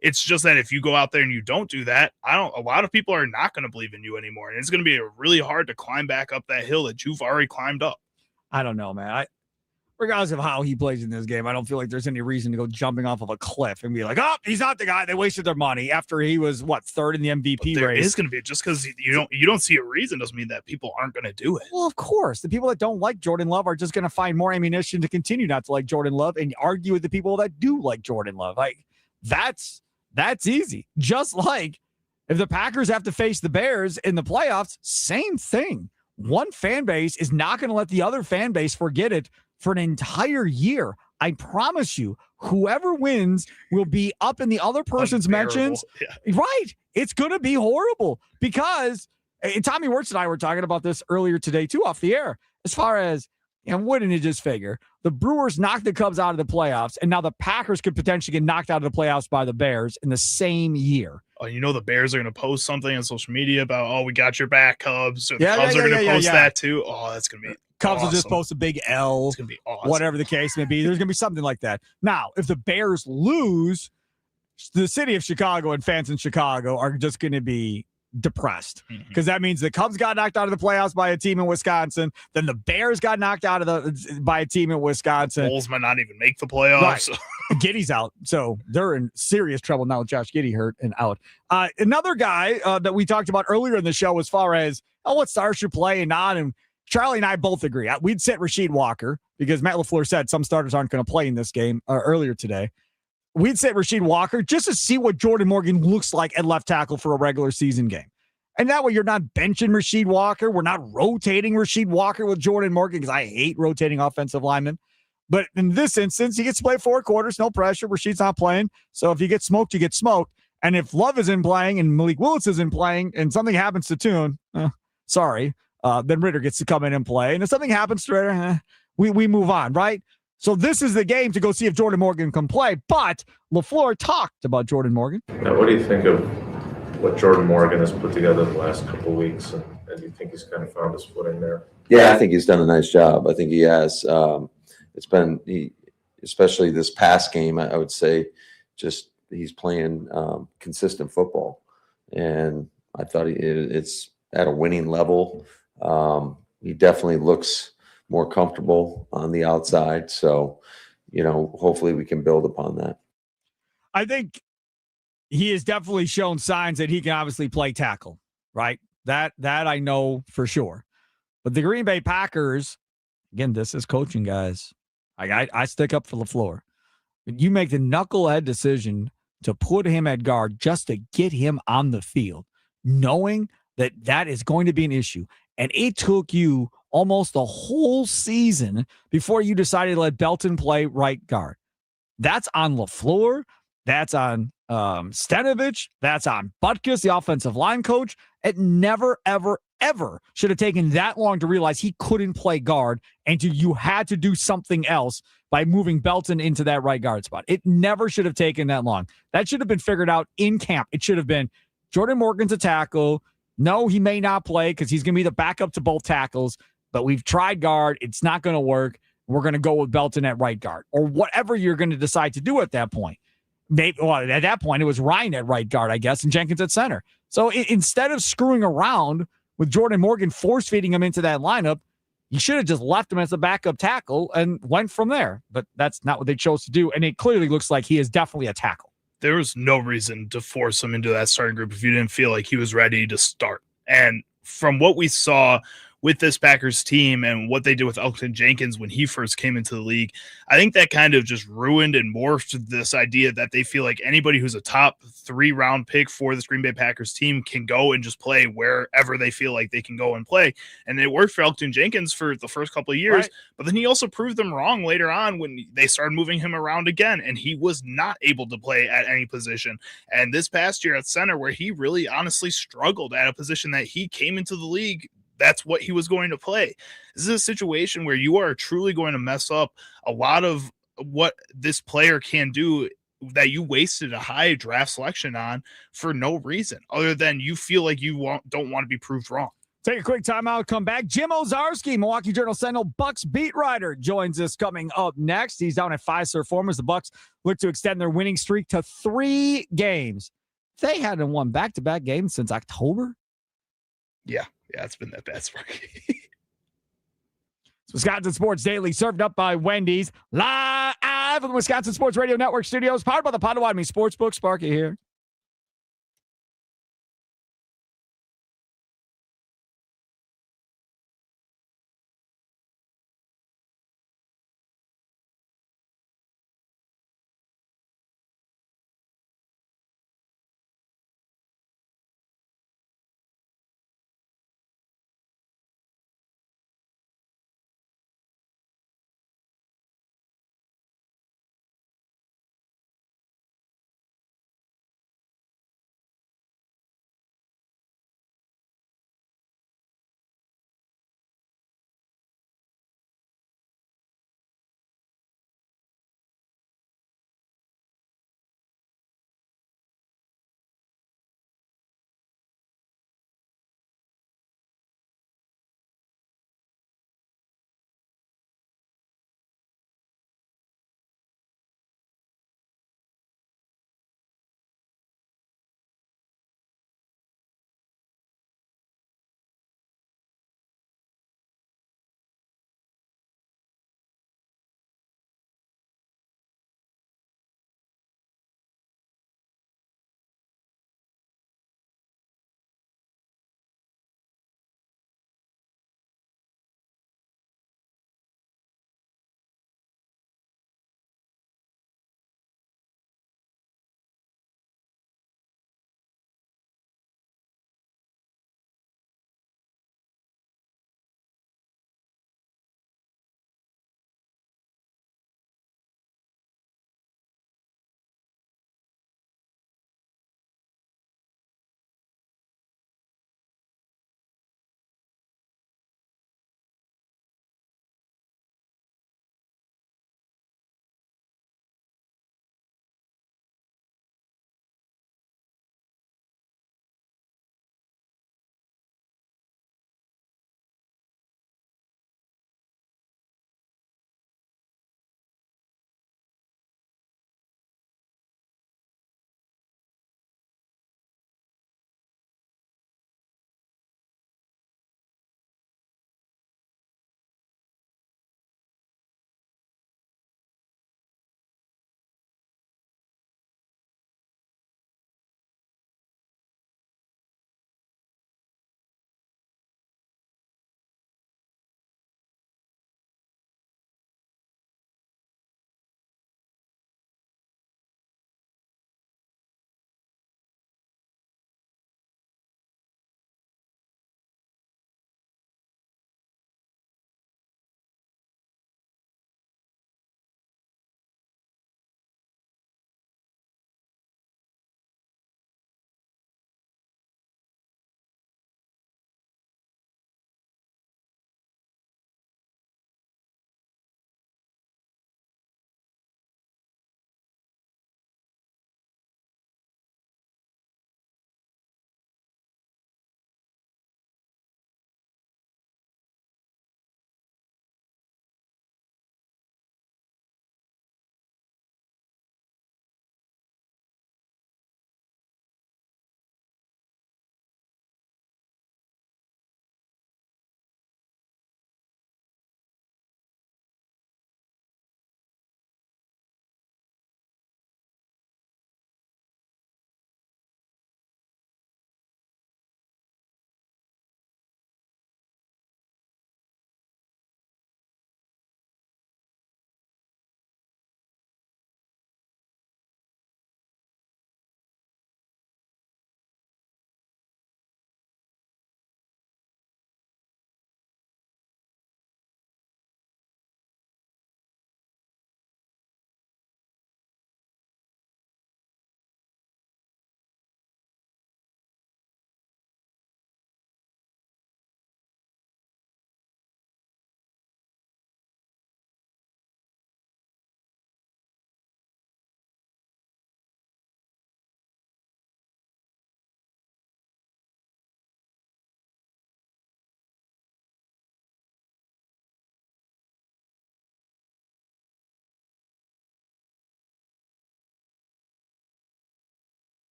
It's just that if you go out there and you don't do that, a lot of people are not going to believe in you anymore. And it's going to be really hard to climb back up that hill that you've already climbed up. I don't know, man. Regardless of how he plays in this game, I don't feel like there's any reason to go jumping off of a cliff and be like, oh, he's not the guy. They wasted their money after he was, third in the MVP There race. is going to be, just because you don't see a reason doesn't mean that people aren't going to do it. Well, of course. The people that don't like Jordan Love are just going to find more ammunition to continue not to like Jordan Love and argue with the people that do like Jordan Love. Like, that's easy. Just like if the Packers have to face the Bears in the playoffs, same thing. One fan base is not going to let the other fan base forget it for an entire year. I promise you, whoever wins will be up in the other person's mentions. Yeah. Right. It's going to be horrible because Tommy Wirtz and I were talking about this earlier today too, off the air, as far as, wouldn't you just figure the Brewers knocked the Cubs out of the playoffs, and now the Packers could potentially get knocked out of the playoffs by the Bears in the same year. Oh, the Bears are going to post something on social media about, oh, we got your back, Cubs. Or the Cubs are going to post that too. Oh, that's going to be Cubs awesome. will just post a big L. It's going to be awesome. Whatever the case may be. There's going to be something like that. Now, if the Bears lose, the city of Chicago and fans in Chicago are just going to be depressed because that means the Cubs got knocked out of the playoffs by a team in Wisconsin. Then the Bears got knocked out of by a team in Wisconsin. Bulls might not even make the playoffs. Right. Giddey's out, so they're in serious trouble now with Josh Giddey hurt and out. Another guy that we talked about earlier in the show as far as what stars should play and not, and Charlie and I both agree. We'd sit Rasheed Walker because Matt LaFleur said some starters aren't going to play in this game earlier today. We'd sit Rasheed Walker just to see what Jordan Morgan looks like at left tackle for a regular season game. And that way you're not benching Rasheed Walker. We're not rotating Rasheed Walker with Jordan Morgan because I hate rotating offensive linemen. But in this instance, he gets to play 4 quarters, no pressure. Rasheed's not playing. So if you get smoked, you get smoked. And if Love isn't playing and Malik Willis isn't playing and something happens to Tune, sorry, then Ritter gets to come in and play. And if something happens to Ritter, we move on, right? So this is the game to go see if Jordan Morgan can play. But LaFleur talked about Jordan Morgan. Now, what do you think of what Jordan Morgan has put together the last couple of weeks? And do you think he's kind of found his footing there? Yeah, I think he's done a nice job. I think he has. It's been, especially this past game, I would say, just he's playing consistent football. And I thought it's at a winning level. He definitely looks more comfortable on the outside. So, hopefully we can build upon that. I think he has definitely shown signs that he can obviously play tackle, right? That I know for sure. But the Green Bay Packers, again, this is coaching, guys. I stick up for LaFleur. You make the knucklehead decision to put him at guard just to get him on the field, knowing that is going to be an issue. And it took you almost a whole season before you decided to let Belton play right guard. That's on LaFleur. That's on Stenovich. That's on Butkus, the offensive line coach. It never, ever, ever should have taken that long to realize he couldn't play guard and you had to do something else by moving Belton into that right guard spot. It never should have taken that long. That should have been figured out in camp. It should have been Jordan Morgan's a tackle. No, he may not play because he's going to be the backup to both tackles, but we've tried guard. It's not going to work. We're going to go with Belton at right guard or whatever you're going to decide to do at that point. Maybe, well, at that point, it was Ryan at right guard, I guess, and Jenkins at center. So instead of screwing around with Jordan Morgan force-feeding him into that lineup, you should have just left him as a backup tackle and went from there. But that's not what they chose to do, and it clearly looks like he is definitely a tackle. There was no reason to force him into that starting group if you didn't feel like he was ready to start. And from what we saw with this Packers team and what they did with Elgton Jenkins when he first came into the league, I think that kind of just ruined and morphed this idea that they feel like anybody who's a top 3 round pick for this Green Bay Packers team can go and just play wherever they feel like they can go and play. And it worked for Elgton Jenkins for the first couple of years, right. But then he also proved them wrong later on when they started moving him around again, and he was not able to play at any position. And this past year at center, where he really honestly struggled at a position that he came into the league, that's what he was going to play. This is a situation where you are truly going to mess up a lot of what this player can do that you wasted a high draft selection on for no reason other than you feel like you don't want to be proved wrong. Take a quick timeout, come back. Jim Ozarski, Milwaukee Journal Sentinel Bucks beat writer, joins us coming up next. He's down at Fiserv Forum as the Bucks look to extend their winning streak to 3 games. They hadn't won back-to-back games since October. Yeah, it's been that bad, Sparky. Wisconsin Sports Daily, served up by Wendy's, live from the Wisconsin Sports Radio Network studios, powered by the Potawatomi Sportsbook. Sparky here.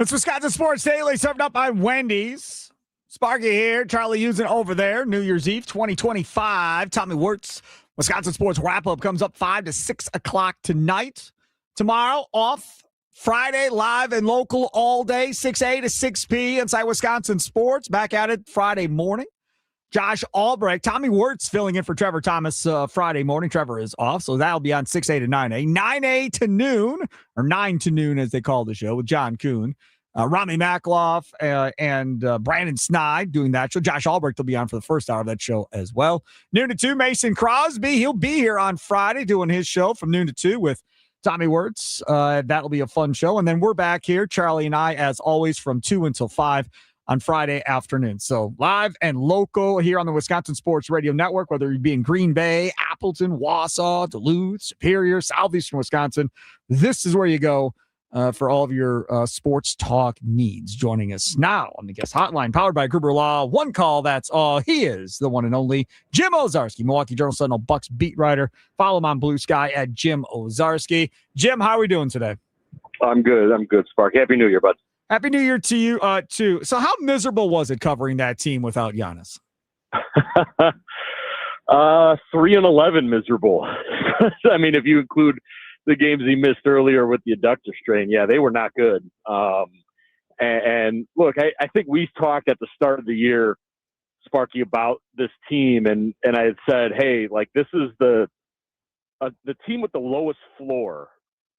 It's Wisconsin Sports Daily, served up by Wendy's. Sparky here, Charlie Usen over there. New Year's Eve 2025. Tommy Wirtz, Wisconsin Sports Wrap-Up comes up 5 to 6 o'clock tonight. Tomorrow, off. Friday, live and local all day, 6A to 6P inside Wisconsin Sports. Back at it Friday morning. Josh Albrecht, Tommy Wirtz filling in for Trevor Thomas Friday morning. Trevor is off, so that'll be on 6A to 9A. 9A to noon, or 9 to noon as they call the show, with John Kuhn. Rami Makloff and Brandon Snide doing that show. Josh Albrecht will be on for the first hour of that show as well. Noon to 2, Mason Crosby. He'll be here on Friday doing his show from noon to 2 with Tommy Wirtz. That'll be a fun show. And then we're back here, Charlie and I, as always, from 2 until 5 on Friday afternoon. So live and local here on the Wisconsin Sports Radio Network, whether you be in Green Bay, Appleton, Wausau, Duluth, Superior, Southeastern Wisconsin. This is where you go for all of your sports talk needs. Joining us now on the guest hotline, powered by Gruber Law. One call, that's all. He is the one and only Jim Owczarski, Milwaukee Journal-Sentinel Bucks beat writer. Follow him on Blue Sky at Jim Owczarski. Jim, how are we doing today? I'm good, Spark. Happy New Year, bud. Happy New Year to you, too. So how miserable was it covering that team without Giannis? 3-11 miserable. I mean, if you include the games he missed earlier with the adductor strain, yeah, they were not good. And look, I think we talked at the start of the year, Sparky, about this team, and I had said, hey, like, this is the team with the lowest floor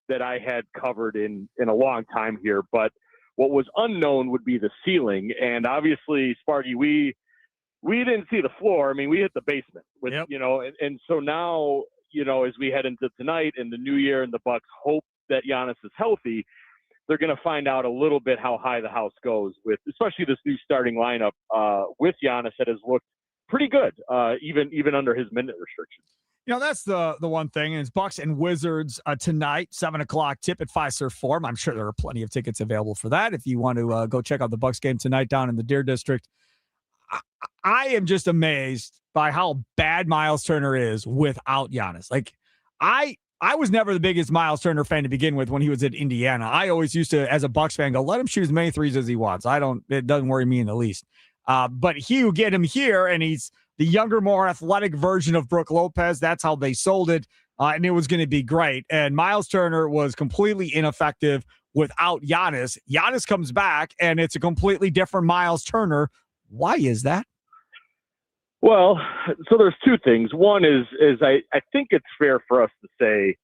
that I had covered in a long time here, but what was unknown would be the ceiling. And obviously, Sparky, we didn't see the floor. I mean, we hit the basement with, and so now, as we head into tonight and the new year and the Bucks hope that Giannis is healthy, they're going to find out a little bit how high the house goes with, especially this new starting lineup with Giannis that has looked pretty good, even under his minute restrictions. That's the one thing. And it's Bucks and Wizards tonight, 7 o'clock tip at Fiserv Forum. I'm sure there are plenty of tickets available for that. If you want to go check out the Bucks game tonight down in the Deer District, I am just amazed by how bad Miles Turner is without Giannis. Like, I was never the biggest Miles Turner fan to begin with when he was at Indiana. I always used to, as a Bucks fan, go, let him shoot as many threes as he wants. It doesn't worry me in the least. But you get him here, and he's the younger, more athletic version of Brook Lopez. That's how they sold it, and it was going to be great. And Miles Turner was completely ineffective without Giannis. Giannis comes back, and it's a completely different Miles Turner. Why is that? Well, so there's two things. One is I think it's fair for us to say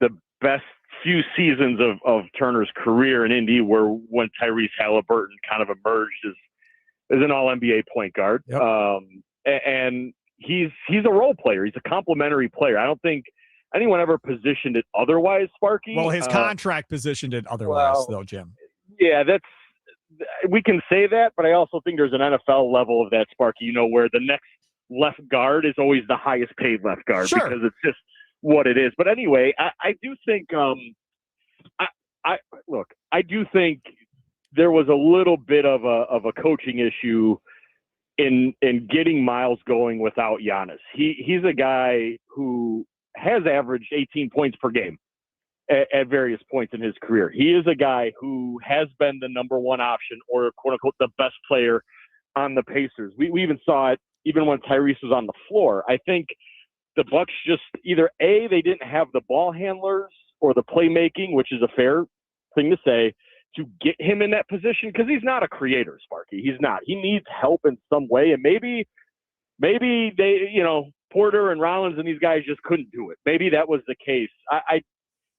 the best few seasons of Turner's career in Indy were when Tyrese Halliburton kind of emerged as an all-NBA point guard. Yep. And he's a role player. He's a complimentary player. I don't think anyone ever positioned it otherwise, Sparky. Well, his contract positioned it otherwise, though, Jim. Yeah, we can say that, but I also think there's an NFL level of that, Sparky, where the next left guard is always the highest paid left guard. Sure. Because it's just what it is. But anyway, I do think I do think there was a little bit of a coaching issue in getting Miles going without Giannis. He's a guy who has averaged 18 points per game at various points in his career. He is a guy who has been the number one option, or quote unquote the best player on the Pacers. We even saw it even when Tyrese was on the floor. I think the Bucks just either A, they didn't have the ball handlers or the playmaking, which is a fair thing to say, to get him in that position, because he's not a creator, Sparky. He's not. He needs help in some way, and maybe they, Porter and Rollins and these guys just couldn't do it. Maybe that was the case.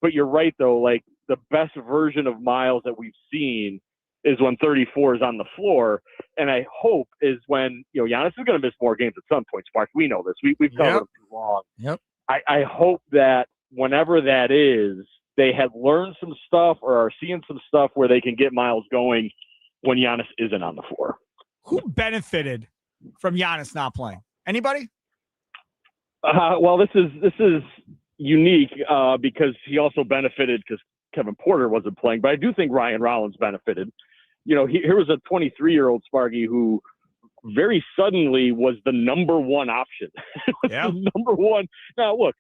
But you're right, though. Like, the best version of Miles that we've seen is when 34 is on the floor, and I hope is when Giannis is going to miss more games at some point. Spark, we know this. We've covered him too long. Yep. I hope that whenever that is, they have learned some stuff or are seeing some stuff where they can get Miles going when Giannis isn't on the floor. Who benefited from Giannis not playing? Anybody? Well, this is unique because he also benefited because Kevin Porter wasn't playing, but I do think Ryan Rollins benefited. Here was a 23-year-old Sparky who very suddenly was the number one option. Yeah. The number one. Now, look,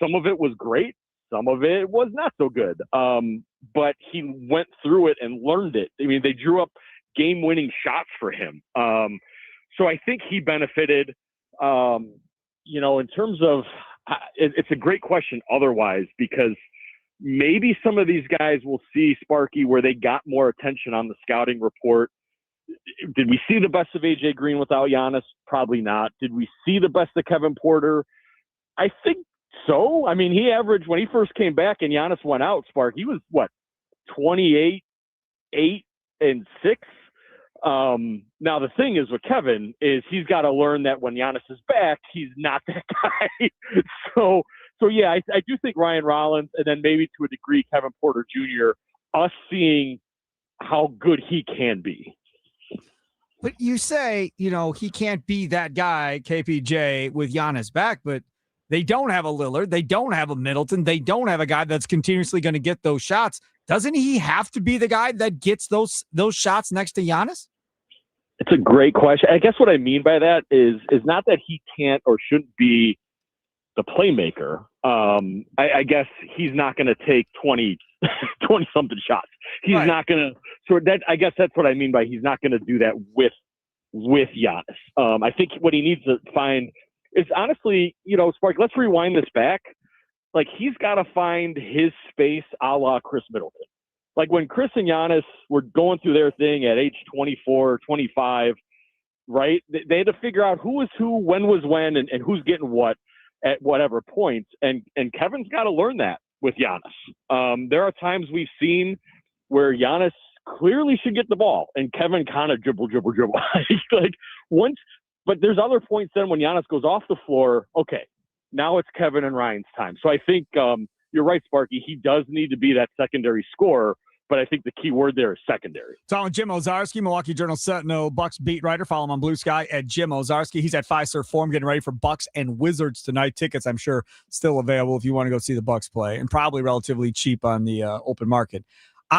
some of it was great. Some of it was not so good. but he went through it and learned it. I mean, they drew up game-winning shots for him. So I think he benefited. In terms of it's a great question otherwise, because maybe some of these guys will see, Sparky, where they got more attention on the scouting report. Did we see the best of AJ Green without Giannis? Probably not. Did we see the best of Kevin Porter? I think so. I mean, he averaged, when he first came back and Giannis went out, Spark, he was 28, 8, and 6. Now the thing is with Kevin is he's got to learn that when Giannis is back, he's not that guy. So yeah, I do think Ryan Rollins, and then maybe to a degree Kevin Porter Jr., us seeing how good he can be. But you say, he can't be that guy, KPJ, with Giannis back, but they don't have a Lillard. They don't have a Middleton. They don't have a guy that's continuously going to get those shots. Doesn't he have to be the guy that gets those shots next to Giannis? It's a great question. I guess what I mean by that is not that he can't or shouldn't be the playmaker. I guess he's not going to take 20 something shots. He's not going to. So that, I guess that's what I mean by he's not going to do that with Giannis. I think what he needs to find is honestly, Spark, let's rewind this back. Like, he's got to find his space a la Chris Middleton. Like when Chris and Giannis were going through their thing at age 24, 25, right? They had to figure out who was who, when was when, and who's getting what at whatever points. And Kevin's got to learn that with Giannis. There are times we've seen where Giannis clearly should get the ball and Kevin kind of dribble. Like once, but there's other points then when Giannis goes off the floor, okay, now it's Kevin and Ryan's time. So I think you're right, Sparky. He does need to be that secondary scorer, but I think the key word there is secondary. Talking Jim Owczarski, Milwaukee Journal Sentinel Bucks beat writer. Follow him on Blue Sky at Jim Owczarski. He's at Fiserv Forum getting ready for Bucks and Wizards tonight. Tickets, I'm sure, still available if you want to go see the Bucks play, and probably relatively cheap on the open market.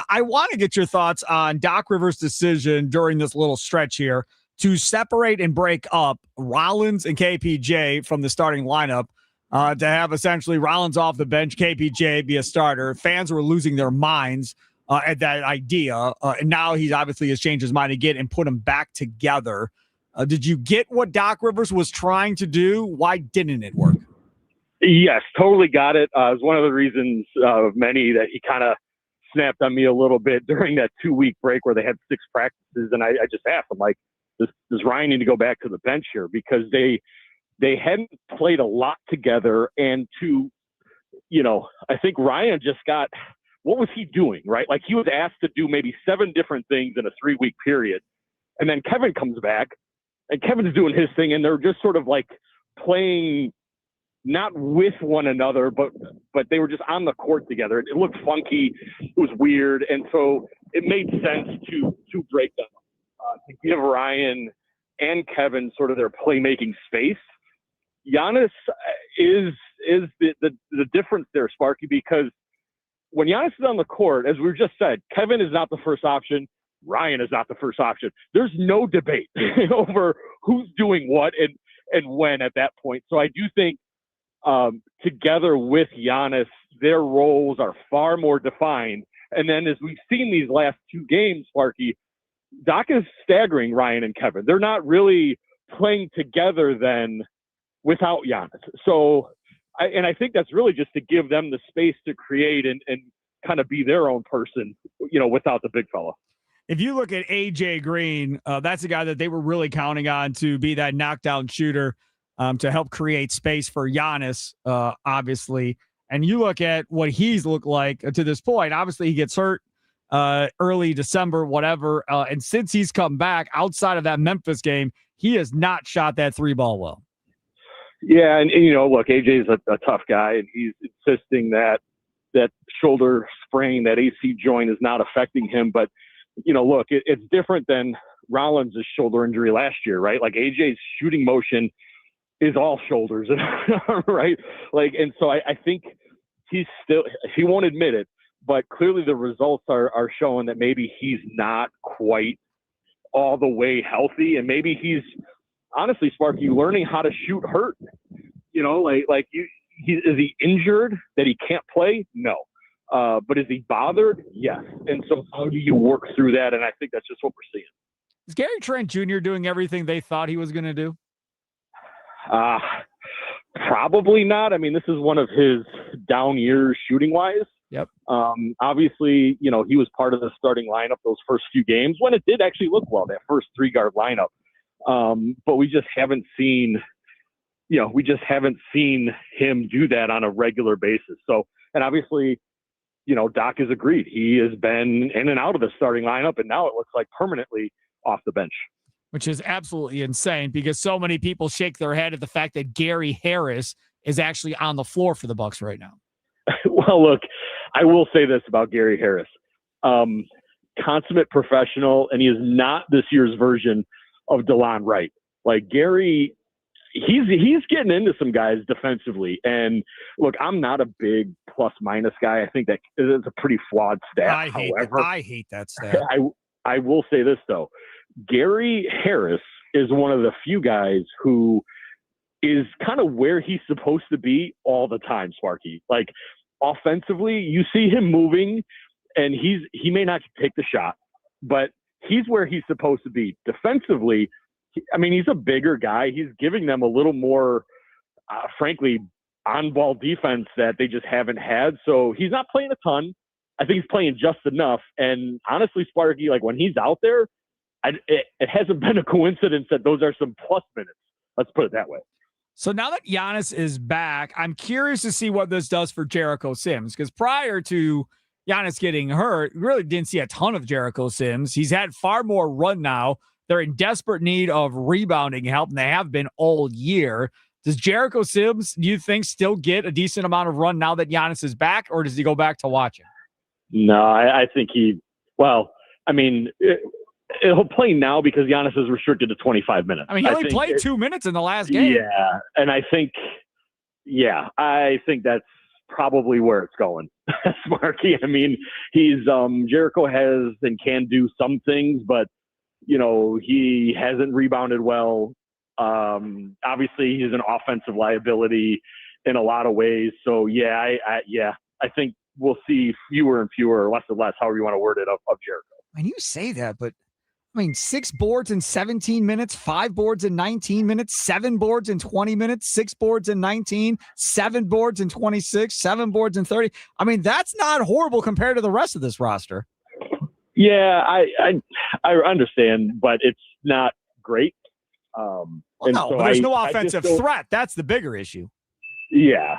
I want to get your thoughts on Doc Rivers' decision during this little stretch here to separate and break up Rollins and KPJ from the starting lineup, to have essentially Rollins off the bench, KPJ be a starter. Fans were losing their minds at that idea, and now he obviously has changed his mind again and put them back together. Did you get what Doc Rivers was trying to do? Why didn't it work? Yes, totally got it. It was one of the reasons of many that he kind of snapped on me a little bit during that 2-week break where they had 6 practices. And I just asked him, like, does Ryan need to go back to the bench here? Because they hadn't played a lot together. And I think Ryan just got, what was he doing, right? Like, he was asked to do maybe 7 different things in a 3-week period. And then Kevin comes back and Kevin's doing his thing. And they're just sort of like playing not with one another, but they were just on the court together. It looked funky. It was weird. And so it made sense to break them up, to give Ryan and Kevin sort of their playmaking space. Giannis is the difference there, Sparky, because when Giannis is on the court, as we just said, Kevin is not the first option. Ryan is not the first option. There's no debate over who's doing what and when at that point. So I do think together with Giannis, their roles are far more defined. And then as we've seen these last 2 games, Sparky, Doc is staggering Ryan and Kevin. They're not really playing together then without Giannis. So, I think that's really just to give them the space to create and kind of be their own person, without the big fella. If you look at AJ Green, that's a guy that they were really counting on to be that knockdown shooter, to help create space for Giannis, obviously. And you look at what he's looked like to this point. Obviously, he gets hurt early December, whatever. And since he's come back outside of that Memphis game, he has not shot that 3-ball well. Yeah, and look, AJ's a tough guy, and he's insisting that shoulder sprain, that AC joint is not affecting him. But, look, it's different than Rollins' shoulder injury last year, right? Like, AJ's shooting motion is all shoulders, right? Like, and so I think he won't admit it, but clearly the results are showing that maybe he's not quite all the way healthy, and maybe he's honestly, Sparky, learning how to shoot hurt. Is he injured that he can't play? No. But is he bothered? Yes. And so how do you work through that? And I think that's just what we're seeing. Is Gary Trent Jr. doing everything they thought he was going to do? Probably not. I mean, this is one of his down years shooting wise. Yep. Obviously, he was part of the starting lineup those first few games when it did actually look well, that first 3-guard lineup. But we just haven't seen, him do that on a regular basis. So, and obviously, Doc has agreed. He has been in and out of the starting lineup, and now it looks like permanently off the bench. Which is absolutely insane because so many people shake their head at the fact that Gary Harris is actually on the floor for the Bucks right now. Well, look, I will say this about Gary Harris. Consummate professional, and he is not this year's version of DeLon Wright. Like Gary, he's getting into some guys defensively. And look, I'm not a big plus-minus guy. I think that is a pretty flawed stat. I hate that stat. I will say this, though. Gary Harris is one of the few guys who is kind of where he's supposed to be all the time, Sparky. Like offensively, you see him moving and he may not take the shot, but he's where he's supposed to be. Defensively, I mean, he's a bigger guy. He's giving them a little more, frankly, on-ball defense that they just haven't had. So he's not playing a ton. I think he's playing just enough. And honestly, Sparky, like when he's out there, it hasn't been a coincidence that those are some plus minutes. Let's put it that way. So now that Giannis is back, I'm curious to see what this does for Jericho Sims, because prior to Giannis getting hurt, we really didn't see a ton of Jericho Sims. He's had far more run now. They're in desperate need of rebounding help, and they have been all year. Does Jericho Sims, do you think, still get a decent amount of run now that Giannis is back, or does he go back to watching? No, I think he'll play now because Giannis is restricted to 25 minutes. I mean, he only played 2 minutes in the last game. Yeah, and I think that's probably where it's going, Sparky. I mean, Jericho has and can do some things, but, he hasn't rebounded well. Obviously, he's an offensive liability in a lot of ways. So, I think we'll see fewer and fewer, less and less, however you want to word it, of Jericho. And you say that, but 6 boards in 17 minutes, 5 boards in 19 minutes, 7 boards in 20 minutes, 6 boards in 19, 7 boards in 26, 7 boards in 30. I mean, that's not horrible compared to the rest of this roster. Yeah, I understand, but it's not great. There's no offensive threat. That's the bigger issue. Yeah.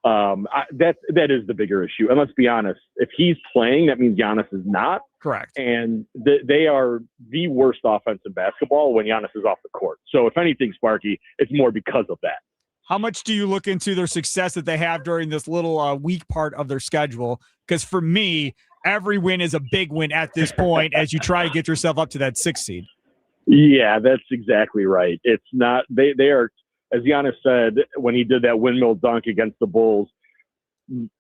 That is the bigger issue. And let's be honest, if he's playing, that means Giannis is not. Correct. And they are the worst offense in basketball when Giannis is off the court. So if anything, Sparky, it's more because of that. How much do you look into their success that they have during this little weak part of their schedule? Because for me, every win is a big win at this point as you try to get yourself up to that 6th seed. Yeah, that's exactly right. It's not, they are, as Giannis said when he did that windmill dunk against the Bulls,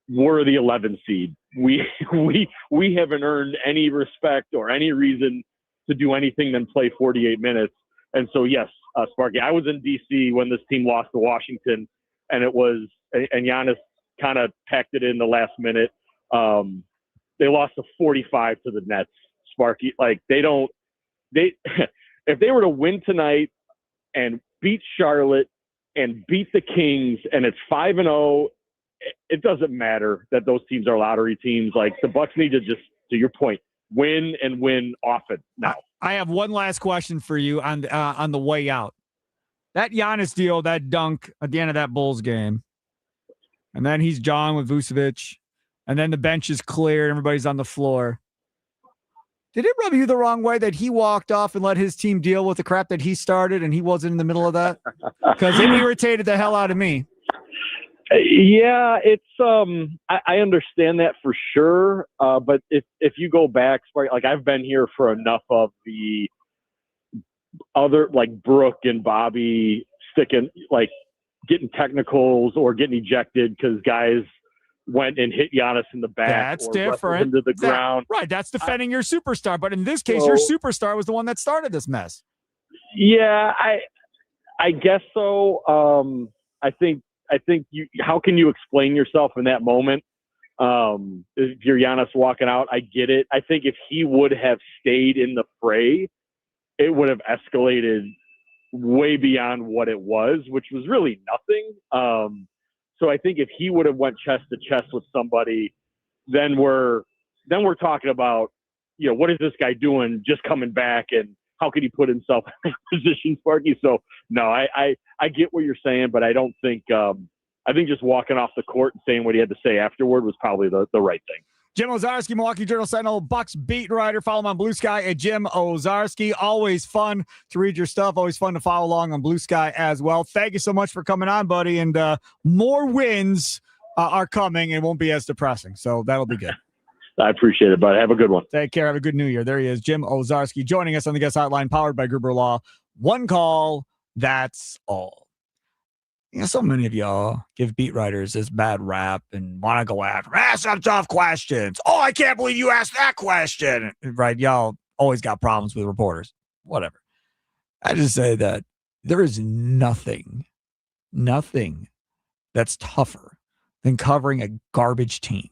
we're the 11th seed. We haven't earned any respect or any reason to do anything than play 48 minutes. And so, yes, Sparky, I was in DC when this team lost to Washington, and Giannis kind of packed it in the last minute. They lost to 45 to the Nets, Sparky. Like if they were to win tonight and beat Charlotte and beat the Kings and it's 5-0, it doesn't matter that those teams are lottery teams. Like the Bucks need to just, to your point, win and win often now. I have one last question for you on the way out. That Giannis deal, that dunk at the end of that Bulls game, and then he's John with Vucevic, and then the bench is cleared, everybody's on the floor. Did it rub you the wrong way that he walked off and let his team deal with the crap that he started and he wasn't in the middle of that? Because it irritated the hell out of me. Yeah, it's I understand that for sure. But if you go back, like I've been here for enough of the other, like Brooke and Bobby getting technicals or getting ejected because guys went and hit Giannis in the back. That's or different. Into the ground. Right. That's defending your superstar. But in this case, your superstar was the one that started this mess. Yeah, I guess so. I think how can you explain yourself in that moment? If you're Giannis walking out, I get it. I think if he would have stayed in the fray, it would have escalated way beyond what it was, which was really nothing. So I think if he would have went chest to chest with somebody, then we're talking about, what is this guy doing just coming back, and how could he put himself in a position, Sparky? So no, I get what you're saying, but I don't think I think just walking off the court and saying what he had to say afterward was probably the right thing. Jim Ozarski, Milwaukee Journal Sentinel, Bucks beat writer. Follow him on Blue Sky at Jim Ozarski. Always fun to read your stuff. Always fun to follow along on Blue Sky as well. Thank you so much for coming on, buddy. And more wins are coming and won't be as depressing. So that'll be good. I appreciate it, bud. Have a good one. Take care. Have a good New Year. There he is, Jim Ozarski, joining us on the guest hotline, powered by Gruber Law. One call, that's all. So many of y'all give beat writers this bad rap and want to go after, ask some tough questions. Oh, I can't believe you asked that question. Right? Y'all always got problems with reporters. Whatever. I just say that there is nothing that's tougher than covering a garbage team.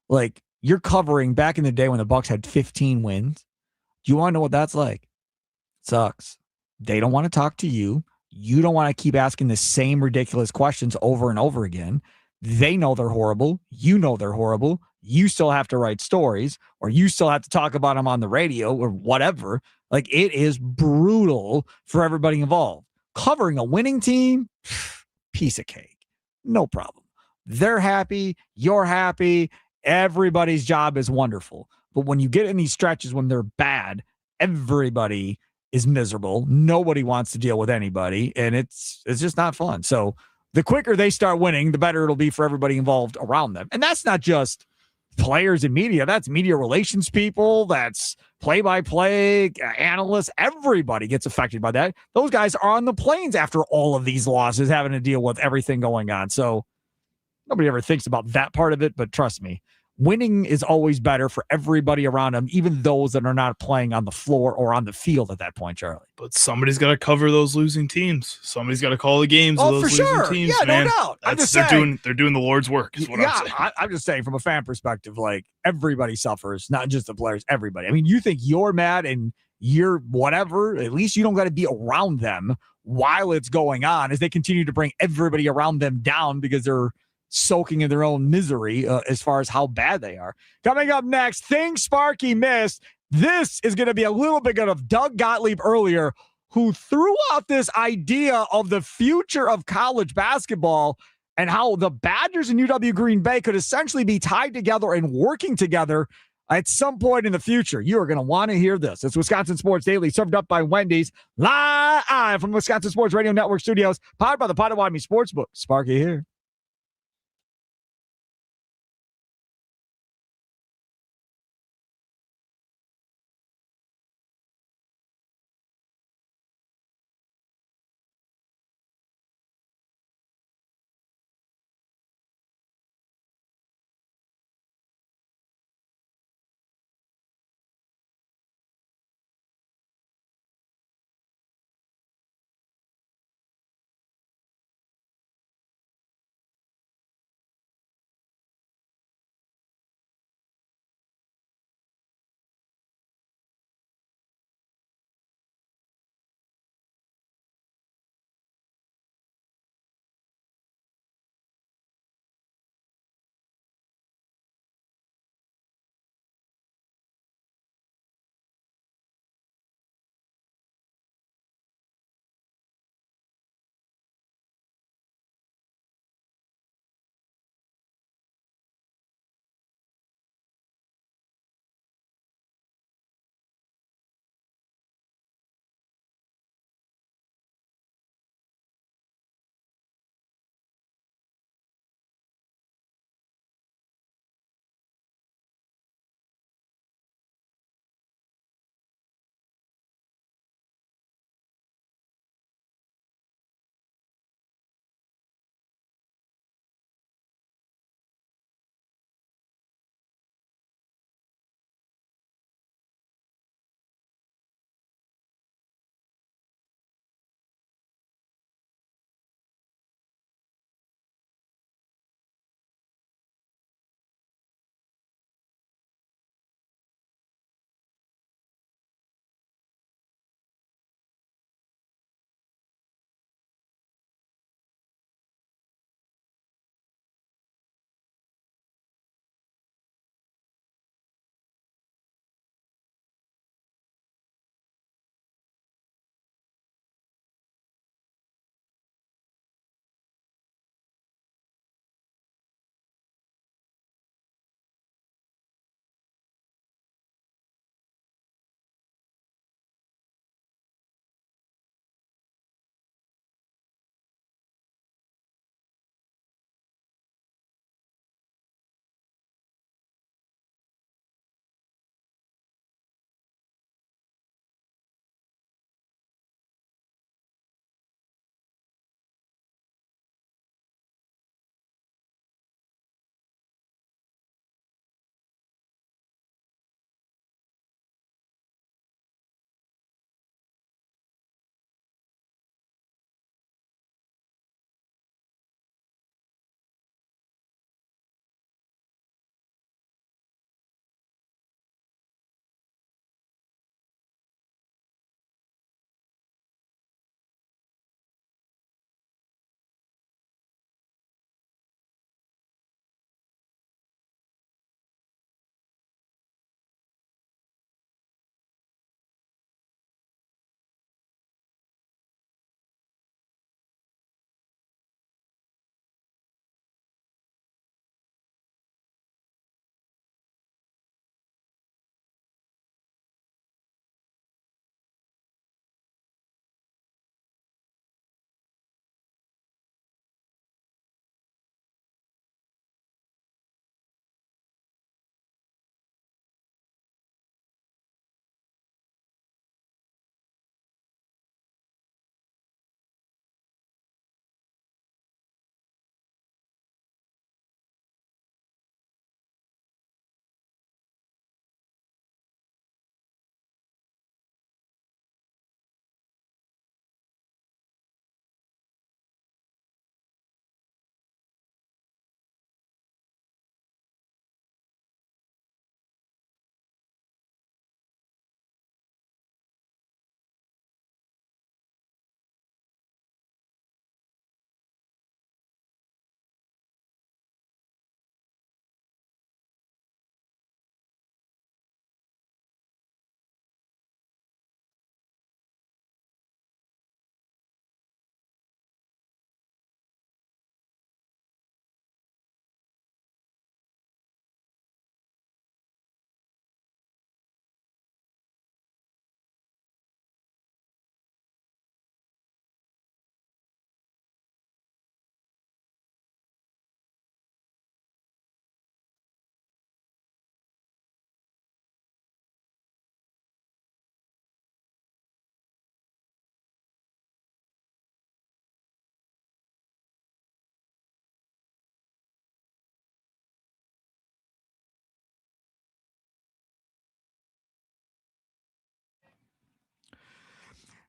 Like, you're covering back in the day when the Bucks had 15 wins. Do you want to know what that's like? It sucks. They don't want to talk to you. You don't want to keep asking the same ridiculous questions over and over again. They know they're horrible. You know they're horrible. You still have to write stories, or you still have to talk about them on the radio or whatever. Like, it is brutal for everybody involved. Covering a winning team, piece of cake. No problem. They're happy. You're happy. Everybody's job is wonderful. But when you get in these stretches when they're bad, everybody is miserable. Nobody wants to deal with anybody, and it's just not fun. So the quicker they start winning, the better it'll be for everybody involved around them. And that's not just players and media. That's media relations people. That's play-by-play analysts. Everybody gets affected by that. Those guys are on the planes after all of these losses, having to deal with everything going on. So nobody ever thinks about that part of it, but trust me, winning is always better for everybody around them, even those that are not playing on the floor or on the field at that point, Charlie. But somebody's got to cover those losing teams. Somebody's got to call the games of those losing teams. Yeah, man. no doubt. I'm just saying, they're doing the Lord's work, is what I'm saying. I'm just saying from a fan perspective, like, everybody suffers, not just the players, everybody. I mean, you think you're mad and you're whatever, at least you don't got to be around them while it's going on as they continue to bring everybody around them down because they're soaking in their own misery as far as how bad they are. Coming up next, things Sparky missed. This is going to be a little bit of Doug Gottlieb earlier, who threw out this idea of the future of college basketball and how the Badgers and UW Green Bay could essentially be tied together and working together at some point in the future. You are going to want to hear this. It's Wisconsin Sports Daily, served up by Wendy's, live from Wisconsin Sports Radio Network studios, powered by the Potawatomi Sportsbook. Sparky here.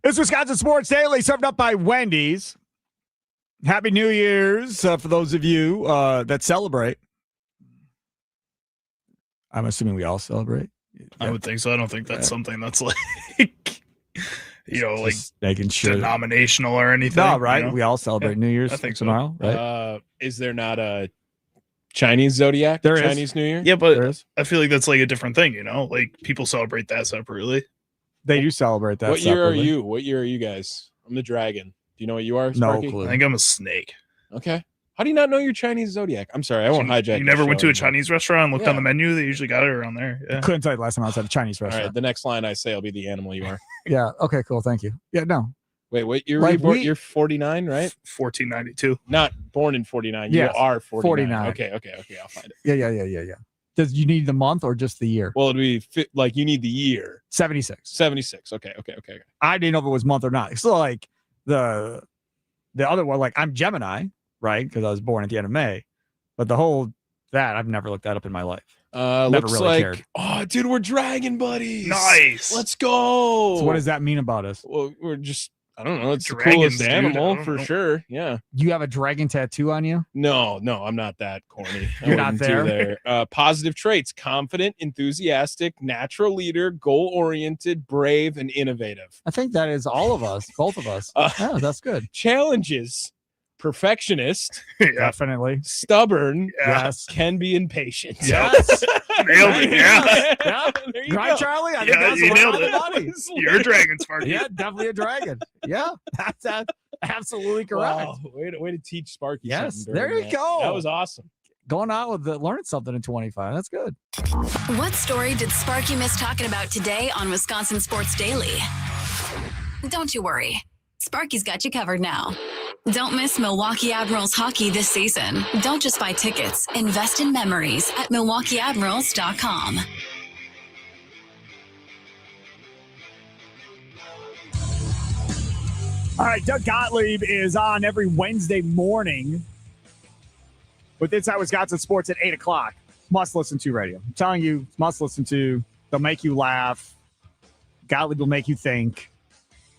It's Wisconsin Sports Daily, served up by Wendy's. Happy New Year's for those of you that celebrate. I'm assuming we all celebrate. I would think so. I don't think that's something that's like, like making sure denominational or anything. No, right? You know? We all celebrate New Year's I think tomorrow, right? Is there not a Chinese zodiac? There is. Chinese New Year? Yeah, but I feel like that's like a different thing, Like people celebrate that separately. They do celebrate that. What year are separately. you? What year are you guys? I'm the dragon. Do you know what you are, No Sparky? clue. I think I'm a snake. Okay. How do you not know your Chinese zodiac? I'm sorry, I won't hijack. You your never went show to a anymore. Chinese restaurant and looked Yeah. on the menu? They usually got it around there. Yeah. Couldn't tell you the last time I was at a Chinese All restaurant. right, the next line I say will be the animal you are. Yeah. Okay. Cool. Thank you. Yeah. No. Wait, what year Like were you born? we- You're 49, right? 1492. Not born in 49. Yes, You are 49. 49. Okay. I'll find it. Yeah. Does you need the month or just the year? Well, it'd be like you need the year. 76. 76. Okay. I didn't know if it was month or not. So like the other one, like I'm Gemini, right? Because I was born at the end of May. But the whole that I've never looked that up in my life. Never Looks really like, cared. oh, dude, we're dragon buddies. Nice. Let's go. So what does that mean about us? Well, we're just, I don't know. It's Dragons, the coolest dude. I animal don't for know. sure. Yeah. You have a dragon tattoo on you? No, I'm not that corny. I You're not wouldn't do there. Positive traits: confident, enthusiastic, natural leader, goal-oriented, brave, and innovative. I think that is all of us, both of us. Yeah, that's good. Challenges: perfectionist, Yeah. Definitely. stubborn, Yes. can be impatient. Yes. Nailed it. Yeah. Yeah. There you Right, go. Charlie? I think Yeah, that's you what nailed I'm it. on. You're a dragon, Sparky. Yeah, definitely a dragon. Yeah, that's absolutely correct. Wow, way to teach Sparky. Yes, something there during you that. go. That was awesome. Going out with learning something in 25. That's good. What story did Sparky miss talking about today on Wisconsin Sports Daily? Don't you worry. Sparky's got you covered now. Don't miss Milwaukee Admirals hockey this season. Don't just buy tickets. Invest in memories at MilwaukeeAdmirals.com. All right, Doug Gottlieb is on every Wednesday morning with Inside Wisconsin Sports at 8 o'clock. Must listen to radio. I'm telling you, must listen to. They'll make you laugh. Gottlieb will make you think.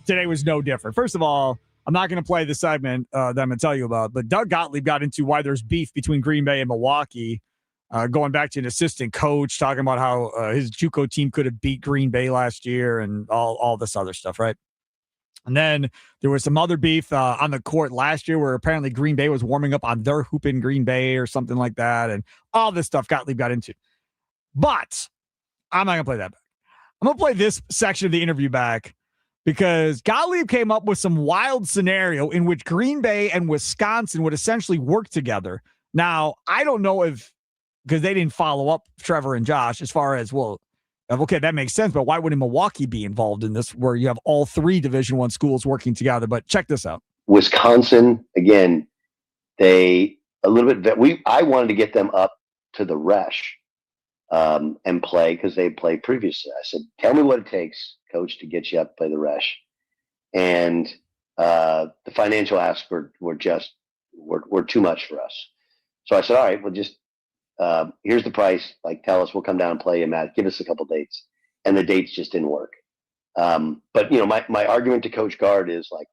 Today was no different. First of all, I'm not going to play the segment that I'm going to tell you about, but Doug Gottlieb got into why there's beef between Green Bay and Milwaukee, going back to an assistant coach, talking about how his JUCO team could have beat Green Bay last year and all this other stuff, right? And then there was some other beef on the court last year where apparently Green Bay was warming up on their hoop in Green Bay or something like that. And all this stuff Gottlieb got into. But I'm not going to play that back. I'm going to play this section of the interview back because Gottlieb came up with some wild scenario in which Green Bay and Wisconsin would essentially work together. Now, I don't know if, because they didn't follow up Trevor and Josh as far as, well, okay, that makes sense, but why wouldn't Milwaukee be involved in this where you have all three Division I schools working together? But check this out. Wisconsin, again, I wanted to get them up to the Resch and play because they played previously. I said, tell me what it takes, coach, to get you up to play the Resch. And the financial asks were too much for us. So I said, all right, well, just here's the price. Like, tell us, we'll come down and play you, Matt. Give us a couple dates. And the dates just didn't work. But, my argument to Coach Gard is, like,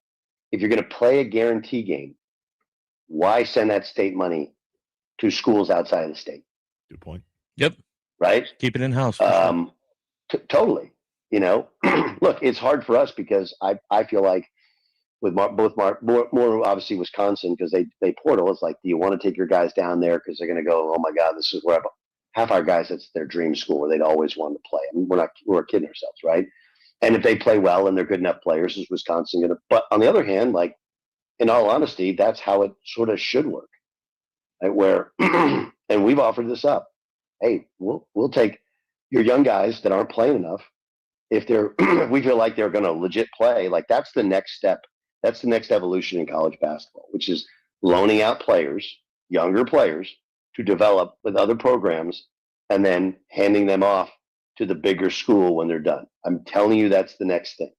if you're going to play a guarantee game, why send that state money to schools outside of the state? Good point. Yep. Right? Keep it in-house. Totally. Look, it's hard for us because I feel like with more obviously Wisconsin, because they portal, it's like, do you want to take your guys down there because they're going to go, oh my God, this is where half our guys, it's their dream school where they'd always wanted to play. I mean, we're kidding ourselves, right? And if they play well and they're good enough players, is Wisconsin going to? But on the other hand, like, in all honesty, that's how it sort of should work, right? Where and we've offered this up. Hey, we'll take your young guys that aren't playing enough. If we feel like they're going to legit play, like, that's the next step. That's the next evolution in college basketball, which is loaning out players, younger players, to develop with other programs and then handing them off to the bigger school when they're done. I'm telling you, that's the next thing.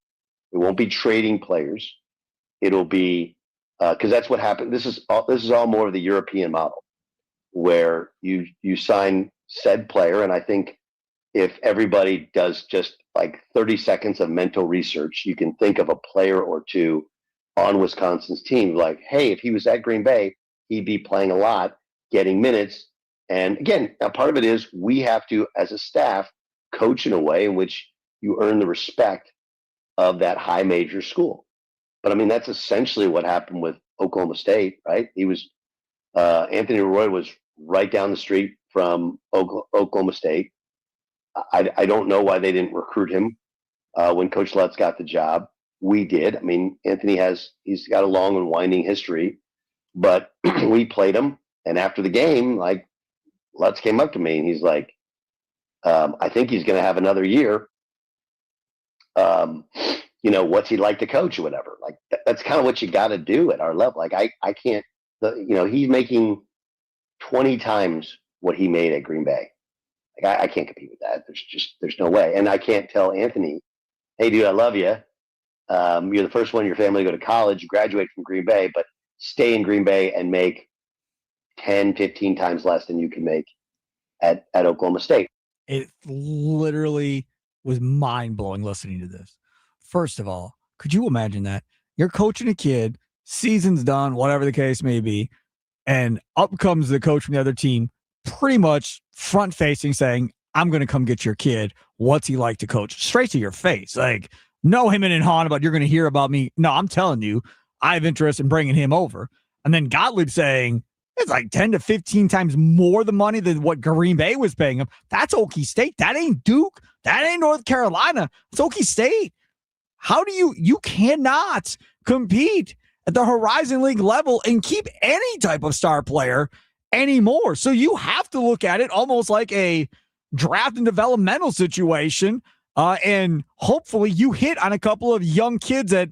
It won't be trading players. It'll be because that's what happened. This is all more of the European model, where you sign said player, and I think if everybody does just like 30 seconds of mental research, you can think of a player or two on Wisconsin's team. Like, hey, if he was at Green Bay, he'd be playing a lot, getting minutes. And again, now part of it is we have to, as a staff, coach in a way in which you earn the respect of that high major school. But I mean, that's essentially what happened with Oklahoma State, right? He was, Anthony Roy was right down the street from Oklahoma State. I don't know why they didn't recruit him when Coach Lutz got the job. We did. I mean, Anthony he's got a long and winding history, but we played him. And after the game, like, Lutz came up to me and he's like, I think he's going to have another year. What's he like to coach or whatever? Like, that's kind of what you got to do at our level. Like, I can't, he's making 20 times what he made at Green Bay. Like, I can't compete with that. There's no way. And I can't tell Anthony, hey, dude, I love you. You're the first one in your family to go to college. You graduate from Green Bay, but stay in Green Bay and make 10, 15 times less than you can make at Oklahoma State. It literally was mind-blowing listening to this. First of all, could you imagine that? You're coaching a kid, season's done, whatever the case may be, and up comes the coach from the other team, pretty much front-facing, saying, I'm going to come get your kid. What's he like to coach? Straight to your face. Like, no him and hawing about, you're going to hear about me. No, I'm telling you, I have interest in bringing him over. And then Gottlieb saying, it's like 10 to 15 times more the money than what Green Bay was paying him. That's Okie State. That ain't Duke. That ain't North Carolina. It's Okie State. How do you cannot compete at the Horizon League level and keep any type of star player anymore. So you have to look at it almost like a draft and developmental situation. And hopefully you hit on a couple of young kids that,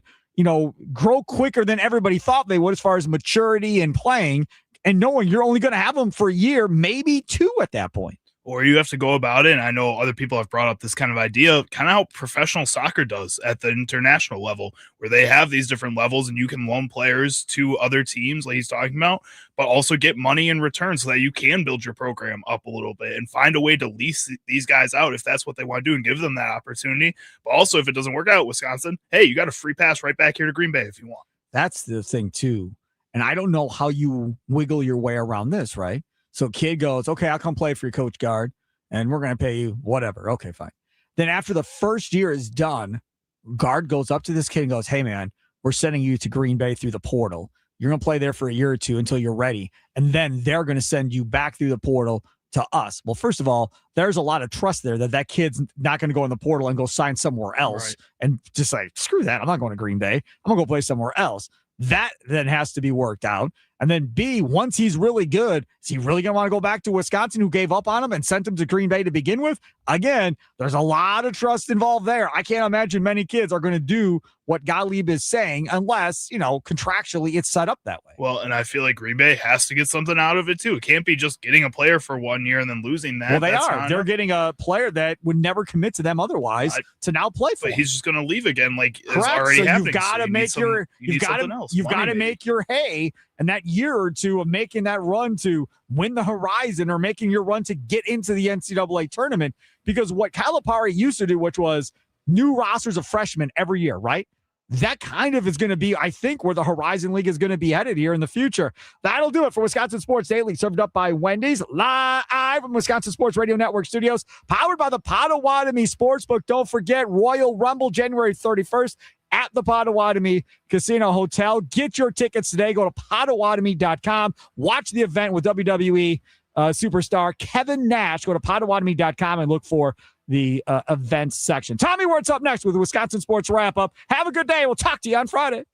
grow quicker than everybody thought they would as far as maturity and playing, and knowing you're only going to have them for a year, maybe two at that point. Or you have to go about it, and I know other people have brought up this kind of idea, kind of how professional soccer does at the international level, where they have these different levels and you can loan players to other teams like he's talking about, but also get money in return so that you can build your program up a little bit and find a way to lease these guys out if that's what they want to do and give them that opportunity. But also, if it doesn't work out, Wisconsin, hey, you got a free pass right back here to Green Bay if you want. That's the thing too. And I don't know how you wiggle your way around this, right? So kid goes, okay, I'll come play for your coach guard, and we're going to pay you whatever. Okay, fine. Then after the first year is done, guard goes up to this kid and goes, hey, man, we're sending you to Green Bay through the portal. You're going to play there for a year or two until you're ready. And then they're going to send you back through the portal to us. Well, first of all, there's a lot of trust there that kid's not going to go in the portal and go sign somewhere else. Right. And just like, screw that. I'm not going to Green Bay. I'm going to go play somewhere else. That then has to be worked out. And then B, once he's really good, is he really going to want to go back to Wisconsin, who gave up on him and sent him to Green Bay to begin with? Again, there's a lot of trust involved there. I can't imagine many kids are going to do what Gottlieb is saying unless, contractually it's set up that way. Well, and I feel like Green Bay has to get something out of it too. It can't be just getting a player for 1 year and then losing that. Well, they're getting a player that would never commit to them otherwise to now play for But them. he's just going to leave again, like it's Correct. already So happening. You've got to make and that year or two of making that run to win the Horizon or making your run to get into the NCAA tournament, because what Calipari used to do, which was new rosters of freshmen every year, right? That kind of is going to be, I think, where the Horizon League is going to be headed here in the future. That'll do it for Wisconsin Sports Daily, served up by Wendy's, live from Wisconsin Sports Radio Network studios, powered by the Potawatomi Sportsbook. Don't forget Royal Rumble, January 31st. At the Potawatomi Casino Hotel. Get your tickets today. Go to Potawatomi.com. Watch the event with WWE superstar Kevin Nash. Go to Potawatomi.com and look for the events section. Tommy, what's up next with the Wisconsin Sports Wrap-Up? Have a good day. We'll talk to you on Friday.